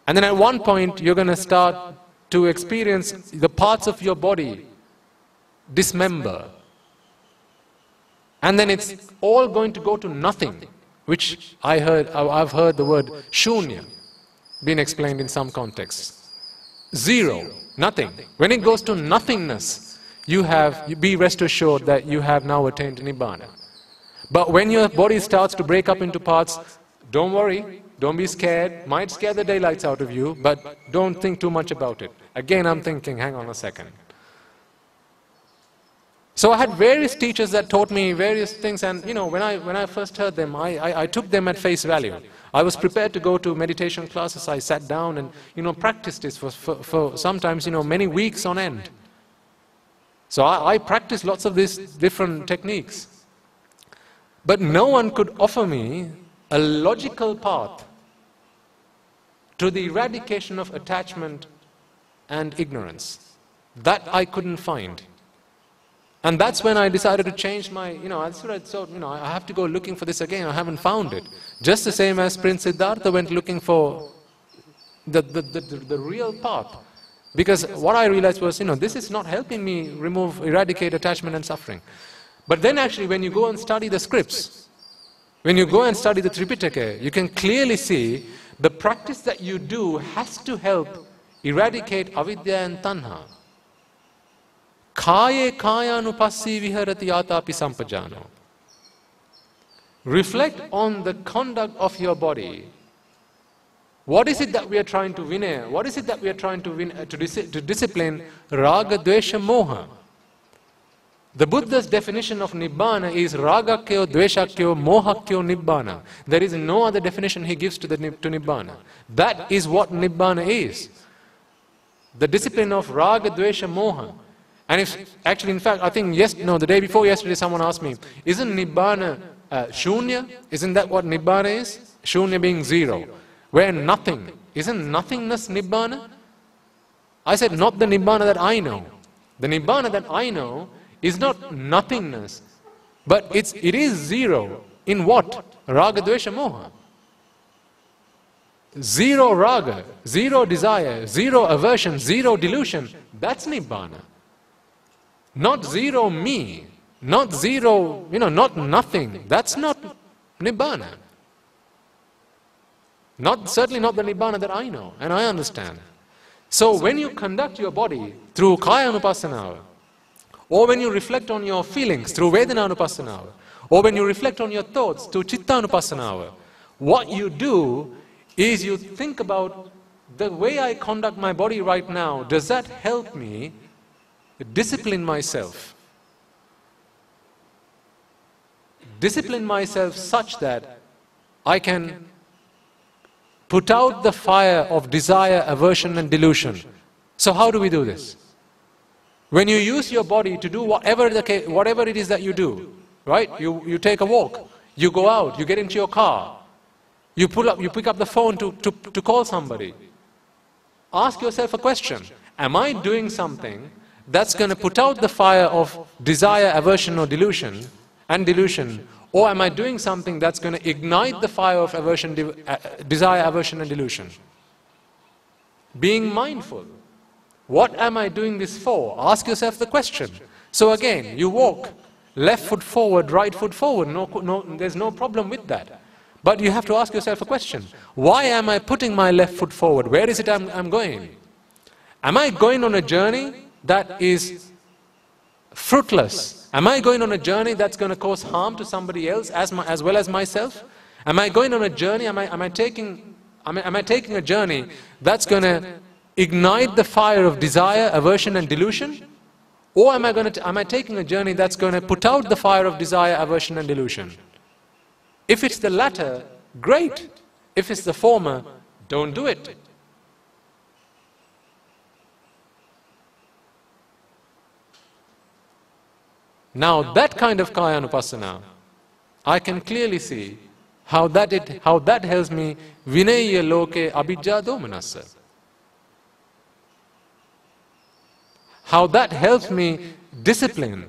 And then at one point, you're going to start to experience the parts of your body dismember. And then it's all going to go to nothing, which I've heard the word shunya being explained in some contexts. Zero, nothing. When it goes to nothingness, be rest assured that you have now attained Nibbana. But when your body starts to break up into parts, don't worry, don't be scared, might scare the daylights out of you, but don't think too much about it. Again, I'm thinking, hang on a second. So I had various teachers that taught me various things, and when I first heard them, I took them at face value. I was prepared to go to meditation classes. I sat down and practiced this for sometimes many weeks on end. So I practiced lots of these different techniques. But no one could offer me a logical path to the eradication of attachment and ignorance. That I couldn't find. And that's when I decided to change my, I have to go looking for this again. I haven't found it. Just the same as Prince Siddhartha went looking for the real path. Because what I realized was, this is not helping me eradicate attachment and suffering. But then actually when you go and study the scripts, when you go and study the Tripitaka, you can clearly see the practice that you do has to help eradicate avidya and tanha. Kaye kayanupassi viharati atapi sampajano. Reflect on the conduct of your body. What is it that we are trying to vinaya? What is it that we are trying to discipline? Raga, dvesha, moha. The Buddha's definition of Nibbana is Ragakyo, Dveshakyo, Mohakyo, Nibbana. There is no other definition he gives to Nibbana. That is what Nibbana is. The discipline of Raga, Dvesha, Moha. And if, actually, in fact, I think, the day before yesterday, someone asked me, isn't Nibbana Shunya? Isn't that what Nibbana is? Shunya being zero. Where nothing. Isn't nothingness Nibbana? I said, not the Nibbana that I know. The Nibbana that I know is not nothingness, but it is zero. In what? Raga, Dvesha, Moha. Zero raga, zero desire, zero aversion, zero delusion. That's Nibbana. Not zero me, not zero, not nothing. That's not Nibbana. Certainly not the Nibbana that I know and I understand. So when you conduct your body through Kaya Anupassana, or when you reflect on your feelings through Vedana Anupassana, or when you reflect on your thoughts through Chitta Anupassana, what you do is you think about the way I conduct my body right now, does that help me discipline myself? Discipline myself such that I can put out the fire of desire, aversion and delusion. So how do we do this? When you use your body to do whatever it is that you do, right? You take a walk, you go out, you get into your car, you pick up the phone to call somebody. Ask yourself a question. Am I doing something that's going to put out the fire of desire, aversion or delusion, or am I doing something that's going to ignite the fire of desire, aversion and delusion? Being mindful. What am I doing this for? Ask yourself the question. So again, you walk, left foot forward, right foot forward. There's no problem with that. But you have to ask yourself a question. Why am I putting my left foot forward? Where is it I'm going? Am I going on a journey that is fruitless? Am I going on a journey that's going to cause harm to somebody else as well as myself? Am I going on a journey, am I taking a journey that's going to ignite the fire of desire, aversion and delusion? Or am I taking a journey that's going to put out the fire of desire, aversion and delusion? If it's the latter, great. If it's the former, don't do it. Now that kind of Kaya Anupassana, I can clearly see how that helps me vinaya loke abhijja domanassa. How that helps me discipline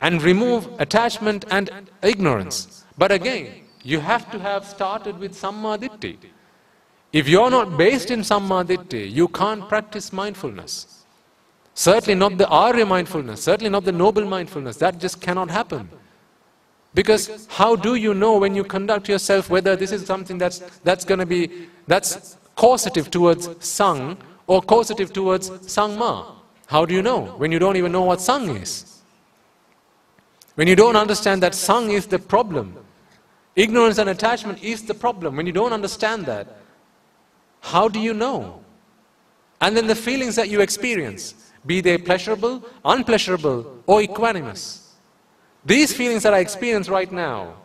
and remove attachment and ignorance. But again, you have to have started with Samma Ditti. If you're not based in Samma Ditti, you can't practice mindfulness. Certainly not the Arya mindfulness, certainly not the noble mindfulness. That just cannot happen. Because how do you know when you conduct yourself whether this is something that's causative towards Sang or causative towards Sangma? How do you know when you don't even know what Sang is? When you don't understand that Sang is the problem, ignorance and attachment is the problem. When you don't understand that, how do you know? And then the feelings that you experience, be they pleasurable, unpleasurable, or equanimous. These feelings that I experience right now,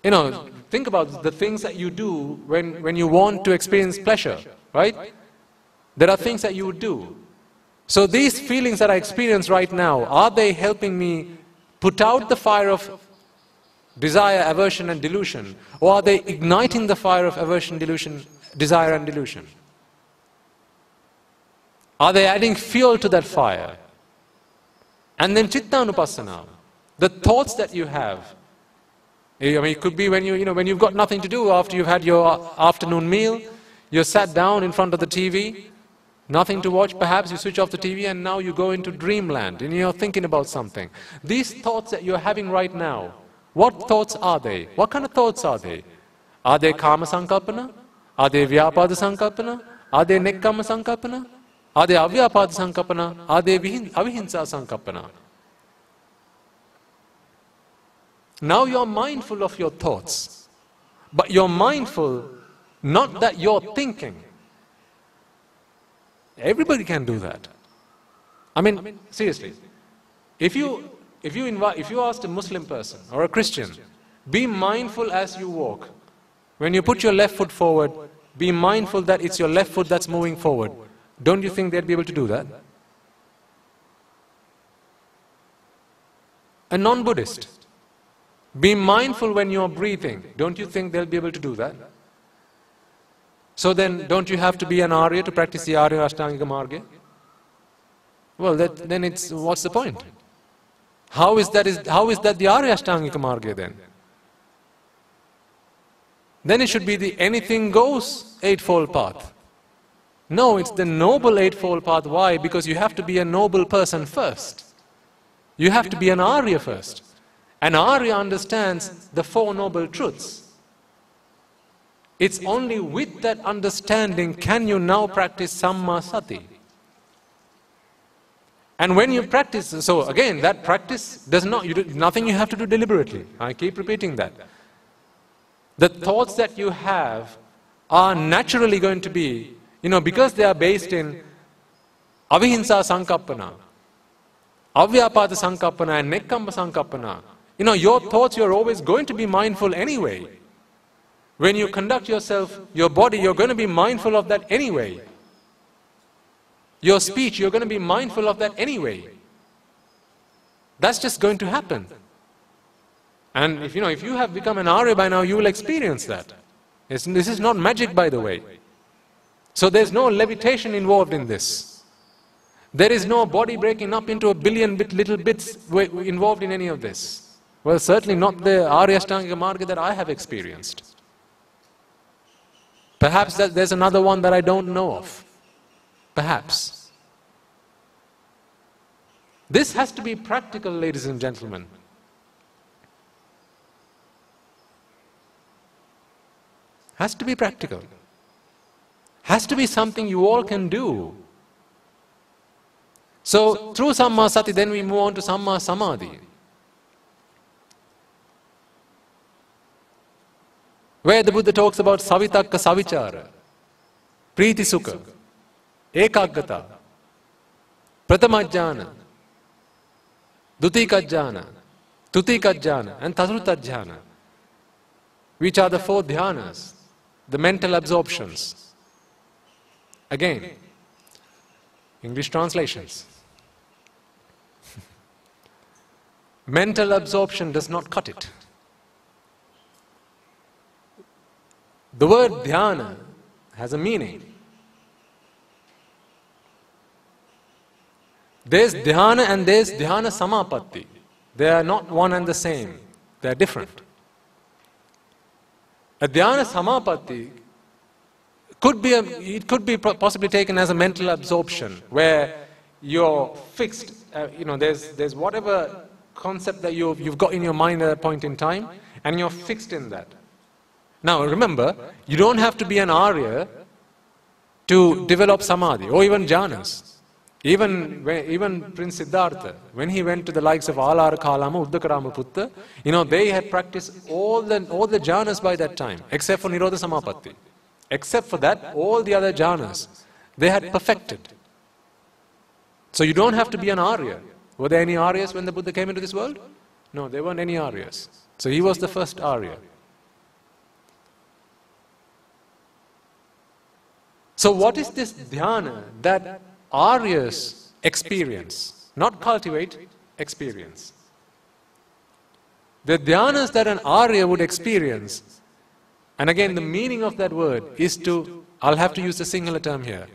think about the things that you do when you want to experience pleasure, right? There are things that you would do. So these feelings that I experience right now, are they helping me put out the fire of desire, aversion and delusion? Or are they igniting the fire of aversion, delusion, desire and delusion? Are they adding fuel to that fire? And then Chitta Anupassana, the thoughts that you have. It could be when you've got nothing to do after you've had your afternoon meal, you're sat down in front of the TV, nothing to watch, perhaps you switch off the TV and now you go into dreamland and you're thinking about something. These thoughts that you're having right now, what thoughts are they? What kind of thoughts are they? Are they Kama Sankalpana? Are they Vyapada Sankalpana? Are they Nekkama Sankalpana? Are they Avyapada Sankalpana? Are they Avihinsa Sankalpana? Now you're mindful of your thoughts, but you're mindful not that you're thinking. Everybody can do that. Seriously. If you ask a Muslim person or a Christian, be mindful as you walk. When you put your left foot forward, be mindful that it's your left foot that's moving forward. Don't you think they'd be able to do that? a non-Buddhist. Be mindful when you're breathing. Don't you think they'll be able to do that? So then, don't you have to be an Arya to practice the Arya Ashtangika Marga? Well, then what's the point? How is that the Arya Ashtangika Marga then? Then it should be the anything goes Eightfold Path. No, it's the Noble Eightfold Path. Why? Because you have to be a noble person first. You have to be an Arya first. An Arya understands the Four Noble Truths. It's only with that understanding can you now practice Samma Sati. And when you practice, so again, that practice does not, nothing you have to do deliberately. I keep repeating that. The thoughts that you have are naturally going to be, because they are based in Avihinsa Sankappana, Avyapada Sankappana and Nekkamba Sankappana. Your thoughts, you're always going to be mindful anyway. When you conduct yourself, your body, you're going to be mindful of that anyway. Your speech, you're going to be mindful of that anyway. That's just going to happen. And if you have become an Arya by now, you will experience that. This is not magic, by the way. So there's no levitation involved in this. There is no body breaking up into a billion little bits involved in any of this. Well, certainly not the Arya Ashtangika Marga that I have experienced. Perhaps there's another one that I don't know of. Perhaps. This has to be practical, ladies and gentlemen. Has to be practical. Has to be something you all can do. So, through Samma Sati, then we move on to Samma Samadhi. Where the Buddha talks about Savitakka Savichara, Priti Sukha, Ekaggata, Pratamajjhana, Dutikajjhana, Tutikajjhana and Tatrutajjhana, which are the 4 dhyanas, the mental absorptions. Again, English translations. Mental absorption does not cut it. The word dhyana has a meaning. There's dhyana and there's dhyana samapatti. They are not one and the same. They are different. A dhyana samapatti could be possibly taken as a mental absorption where you're fixed. There's whatever concept that you've got in your mind at a point in time, and you're fixed in that. Now remember, you don't have to be an Arya to develop samadhi or even jhanas. Even Prince Siddhartha, when he went to the likes of Alara Kalama, Uddakarama Putta, they had practiced all the jhanas by that time, except for Nirodha Samapatti. Except for that, all the other jhanas, they had perfected. So you don't have to be an Arya. Were there any Aryas when the Buddha came into this world? No, there weren't any Aryas. So he was the first Arya. So what is this dhyana that Aryas experience? Not cultivate, experience. The dhyanas that an Arya would experience, and again the meaning of that word is to, I'll have to use the singular term here.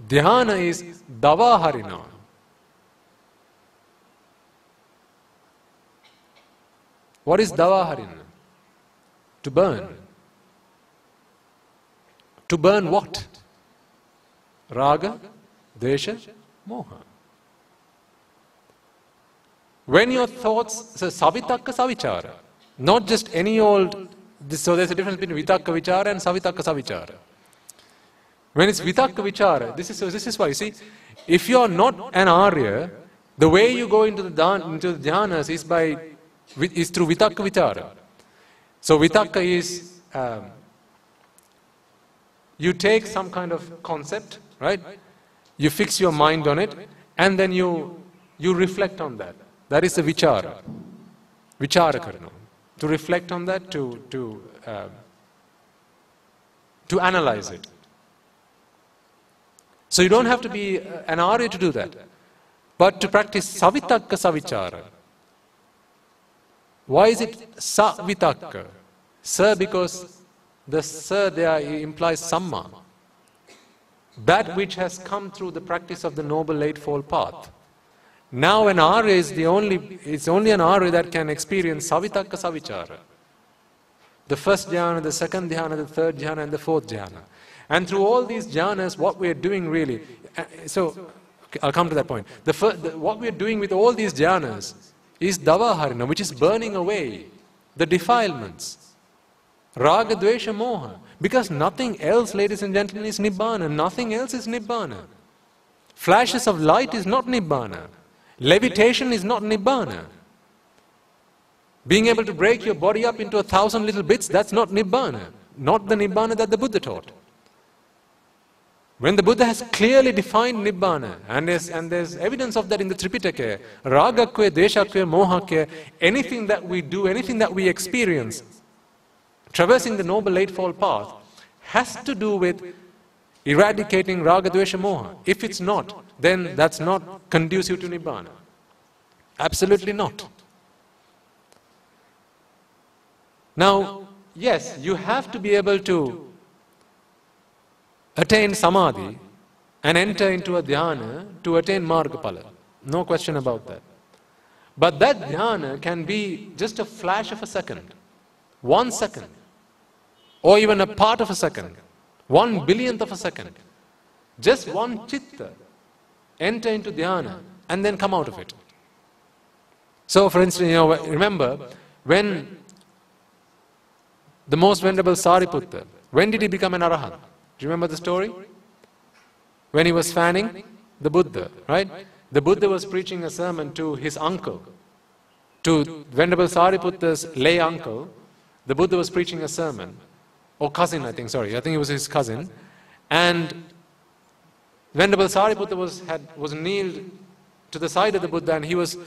Dhyana is davaharina. What is davaharina? To burn. To burn what? Raga, Desha, Moha. When your thoughts, so Savitakka Savichara, not just any old, so there's a difference between Vitakka Vichara and Savitakka Savichara. When it's Vitakka Vichara, this is why, you see, if you're not an Arya, the way you go into the dhyanas is through Vitakka Vichara. So Vitakka is, you take some kind of concept, right? You fix your mind on it, and then you reflect on that. That is the vichara. Vichara karna. To reflect on that, to analyze it. So you don't have to be an Arya to do that. But to practice Savitakka Savichara, Why is it sa-vitakka? Sa because the sa there implies samma. That which has come through the practice of the Noble Eightfold Path. Now an Arya is it's only an Arya that can experience savitakka savichara. The first jhana, the second jhana, the third jhana and the fourth jhana. And through all these jhanas, what we are doing really, okay, I'll come to that point. What we are doing with all these jhanas is davaharana, which is burning away the defilements. Raga, dvesha, moha. Because nothing else, ladies and gentlemen, is nibbana. Nothing else is nibbana. Flashes of light is not nibbana. Levitation is not nibbana. Being able to break your body up into 1,000 little bits, that's not nibbana. Not the nibbana that the Buddha taught. When the Buddha has clearly defined nibbana, and there's evidence of that in the Tripitaka, ragakve, deshakve, mohakve, anything that we do, anything that we experience, traversing the Noble Eightfold Path, has to do with eradicating raga, dvesha, moha. If it's not, then that's not conducive to nibbana. Absolutely not. Now, yes, you have to be able to attain samadhi and enter into a dhyana to attain margapala. No question about that. But that dhyana can be just a flash of a second, 1 second, or even a part of a second, 1/1000th of a second. Just one chitta, enter into dhyana and then come out of it. So for instance, remember when the most venerable Sariputta, when did he become an arahant? Do you remember the story? When he was fanning the Buddha, right? The Buddha was preaching a sermon to his uncle, to Venerable Sariputta's lay uncle. The Buddha was preaching a sermon, or cousin, I think it was his cousin. And Venerable Sariputta was kneeled to the side of the Buddha and he was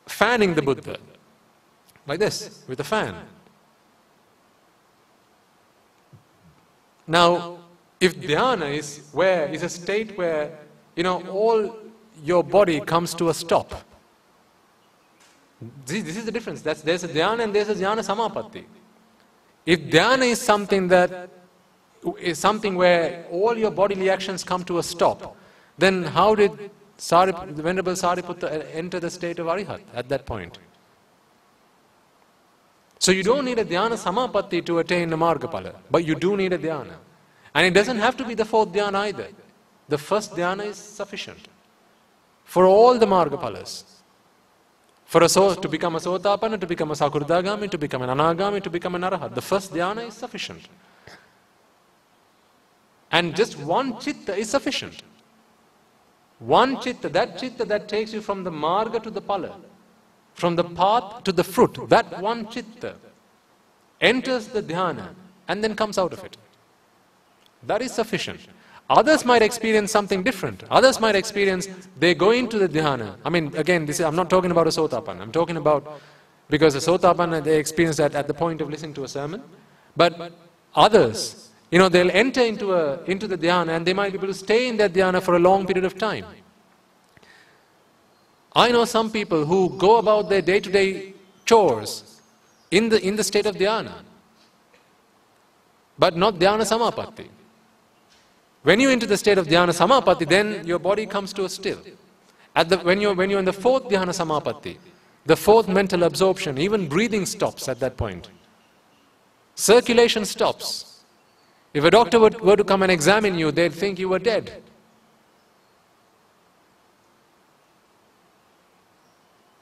fanning the Buddha, like this, with a fan. Now, if dhyana is a state where, all your body comes to a stop. This is the difference. There's a dhyana and there's a dhyana samapatti. If dhyana is something where all your bodily actions come to a stop, then how did the Venerable Sariputta enter the state of Arihat at that point? So you don't need a dhyana samapatti to attain a margapala, but you do need a dhyana. And it doesn't have to be the fourth dhyana either. The first dhyana is sufficient for all the margapalas. To become a sotapanna, to become a sakurdagami, to become an anagami, to become an arahat. The first dhyana is sufficient. And just one chitta is sufficient. One chitta, that takes you from the marga to the pala, from the path to the fruit, that one chitta enters the dhyana and then comes out of it. That is sufficient. Others might experience something different. Others might experience, they go into the dhyana. I mean, again, I'm not talking about a sotapanna. I'm talking about, because a sotapanna, they experience that at the point of listening to a sermon. But others, they'll enter into the dhyana and they might be able to stay in that dhyana for a long period of time. I know some people who go about their day-to-day chores in the state of dhyana, but not dhyana samapatti. When you enter the state of dhyana samapatti, then your body comes to a still. When you're in the fourth dhyana samapatti, the fourth mental absorption, even breathing stops at that point. Circulation stops. If a doctor were to come and examine you, they'd think you were dead.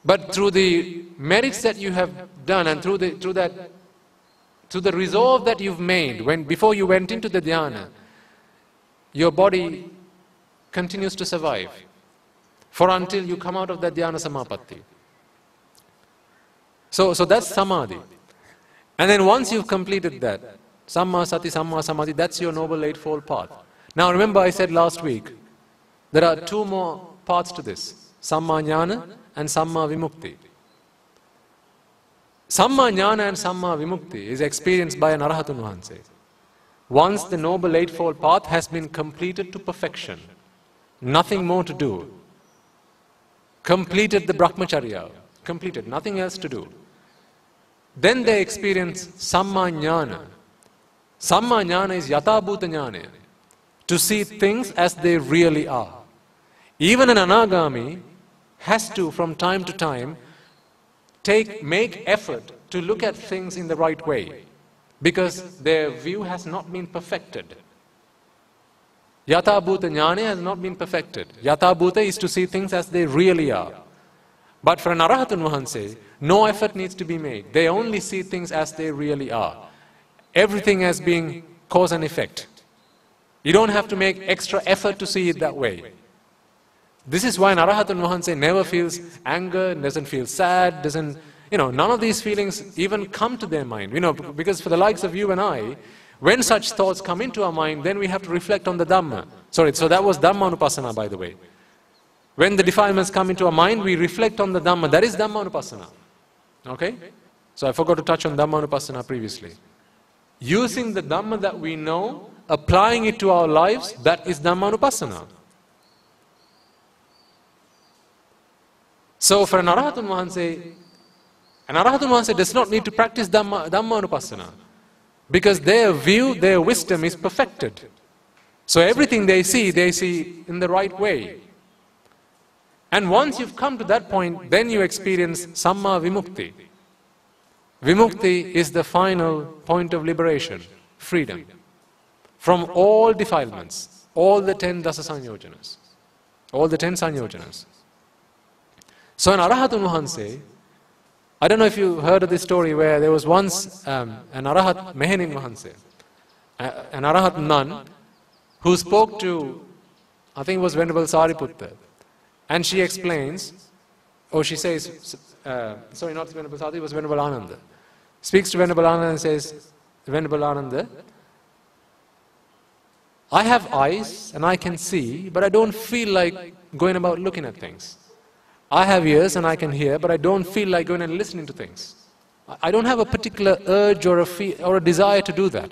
But through the merits that you have done and through the resolve that you've made before you went into the dhyana, your body continues to survive until you come out of that dhyana samapatti. So that's samadhi. And then once you've completed that, samma sati, samma samadhi, that's your Noble Eightfold Path. Now remember I said last week, there are two more paths to this, samma jnana and samma vimukti. Samma jnana and samma vimukti is experienced by an arahatun vahanse. Once the Noble Eightfold Path has been completed to perfection, nothing more to do, completed the brahmacharya, completed, nothing else to do, then they experience Samma Jnana. Samma Jnana is Yata Bhuta Jnana, to see things as they really are. Even an Anagami has to, from time to time, make effort to look at things in the right way, because their view has not been perfected. Yata Bhuta Jnana has not been perfected. Yata Bhuta is to see things as they really are. But for an Arahatun Vahanse, no effort needs to be made. They only see things as they really are. Everything as being cause and effect. You don't have to make extra effort to see it that way. This is why an Arahatun Vahanse never feels anger, doesn't feel sad, doesn't, none of these feelings even come to their mind. Because for the likes of you and I, when such thoughts come into our mind, then we have to reflect on the Dhamma. Sorry, so that was Dhammanupassana, by the way. When the defilements come into our mind, we reflect on the Dhamma. That is Dhammanupassana. Okay? So I forgot to touch on Dhammanupassana previously. Using the Dhamma that we know, applying it to our lives, that is Dhammanupassana. So for an Arahatun Vahanse does not need to practice Dhammanupassana, because their view, their wisdom is perfected. So everything they see in the right way. And once you've come to that point, then you experience Samma Vimukti. Vimukti is the final point of liberation, freedom, from all defilements, all the 10 Dasa Sanyojanas, all the 10 Sanyojanas. So an Arahatun Vahanse, I don't know if you heard of this story where there was once an Arahat Mehenin Vahanse, an Arahat nun, who spoke to, I think it was Venerable Sariputta, and she explains, or she says, sorry, not Venerable Sariputta, it was Venerable Ananda, speaks to Venerable Ananda and says, Venerable Ananda, I have eyes and I can see, but I don't feel like going about looking at things. I have ears and I can hear, but I don't feel like going and listening to things. I don't have a particular urge or a desire to do that.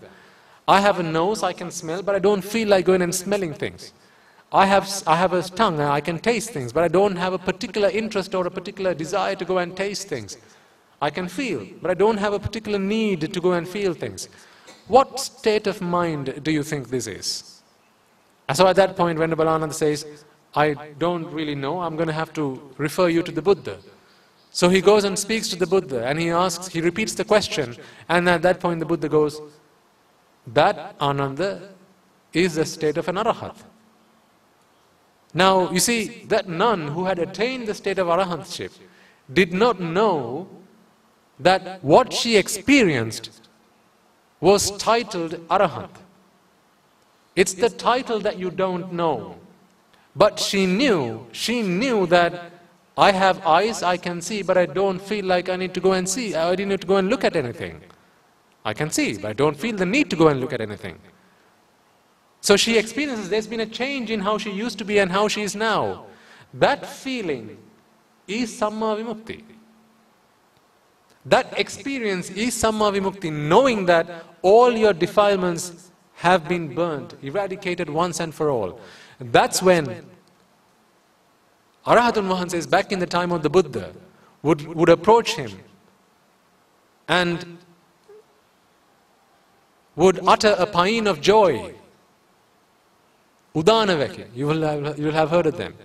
I have a nose, I can smell, but I don't feel like going and smelling things. I have a tongue, I can taste things, but I don't have a particular interest or a particular desire to go and taste things. I can feel, but I don't have a particular need to go and feel things. What state of mind do you think this is? And so at that point, Venerable Ananda says, I don't really know, I'm going to have to refer you to the Buddha. So he goes and speaks to the Buddha and he repeats the question, and at that point the Buddha goes, that Ananda is the state of an Arahat. Now you see, that nun who had attained the state of Arahantship did not know that what she experienced was titled Arahant. It's the title that you don't know. But she knew that I have eyes, I can see, but I don't feel like I need to go and see. I didn't need to go and look at anything. I can see, but I don't feel the need to go and look at anything. So she experiences there's been a change in how she used to be and how she is now. That feeling is Samma Vimukti. That experience is Samma Vimukti, knowing that all your defilements have been burnt, eradicated once and for all. That's when Arahatun Vahanse, back in the time of the Buddha, would approach him and would utter a paean of joy. Udanaveki, you will have heard of them,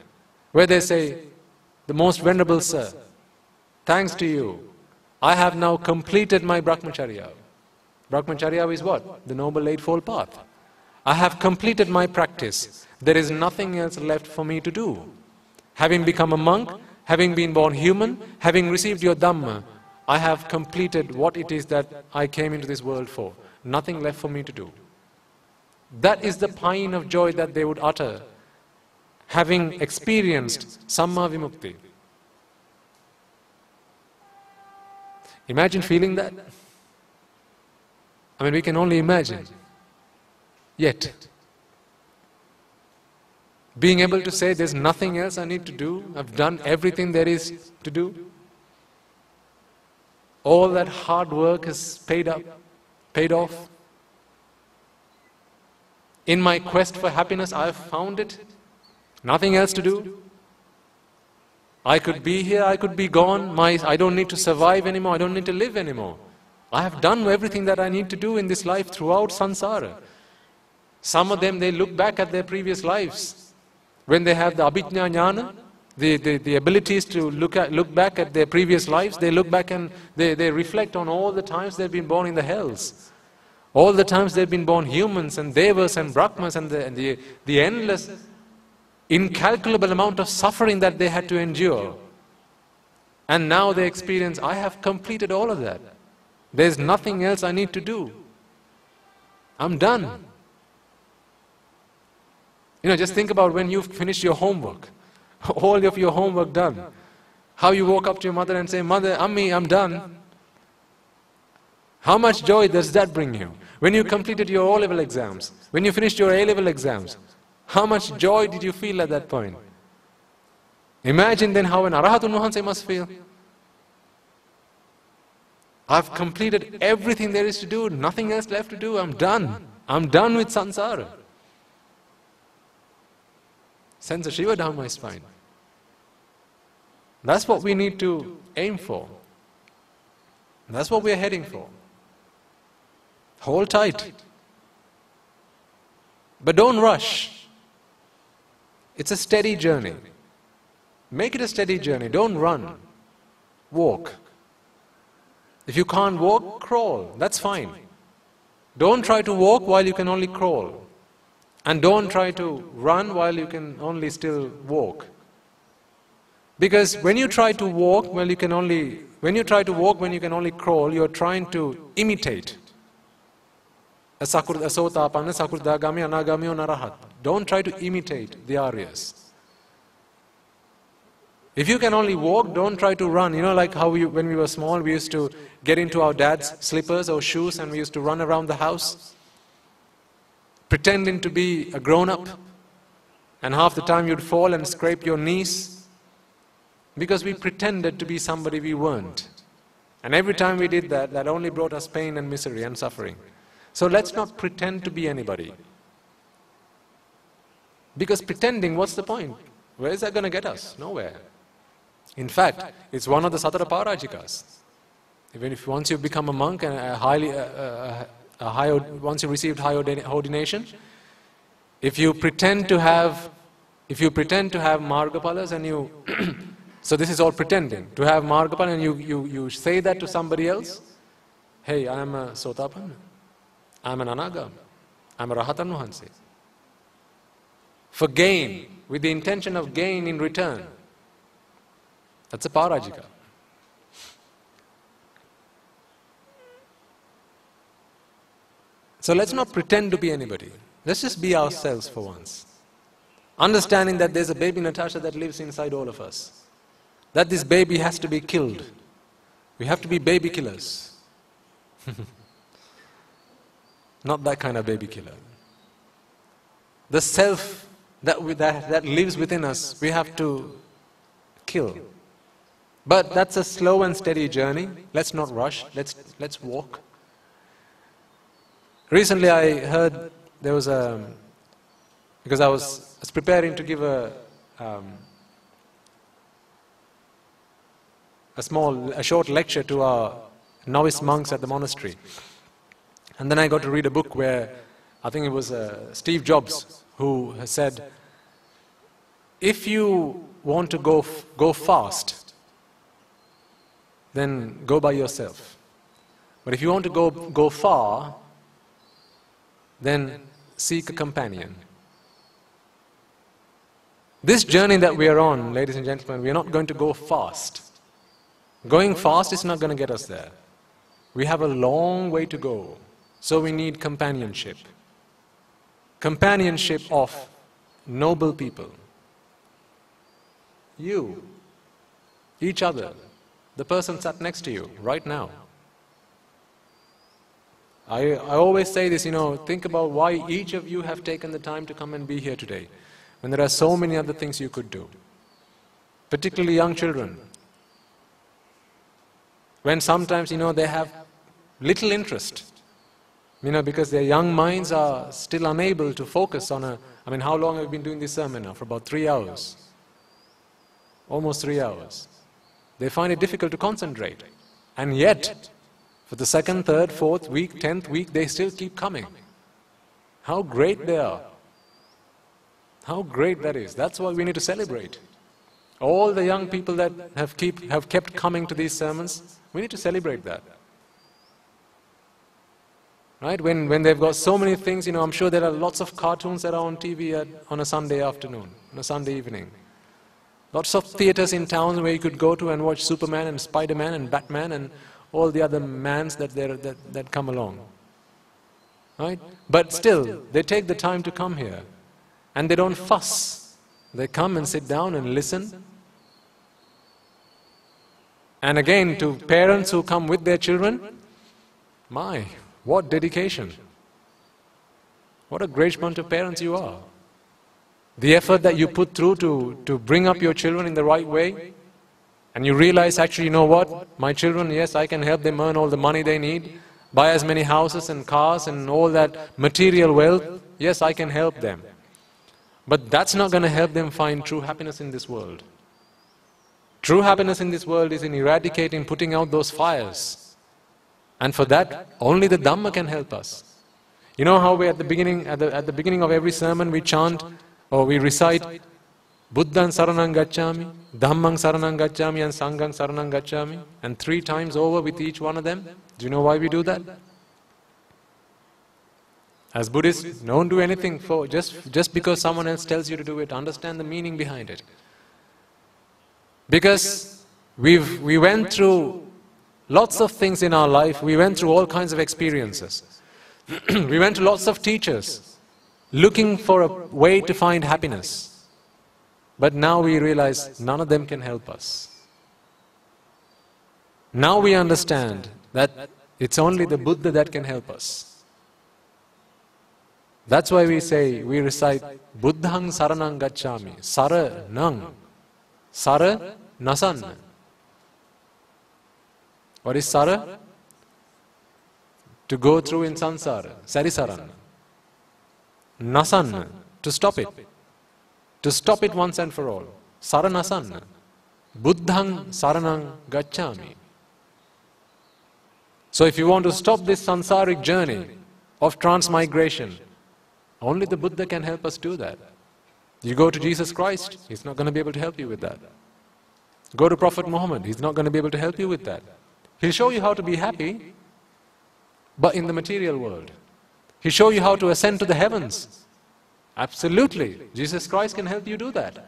where they say, the most venerable sir, thanks to you, I have now completed my Brahmacharya. Brahmacharya is what? The Noble Eightfold Path. I have completed my practice. There is nothing else left for me to do. Having become a monk, having been born human, having received your Dhamma, I have completed what it is that I came into this world for. Nothing left for me to do. That is the paean of joy that they would utter, having experienced Samma Vimukti. Imagine feeling that. I mean, we can only imagine. Yet, being able to say there's nothing else I need to do, I've done everything there is to do. All that hard work is paid off. In my quest for happiness, I've found it. Nothing else to do. I could be here, I could be gone. I don't need to survive anymore, I don't need to live anymore. I have done everything that I need to do in this life throughout samsara. Some of them, they look back at their previous lives. When they have the abhijñā jnana, the abilities to look back at their previous lives, they look back and they reflect on all the times they've been born in the hells. All the times they've been born humans and devas and brahmas, and the endless, incalculable amount of suffering that they had to endure. And now they experience, I have completed all of that. There's nothing else I need to do. I'm done. Just think about when you've finished your homework. All of your homework done. How you walk up to your mother and say, Mother, Ammi, I'm done. How much joy does that bring you? When you completed your O-level exams, when you finished your A-level exams, how much joy did you feel at that point? Imagine then how an Arahatun Wahanse must feel. I've completed everything there is to do, nothing else left to do, I'm done. I'm done with samsara. Sense of Shiva Dhamma is fine. That's what we need to aim for. That's what we are heading for. Hold tight. But don't rush. It's a steady journey. Make it a steady journey. Don't run. Walk. If you can't walk, crawl. That's fine. Don't try to walk while you can only crawl. And don't try to run while you can only still walk. Because when you try to walk when you can only crawl, you're trying to imitate a Sotapanna, Sakurdagami, Anagami, or Narahat. Don't try to imitate the Aryas. If you can only walk, don't try to run. Like how when we were small, we used to get into our dad's slippers or shoes and we used to run around the house, pretending to be a grown-up. And half the time you'd fall and scrape your knees because we pretended to be somebody we weren't. And every time we did that, that only brought us pain and misery and suffering. So let's not pretend to be anybody. Because pretending, what's the point? Where is that going to get us? Nowhere. In fact, it's one of the Satara Parajikas. Even if once you become a monk and once you received high ordination, if you pretend to have margapalas and you so this is all pretending to have margapala, and you say that to somebody else, hey, I am a Sotapanna, I am an Anagam, I am a Rahatan Wahanse, for gain, with the intention of gain in return. That's a Parajika. So let's not pretend to be anybody. Let's just be ourselves for once. Understanding that there's a baby Natasha that lives inside all of us. That this baby has to be killed. We have to be baby killers. Not that kind of baby killer. The self that lives within us, we have to kill. But that's a slow and steady journey. Let's not rush. Let's walk. Recently I heard there was because I was preparing to give a short lecture to our novice monks at the monastery. And then I got to read a book where, I think it was Steve Jobs, who has said, if you want to go fast, then go by yourself. But if you want to go far, then seek a companion. This journey that we are on, ladies and gentlemen, we are not going to go fast. Going fast is not going to get us there. We have a long way to go. So we need companionship. Companionship of noble people. You, each other, the person sat next to you right now. I always say this, think about why each of you have taken the time to come and be here today, when there are so many other things you could do. Particularly young children. When sometimes, they have little interest, because their young minds are still unable to focus on how long have we been doing this sermon now? For about 3 hours. Almost 3 hours. They find it difficult to concentrate. And yet, For the 2nd, 3rd, 4th week, 10th week, they still keep coming. How great they are. How great that is. That's what we need to celebrate. All the young people that have kept coming to these sermons, we need to celebrate that. Right? When they've got so many things, I'm sure there are lots of cartoons that are on TV on a Sunday afternoon, on a Sunday evening. Lots of theatres in towns where you could go to and watch Superman and Spider-Man and Batman and all the other mans that come along. Right? But still, they take the time to come here. And they don't fuss. They come and sit down and listen. And again, to parents who come with their children, my, what dedication. What a great bunch of parents you are. The effort that you put through to bring up your children in the right way, and you realize, actually, you know what, my children, yes, I can help them earn all the money they need, buy as many houses and cars and all that material wealth, yes, I can help them. But that's not going to help them find true happiness in this world. True happiness in this world is in eradicating, putting out those fires. And for that, only the Dhamma can help us. You know how we at the beginning of every sermon we chant or we recite Buddhaṃ Saranang Gacchāmi, Dhammaṃ Saranang Gacchāmi and Sanghang Saranang Gacchāmi, and 3 times over with each one of them? Do you know why we do that? As Buddhists, don't do anything for just because someone else tells you to do it. Understand the meaning behind it. Because we went through lots of things in our life. We went through all kinds of experiences. We went to lots of teachers looking for a way to find happiness. But now we realize none of them can help us. Now we understand that it's only the Buddha that can help us. That's why we recite Buddhaṃ Saranang Gacchāmi, Saranang, Sara Nasan. What is Sara? To go through in samsara, Sarisaran. Nasan, to stop it. To stop it once and for all. Saranasan. Buddhaṃ Saranang Gacchāmi. So if you want to stop this sansaric journey of transmigration, only the Buddha can help us do that. You go to Jesus Christ, He's not going to be able to help you with that. Go to Prophet Muhammad, He's not going to be able to help you with that. He'll show you how to be happy, but in the material world. He'll show you how to ascend to the heavens. Absolutely, Jesus Christ can help you do that.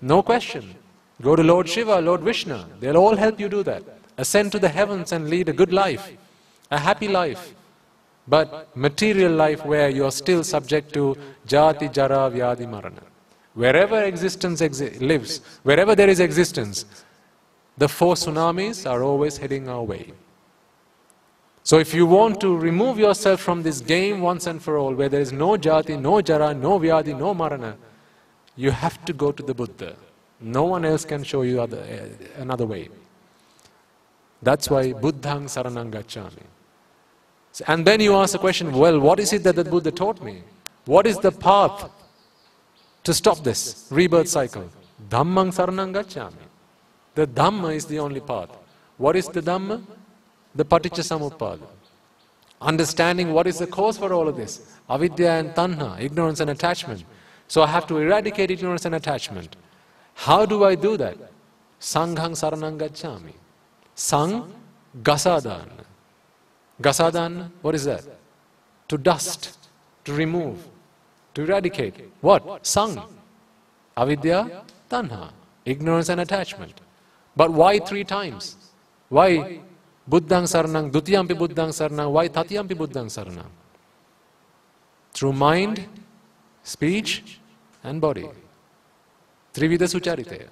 No question. Go to Lord Shiva, Lord Vishnu, they'll all help you do that. Ascend to the heavens and lead a good life, a happy life. But material life where you're still subject to jati, jara, vyadi, marana. Wherever existence lives, wherever there is existence, the 4 tsunamis are always heading our way. So if you want to remove yourself from this game once and for all, where there is no jati, no jara, no vyadi, no marana, you have to go to the Buddha. No one else can show you another way. That's why Buddhaṃ Saranang Gacchāmi. And then you ask the question, well, what is it that the Buddha taught me? What is the path to stop this rebirth cycle? Dhammaṃ Saranang Gacchāmi. The Dhamma is the only path. What is the Dhamma? The Paticca Samuppada. Understanding what is the cause for all of this. Avidya and Tanha, ignorance and attachment. So I have to eradicate ignorance and attachment. How do I do that? Sanghang Saranang Gacchāmi. Sang Gasadana. Gasadana, what is that? To dust, to remove, to eradicate. What? Sang. Avidya, Tanha. Ignorance and attachment. But why 3 times? Why Buddhaṃ Saranang, Dutiyampi Buddhaṃ Saranang, why Tatiyampi Buddhaṃ Saranang? Through mind, speech and body. Trivida Suchariteya.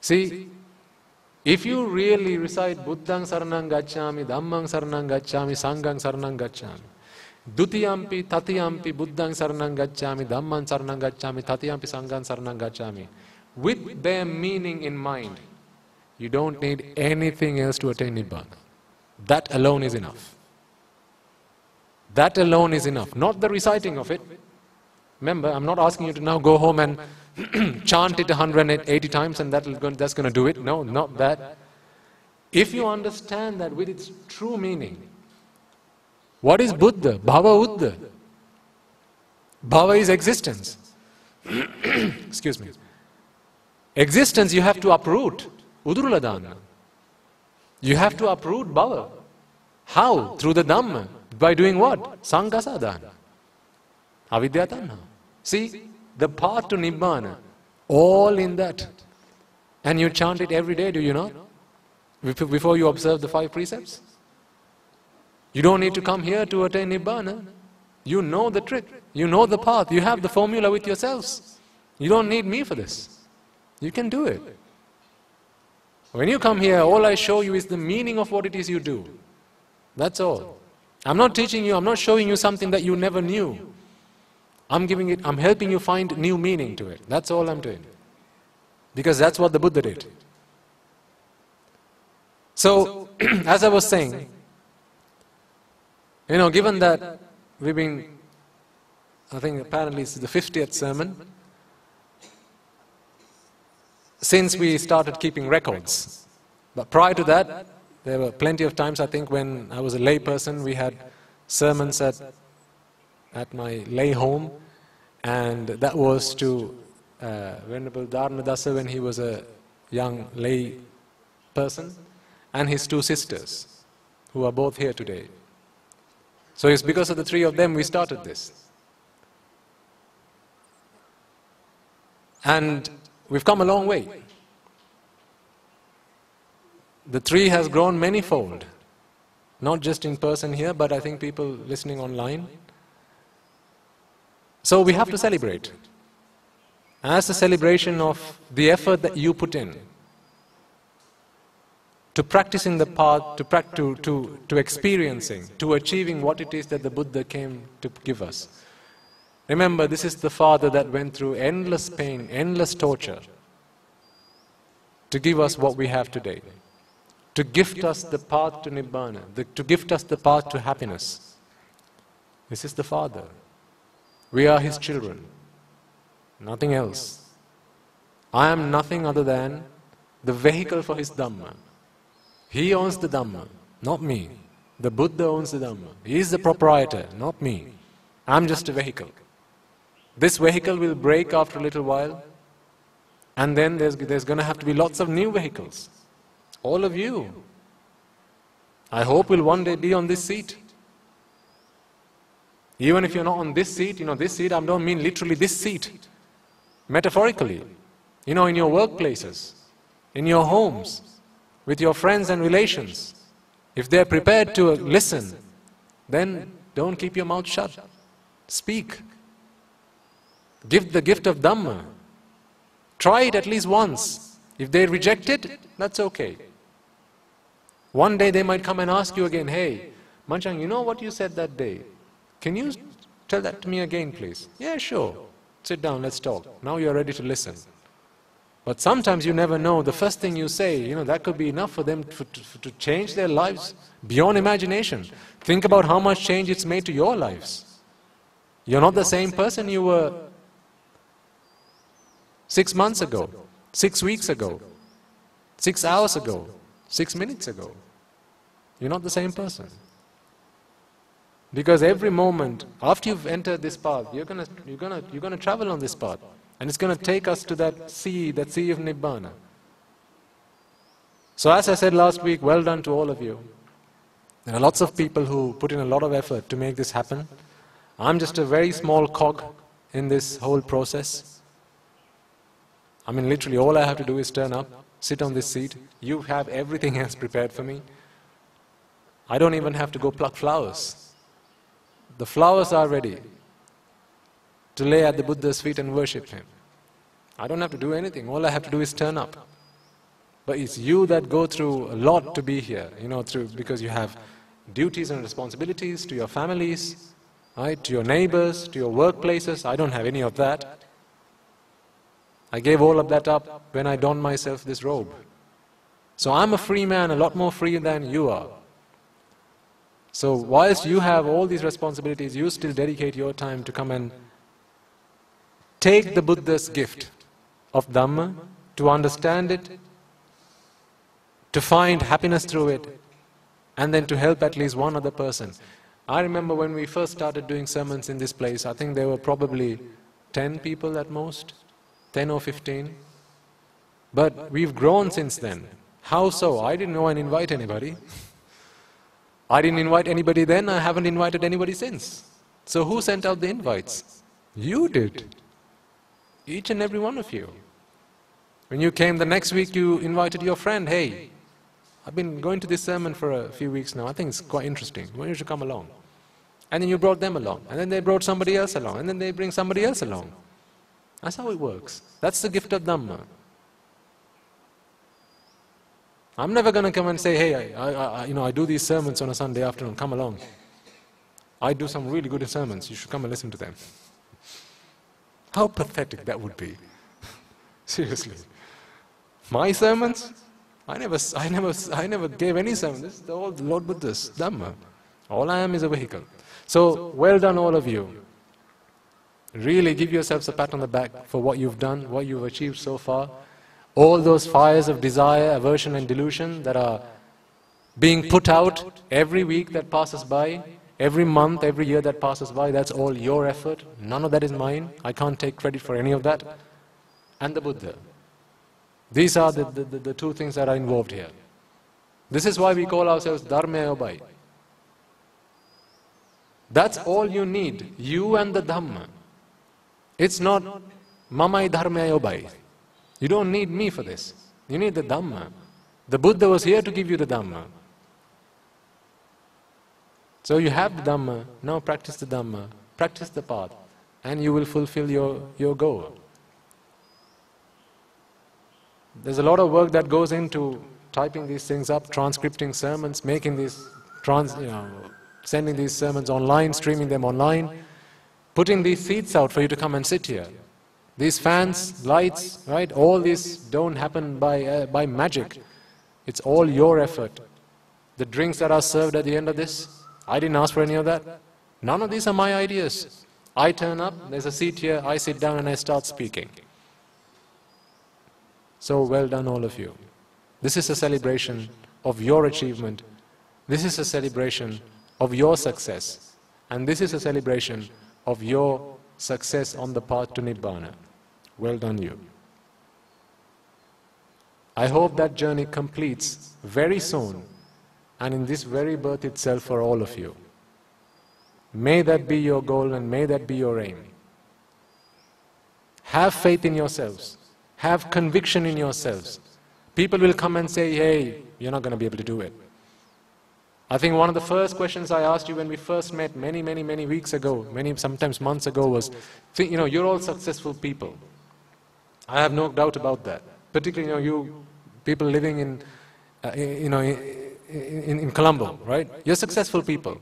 See, if you really recite Buddhaṃ Saranang Gacchāmi, Dhammaṃ Saranang Gacchāmi, Sanghang Saranang Gacchāmi, Dutiyampi, Tatiyampi, Buddhaṃ Saranang Gacchāmi, Dhammaṃ Saranang Gacchāmi, Tatiyampi, Sanghang Saranang Gacchāmi, with their meaning in mind, you don't need anything else to attain Nibbana. That alone is enough. That alone is enough, not the reciting of it. Remember, I'm not asking you to now go home and chant it 180 times and that's going to do it. No, not that. If you understand that with its true meaning, what is Buddha? Bhava Uddha. Bhava is existence. Excuse me. Existence you have to uproot. Uduruladana. You have to uproot bhava. How? Through the Dhamma. By doing what? Sangasadana. Avidya tanha. See, the path to Nibbana, all in that. And you chant it every day, do you not? Before you observe the 5 precepts. You don't need to come here to attain Nibbana. You know the trick. You know the path. You have the formula with yourselves. You don't need me for this. You can do it. When you come here, all I show you is the meaning of what it is you do. That's all. I'm not teaching you, I'm not showing you something that you never knew. I'm helping you find new meaning to it. That's all I'm doing. Because that's what the Buddha did. So, as I was saying, given that we've been, I think apparently it's the 50th sermon, since we started keeping records. But prior to that, there were plenty of times, I think, when I was a lay person, we had sermons at my lay home, and that was to Venerable Dharmadasa when he was a young lay person, and his 2 sisters, who are both here today. So it's because of the 3 of them we started this. And we've come a long way. The 3 has grown manyfold, not just in person here, but I think people listening online. So we have to celebrate. As a celebration of the effort that you put in to practicing the path, to experiencing, to achieving what it is that the Buddha came to give us. Remember, this is the Father that went through endless pain, endless torture, to give us what we have today, to gift us the path to Nibbana, to gift us the path to happiness. This is the Father. We are His children, nothing else. I am nothing other than the vehicle for His Dhamma. He owns the Dhamma, not me. The Buddha owns the Dhamma. He is the proprietor, not me. I'm just a vehicle. This vehicle will break after a little while, and then there's going to have to be lots of new vehicles. All of you, I hope, will one day be on this seat. Even if you're not on this seat, this seat, I don't mean literally this seat. Metaphorically, in your workplaces, in your homes, with your friends and relations. If they're prepared to listen, then don't keep your mouth shut. Speak. Give the gift of Dhamma. Try it at least once. If they reject it, that's okay. One day they might come and ask you again, hey, Manchang, you know what you said that day? Can you tell that to me again, please? Yeah, sure. Sit down, let's talk. Now you're ready to listen. But sometimes you never know, the first thing you say, that could be enough for them to change their lives beyond imagination. Think about how much change it's made to your lives. You're not the same person you were 6 months ago, 6 weeks ago, 6 hours ago, 6 minutes ago. You're not the same person. Because every moment, after you've entered this path, you're gonna travel on this path. And it's going to take us to that sea of Nibbana. So as I said last week, well done to all of you. There are lots of people who put in a lot of effort to make this happen. I'm just a very small cog in this whole process. I mean, literally all I have to do is turn up, sit on this seat. You have everything else prepared for me. I don't even have to go pluck flowers. The flowers are ready to lay at the Buddha's feet and worship Him. I don't have to do anything. All I have to do is turn up. But it's you that go through a lot to be here, because you have duties and responsibilities to your families, right, to your neighbors, to your workplaces. I don't have any of that. I gave all of that up when I donned myself this robe. So I'm a free man, a lot more free than you are. So whilst you have all these responsibilities, you still dedicate your time to come and take the Buddha's gift of Dhamma, to understand it, to find happiness through it, and then to help at least one other person. I remember when we first started doing sermons in this place, I think there were probably 10 people at most, 10 or 15. But we've grown since then. How so? I didn't know and invite anybody. I didn't invite anybody then, I haven't invited anybody since. So who sent out the invites? You did. Each and every one of you. When you came the next week, you invited your friend, hey, I've been going to this sermon for a few weeks now, I think it's quite interesting, why don't you come along? And then you brought them along, and then they brought somebody else along, and then they bring somebody else along. That's how it works. That's the gift of Dhamma. I'm never going to come and say, hey, I do these sermons on a Sunday afternoon, come along. I do some really good sermons, you should come and listen to them. How pathetic that would be. Seriously. My sermons? I never gave any sermon. This is all the Lord Buddha's Dhamma. All I am is a vehicle. So, well done all of you. Really give yourselves a pat on the back for what you've done, what you've achieved so far. All those fires of desire, aversion and delusion that are being put out every week that passes by, every month, every year that passes by, that's all your effort. None of that is mine. I can't take credit for any of that. And the Buddha. These are the two things that are involved here. This is why we call ourselves Dharma Yobai. That's all you need, you and the Dhamma. It's not Mamai Dharma Yobai. You don't need me for this. You need the Dhamma. The Buddha was here to give you the Dhamma. So you have the Dhamma, now practice the Dhamma, practice the path, and you will fulfill your goal. There's a lot of work that goes into typing these things up, transcripting sermons, making these, sending these sermons online, streaming them online, putting these seats out for you to come and sit here. These fans, lights, right, all these don't happen by magic. It's all your effort. The drinks that are served at the end of this, I didn't ask for any of that. None of these are my ideas. I turn up, there's a seat here, I sit down and I start speaking. So well done all of you. This is a celebration of your achievement. This is a celebration of your success. And this is a celebration of your success on the path to Nibbana. Well done you. I hope that journey completes very soon and in this very birth itself for all of you. May that be your goal and may that be your aim. Have faith in yourselves. Have conviction in yourselves. People will come and say, hey, you're not going to be able to do it. I think one of the first questions I asked you when we first met many weeks ago, sometimes months ago was, you're all successful people. I have no doubt about that. Particularly, you people living in Colombo, right? You're successful people.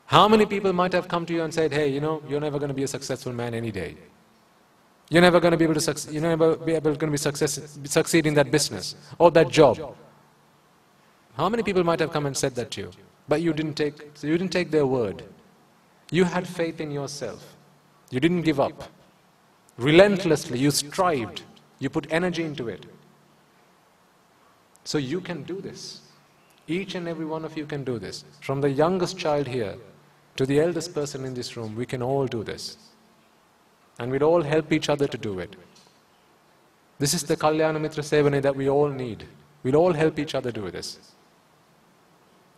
How many people might have come to you and said, hey, you're never going to be a successful man any day. You're never going to be able to succeed in that business or that job. How many people might have come and said that to you? But you didn't take their word. You had faith in yourself. You didn't give up. Relentlessly, you strived. You put energy into it. So you can do this. Each and every one of you can do this. From the youngest child here to the eldest person in this room, we can all do this. And we'll all help each other to do it. This is the Kalyana Mitra Sevane that we all need. We'll all help each other do this.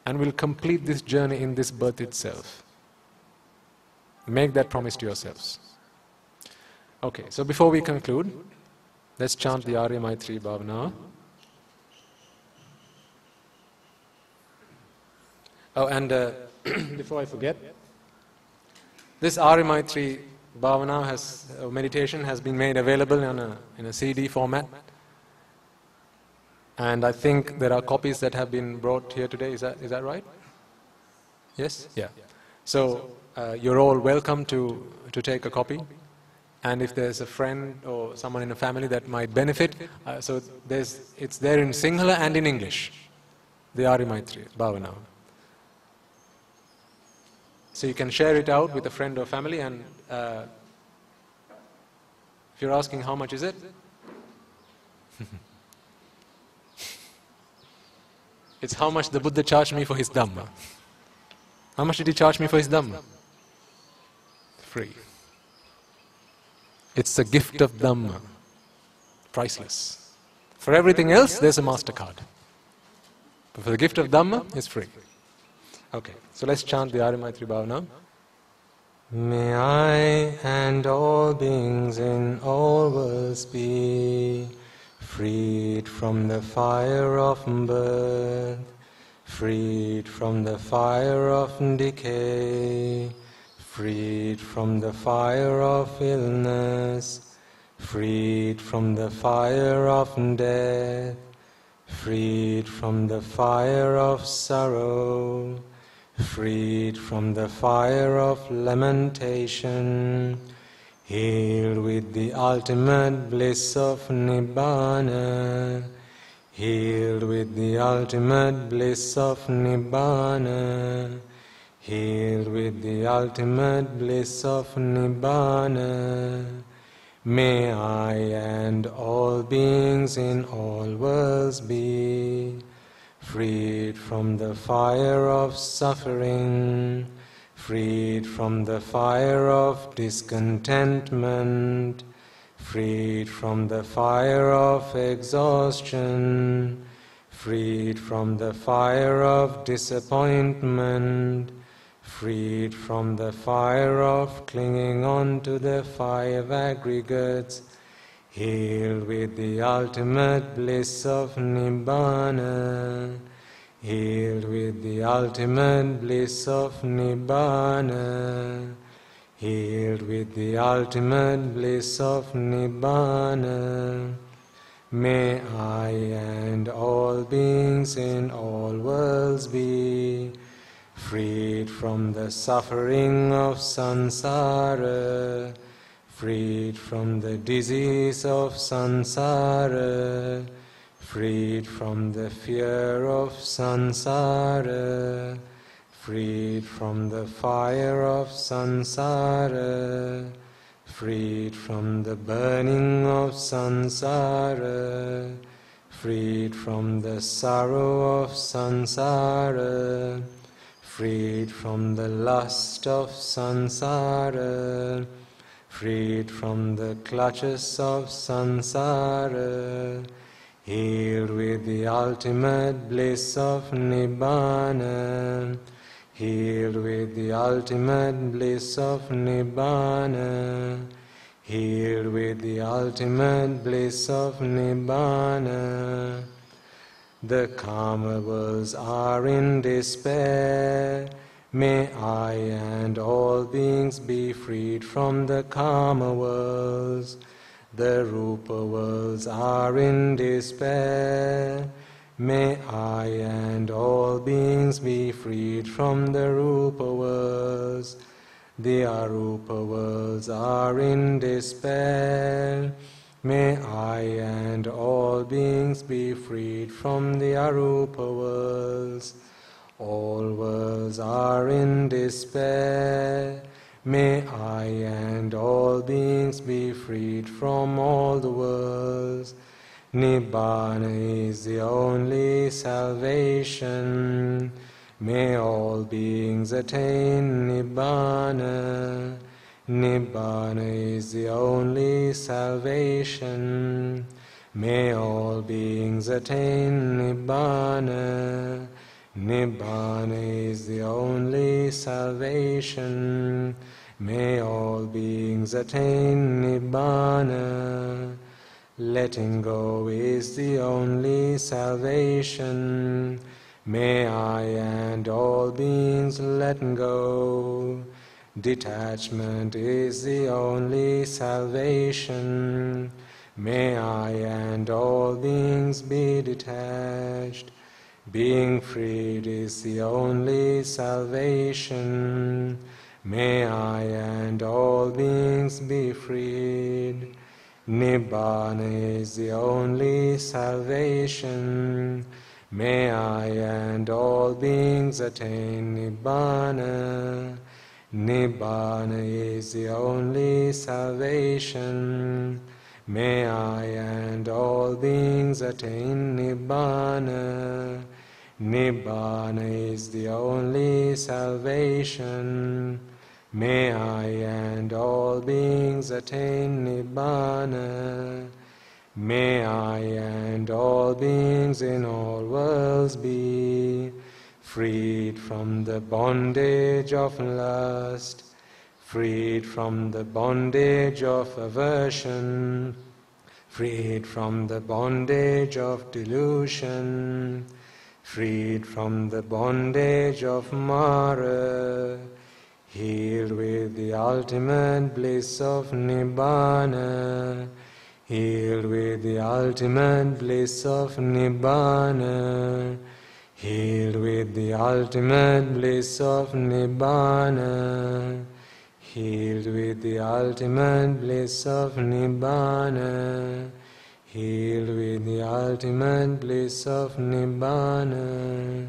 And we'll complete this journey in this birth itself. Make that promise to yourselves. Okay, so before we conclude, let's chant the Arya Maitri Bhavana. Oh, and before I forget, this Arya Maitri Bhavana meditation has been made available in a CD format. And I think there are copies that have been brought here today. Is that right? Yes? Yeah. So you're all welcome to take a copy. And if there's a friend or someone in the family that might benefit, so it's there in Sinhala and in English, the Arya Maitri Bhavana. So you can share it out with a friend or family, and if you're asking how much is it? It's how much the Buddha charged me for his Dhamma. How much did he charge me for his Dhamma? Free. It's the gift of Dhamma. Priceless. For everything else, there's a MasterCard. But for the gift of Dhamma, it's free. Okay, so let's chant the Arya Maitri Bhava now. May I and all beings in all worlds be freed from the fire of birth, freed from the fire of decay, freed from the fire of illness, freed from the fire of death, freed from the fire of sorrow, freed from the fire of lamentation, healed with the ultimate bliss of Nibbana, healed with the ultimate bliss of Nibbana, healed with the ultimate bliss of Nibbana. May I and all beings in all worlds be freed from the fire of suffering, freed from the fire of discontentment, freed from the fire of exhaustion, freed from the fire of disappointment, freed from the fire of clinging on to the five aggregates, healed with the ultimate bliss of Nibbana, healed with the ultimate bliss of Nibbana, healed with the ultimate bliss of Nibbana. May I and all beings in all worlds be freed from the suffering of samsara, freed from the disease of samsara, freed from the fear of samsara, freed from the fire of samsara, freed from the burning of samsara, freed from the sorrow of samsara, freed from the lust of samsara, freed from the clutches of samsara, healed with the ultimate bliss of Nibbana, healed with the ultimate bliss of Nibbana, healed with the ultimate bliss of Nibbana. The karma worlds are in despair. May I and all beings be freed from the karma worlds. The rupa worlds are in despair. May I and all beings be freed from the rupa worlds. The arupa worlds are in despair. May I and all beings be freed from the arupa worlds. All worlds are in despair. May I and all beings be freed from all the worlds. Nibbana is the only salvation. May all beings attain Nibbana. Nibbana is the only salvation. May all beings attain Nibbana. Nibbana is the only salvation. May all beings attain Nibbana. Letting go is the only salvation. May I and all beings let go. Detachment is the only salvation. May I and all beings be detached. Being freed is the only salvation. May I and all beings be freed. Nibbana is the only salvation. May I and all beings attain Nibbana. Nibbana is the only salvation. May I and all beings attain Nibbana. Nibbana is the only salvation. May I and all beings attain Nibbana. May I and all beings in all worlds be freed from the bondage of lust, freed from the bondage of aversion, freed from the bondage of delusion, freed from the bondage of Mara, healed with the ultimate bliss of Nibbana, healed with the ultimate bliss of Nibbana, healed with the ultimate bliss of Nibbana, healed with the ultimate bliss of Nibbana, healed with the ultimate bliss of Nibbana,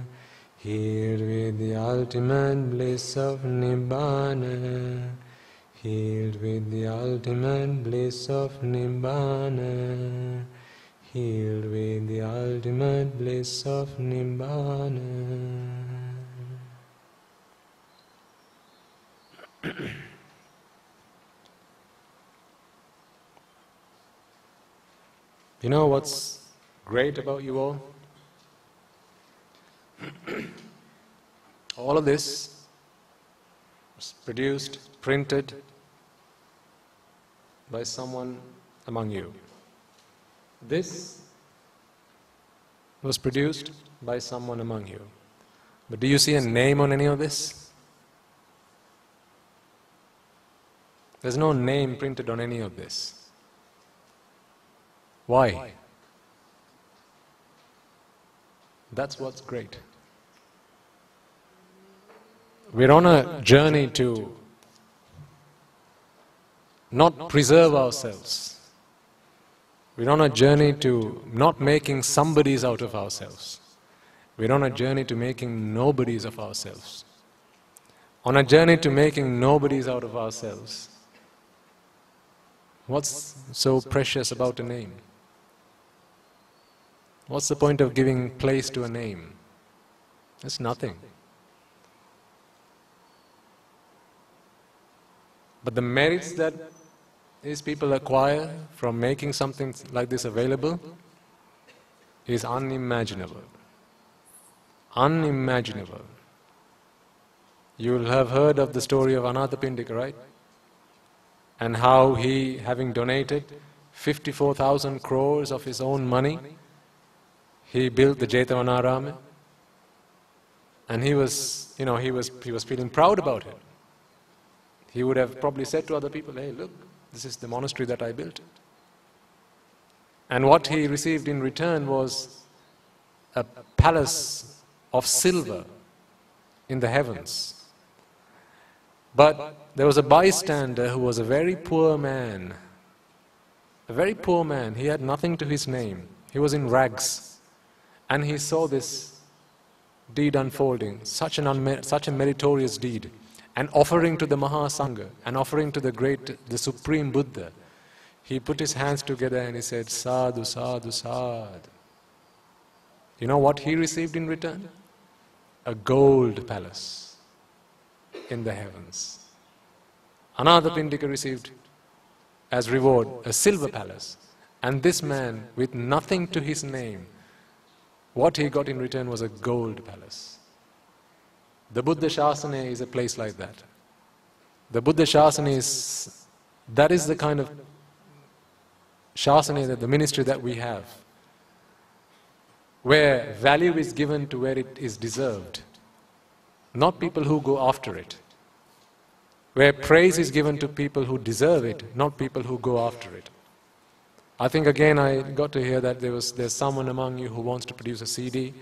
healed with the ultimate bliss of Nibbana, healed with the ultimate bliss of Nibbana, healed with the ultimate bliss of Nibbana. You know what's great about you all? All of this was produced, printed by someone among you. This was produced by someone among you. But do you see a name on any of this? There's no name printed on any of this. Why? That's what's great. We're on a journey to not preserve ourselves. We're on a journey to not making somebodies out of ourselves. We're on a journey to making nobodies of ourselves. On a journey to making nobodies out of ourselves. What's so precious about a name? What's the point of giving place to a name? It's nothing. But the merits that these people acquire from making something like this available is unimaginable. Unimaginable. You will have heard of the story of Anathapindika, right? And how he, having donated 54,000 crores of his own money, he built the Jetavanarama, and he was feeling proud about it. He would have probably said to other people, "Hey, look, this is the monastery that I built." And what he received in return was a palace of silver in the heavens. But there was a bystander who was a very poor man. A very poor man. He had nothing to his name. He was in rags. And he saw this deed unfolding, such a meritorious deed, an offering to the Mahasangha, an offering to the Supreme Buddha. He put his hands together and he said, "Sadhu, sadhu, sadhu." You know what he received in return? A gold palace in the heavens. Anathapindika received as reward a silver palace. And this man, with nothing to his name, what he got in return was a gold palace. The Buddha Shasana is a place like that. The Buddha Shasana that is the kind of Shasana, the ministry that we have, where value is given to where it is deserved, not people who go after it. Where praise is given to people who deserve it, not people who go after it. I think again I got to hear that there's someone among you who wants to produce a CD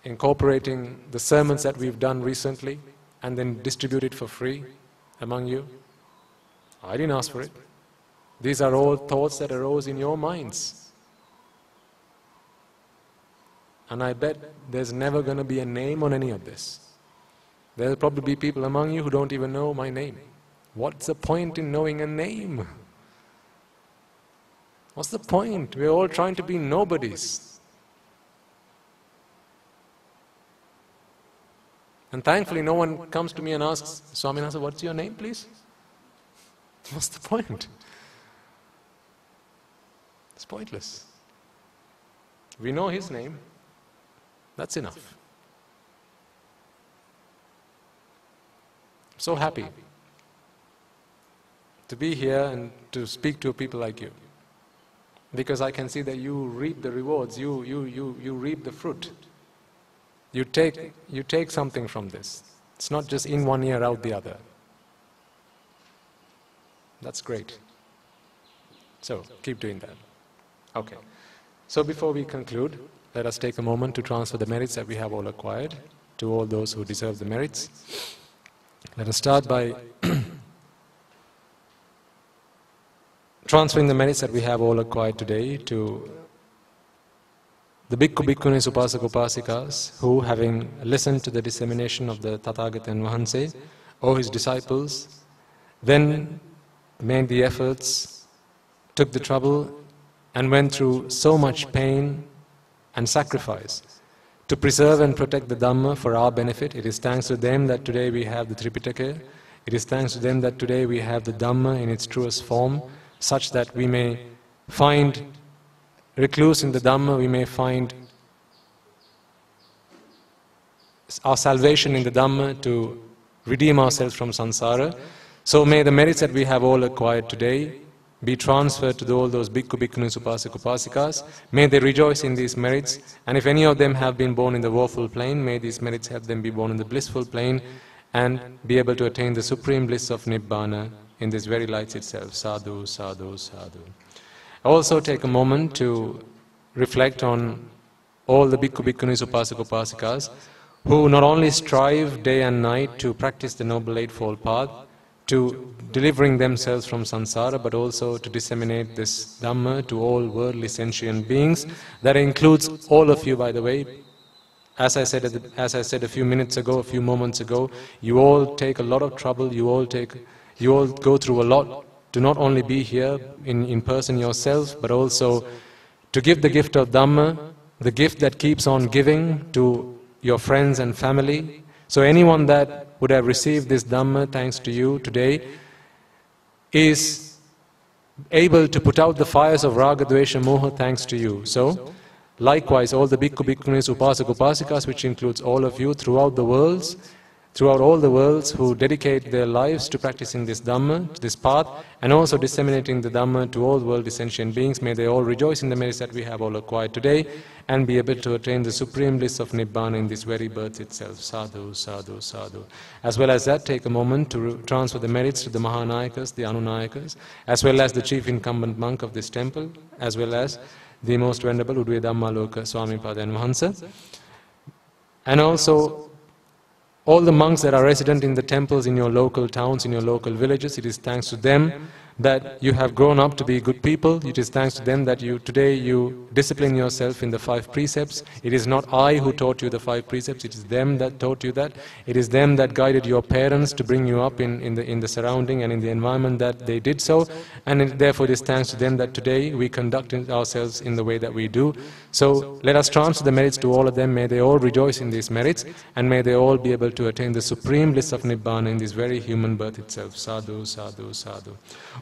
incorporating the sermons that we've done recently and then distribute it for free among you. I didn't ask for it. These are all thoughts that arose in your minds. And I bet there's never going to be a name on any of this. There'll probably be people among you who don't even know my name. What's the point in knowing a name? What's the point? We're all trying to be nobodies. And thankfully no one comes to me and asks, Swaminatha, what's your name, please? What's the point? It's pointless. We know his name. That's enough. I'm so happy to be here and to speak to people like you. Because I can see that you reap the rewards, you reap the fruit. You take something from this. It's not just in one ear, out the other. That's great. So, keep doing that. Okay. So before we conclude, let us take a moment to transfer the merits that we have all acquired to all those who deserve the merits. Let us start by transferring the merits that we have all acquired today to the Bhikkhu Bhikkhunis Upasak Upasikas who, having listened to the dissemination of the Tathagatan Vahanse or his disciples, then made the efforts, took the trouble and went through so much pain and sacrifice to preserve and protect the Dhamma for our benefit. It is thanks to them that today we have the Tripitaka. It is thanks to them that today we have the Dhamma in its truest form, such that we may find recluse in the Dhamma, we may find our salvation in the Dhamma to redeem ourselves from samsara. So may the merits that we have all acquired today be transferred to all those Bhikkhu Bhikkhunis Upasak Upasikas. May they rejoice in these merits, and if any of them have been born in the woeful plane, may these merits help them be born in the blissful plane and be able to attain the supreme bliss of Nibbana in this very light itself. Sadhu, sadhu, sadhu. Also take a moment to reflect on all the Bhikkhu Bhikkhunis Upasak Upasikas who not only strive day and night to practice the Noble Eightfold Path, to delivering themselves from samsara, but also to disseminate this Dhamma to all worldly sentient beings. That includes all of you, by the way. As I said a few moments ago, you all take a lot of trouble, you all go through a lot to not only be here in person yourself, but also to give the gift of Dhamma, the gift that keeps on giving to your friends and family. So anyone that would have received this Dhamma thanks to you today is able to put out the fires of Raga, Dvesha, Moha thanks to you. So likewise all the Bhikkhu Bhikkhunis Upasak Upasikas, which includes all of you throughout all the worlds who dedicate their lives to practicing this Dhamma, this path, and also disseminating the Dhamma to all worldly sentient beings, may they all rejoice in the merits that we have all acquired today and be able to attain the supreme bliss of Nibbana in this very birth itself. Sadhu, sadhu, sadhu. As well as that, take a moment to transfer the merits to the Mahanayakas, the Anunayakas, as well as the chief incumbent monk of this temple, as well as the most venerable Udvaya Dhammaloka Swamipada and Vahansa, and also all the monks that are resident in the temples in your local towns, in your local villages. It is thanks to them that you have grown up to be good people. It is thanks to them that today you discipline yourself in the 5 precepts. It is not I who taught you the 5 precepts, it is them that taught you that. It is them that guided your parents to bring you up in the surrounding and in the environment that they did so. And therefore it is thanks to them that today we conduct ourselves in the way that we do. So let us transfer the merits to all of them. May they all rejoice in these merits, and may they all be able to attain the supreme bliss of Nibbana in this very human birth itself. Sadhu, sadhu, sadhu.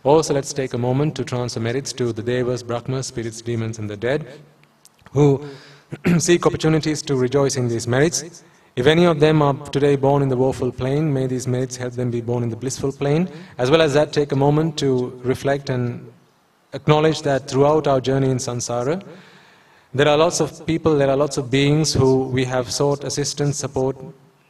Also, let's take a moment to transfer merits to the Devas, Brahmas, spirits, demons and the dead, who seek opportunities to rejoice in these merits. If any of them are today born in the woeful plane, may these merits help them be born in the blissful plane. As well as that, take a moment to reflect and acknowledge that throughout our journey in samsara, there are lots of people, there are lots of beings who we have sought assistance, support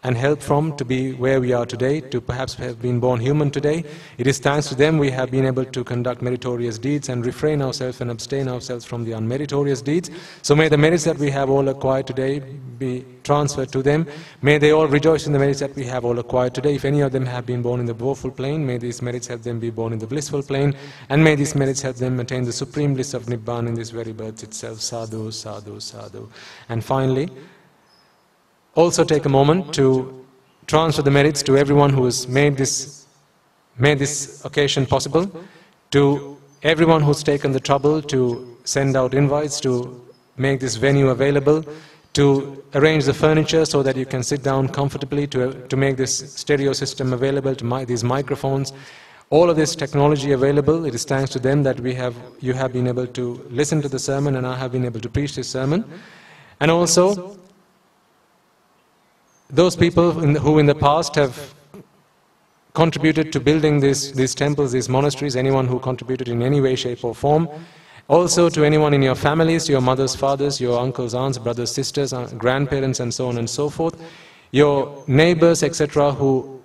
and help from to be where we are today, to perhaps have been born human today. It is thanks to them we have been able to conduct meritorious deeds and refrain ourselves and abstain ourselves from the unmeritorious deeds. So may the merits that we have all acquired today be transferred to them. May they all rejoice in the merits that we have all acquired today. If any of them have been born in the woeful plane, may these merits help them be born in the blissful plane, and may these merits help them attain the supreme bliss of Nibbana in this very birth itself. Sadhu, sadhu, sadhu. And finally, also take a moment to transfer the merits to everyone who has made this occasion possible, to everyone who's taken the trouble to send out invites to make this venue available, to arrange the furniture so that you can sit down comfortably, to make this stereo system available, to these microphones. All of this technology available, it is thanks to them that you have been able to listen to the sermon, and I have been able to preach this sermon. And also, those people who in the past have contributed to building these temples, these monasteries, anyone who contributed in any way, shape or form. Also to anyone in your families, your mothers, fathers, your uncles, aunts, brothers, sisters, grandparents and so on and so forth. Your neighbors, etc., who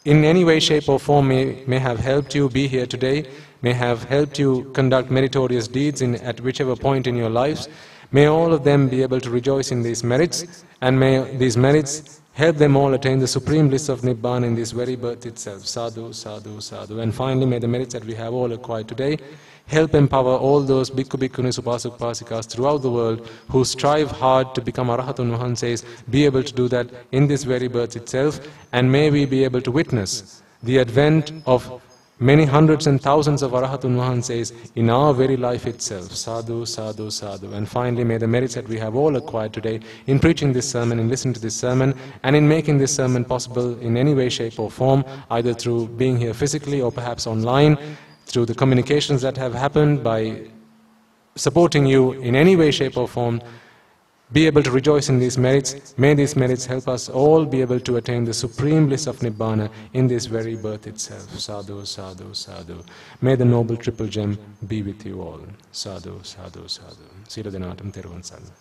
in any way, shape or form may have helped you be here today, may have helped you conduct meritorious deeds at whichever point in your lives. May all of them be able to rejoice in these merits, and may these merits help them all attain the supreme bliss of Nibbana in this very birth itself. Sadhu, sadhu, sadhu. And finally, may the merits that we have all acquired today help empower all those bhikkhu, bhikkhunis, upasaka, upasikas throughout the world who strive hard to become Arahatun Vahanses, be able to do that in this very birth itself, and may we be able to witness the advent of many hundreds and thousands of Arahatun Vahanses in our very life itself. Sadhu, sadhu, sadhu. And finally, may the merits that we have all acquired today in preaching this sermon, in listening to this sermon, and in making this sermon possible in any way, shape or form, either through being here physically or perhaps online, through the communications that have happened, by supporting you in any way, shape or form, be able to rejoice in these merits. May these merits help us all be able to attain the supreme bliss of Nibbana in this very birth itself. Sadhu, sadhu, sadhu. May the noble triple gem be with you all. Sadhu, sadhu, sadhu. Sila Dinatam Thiruvan Sadhu.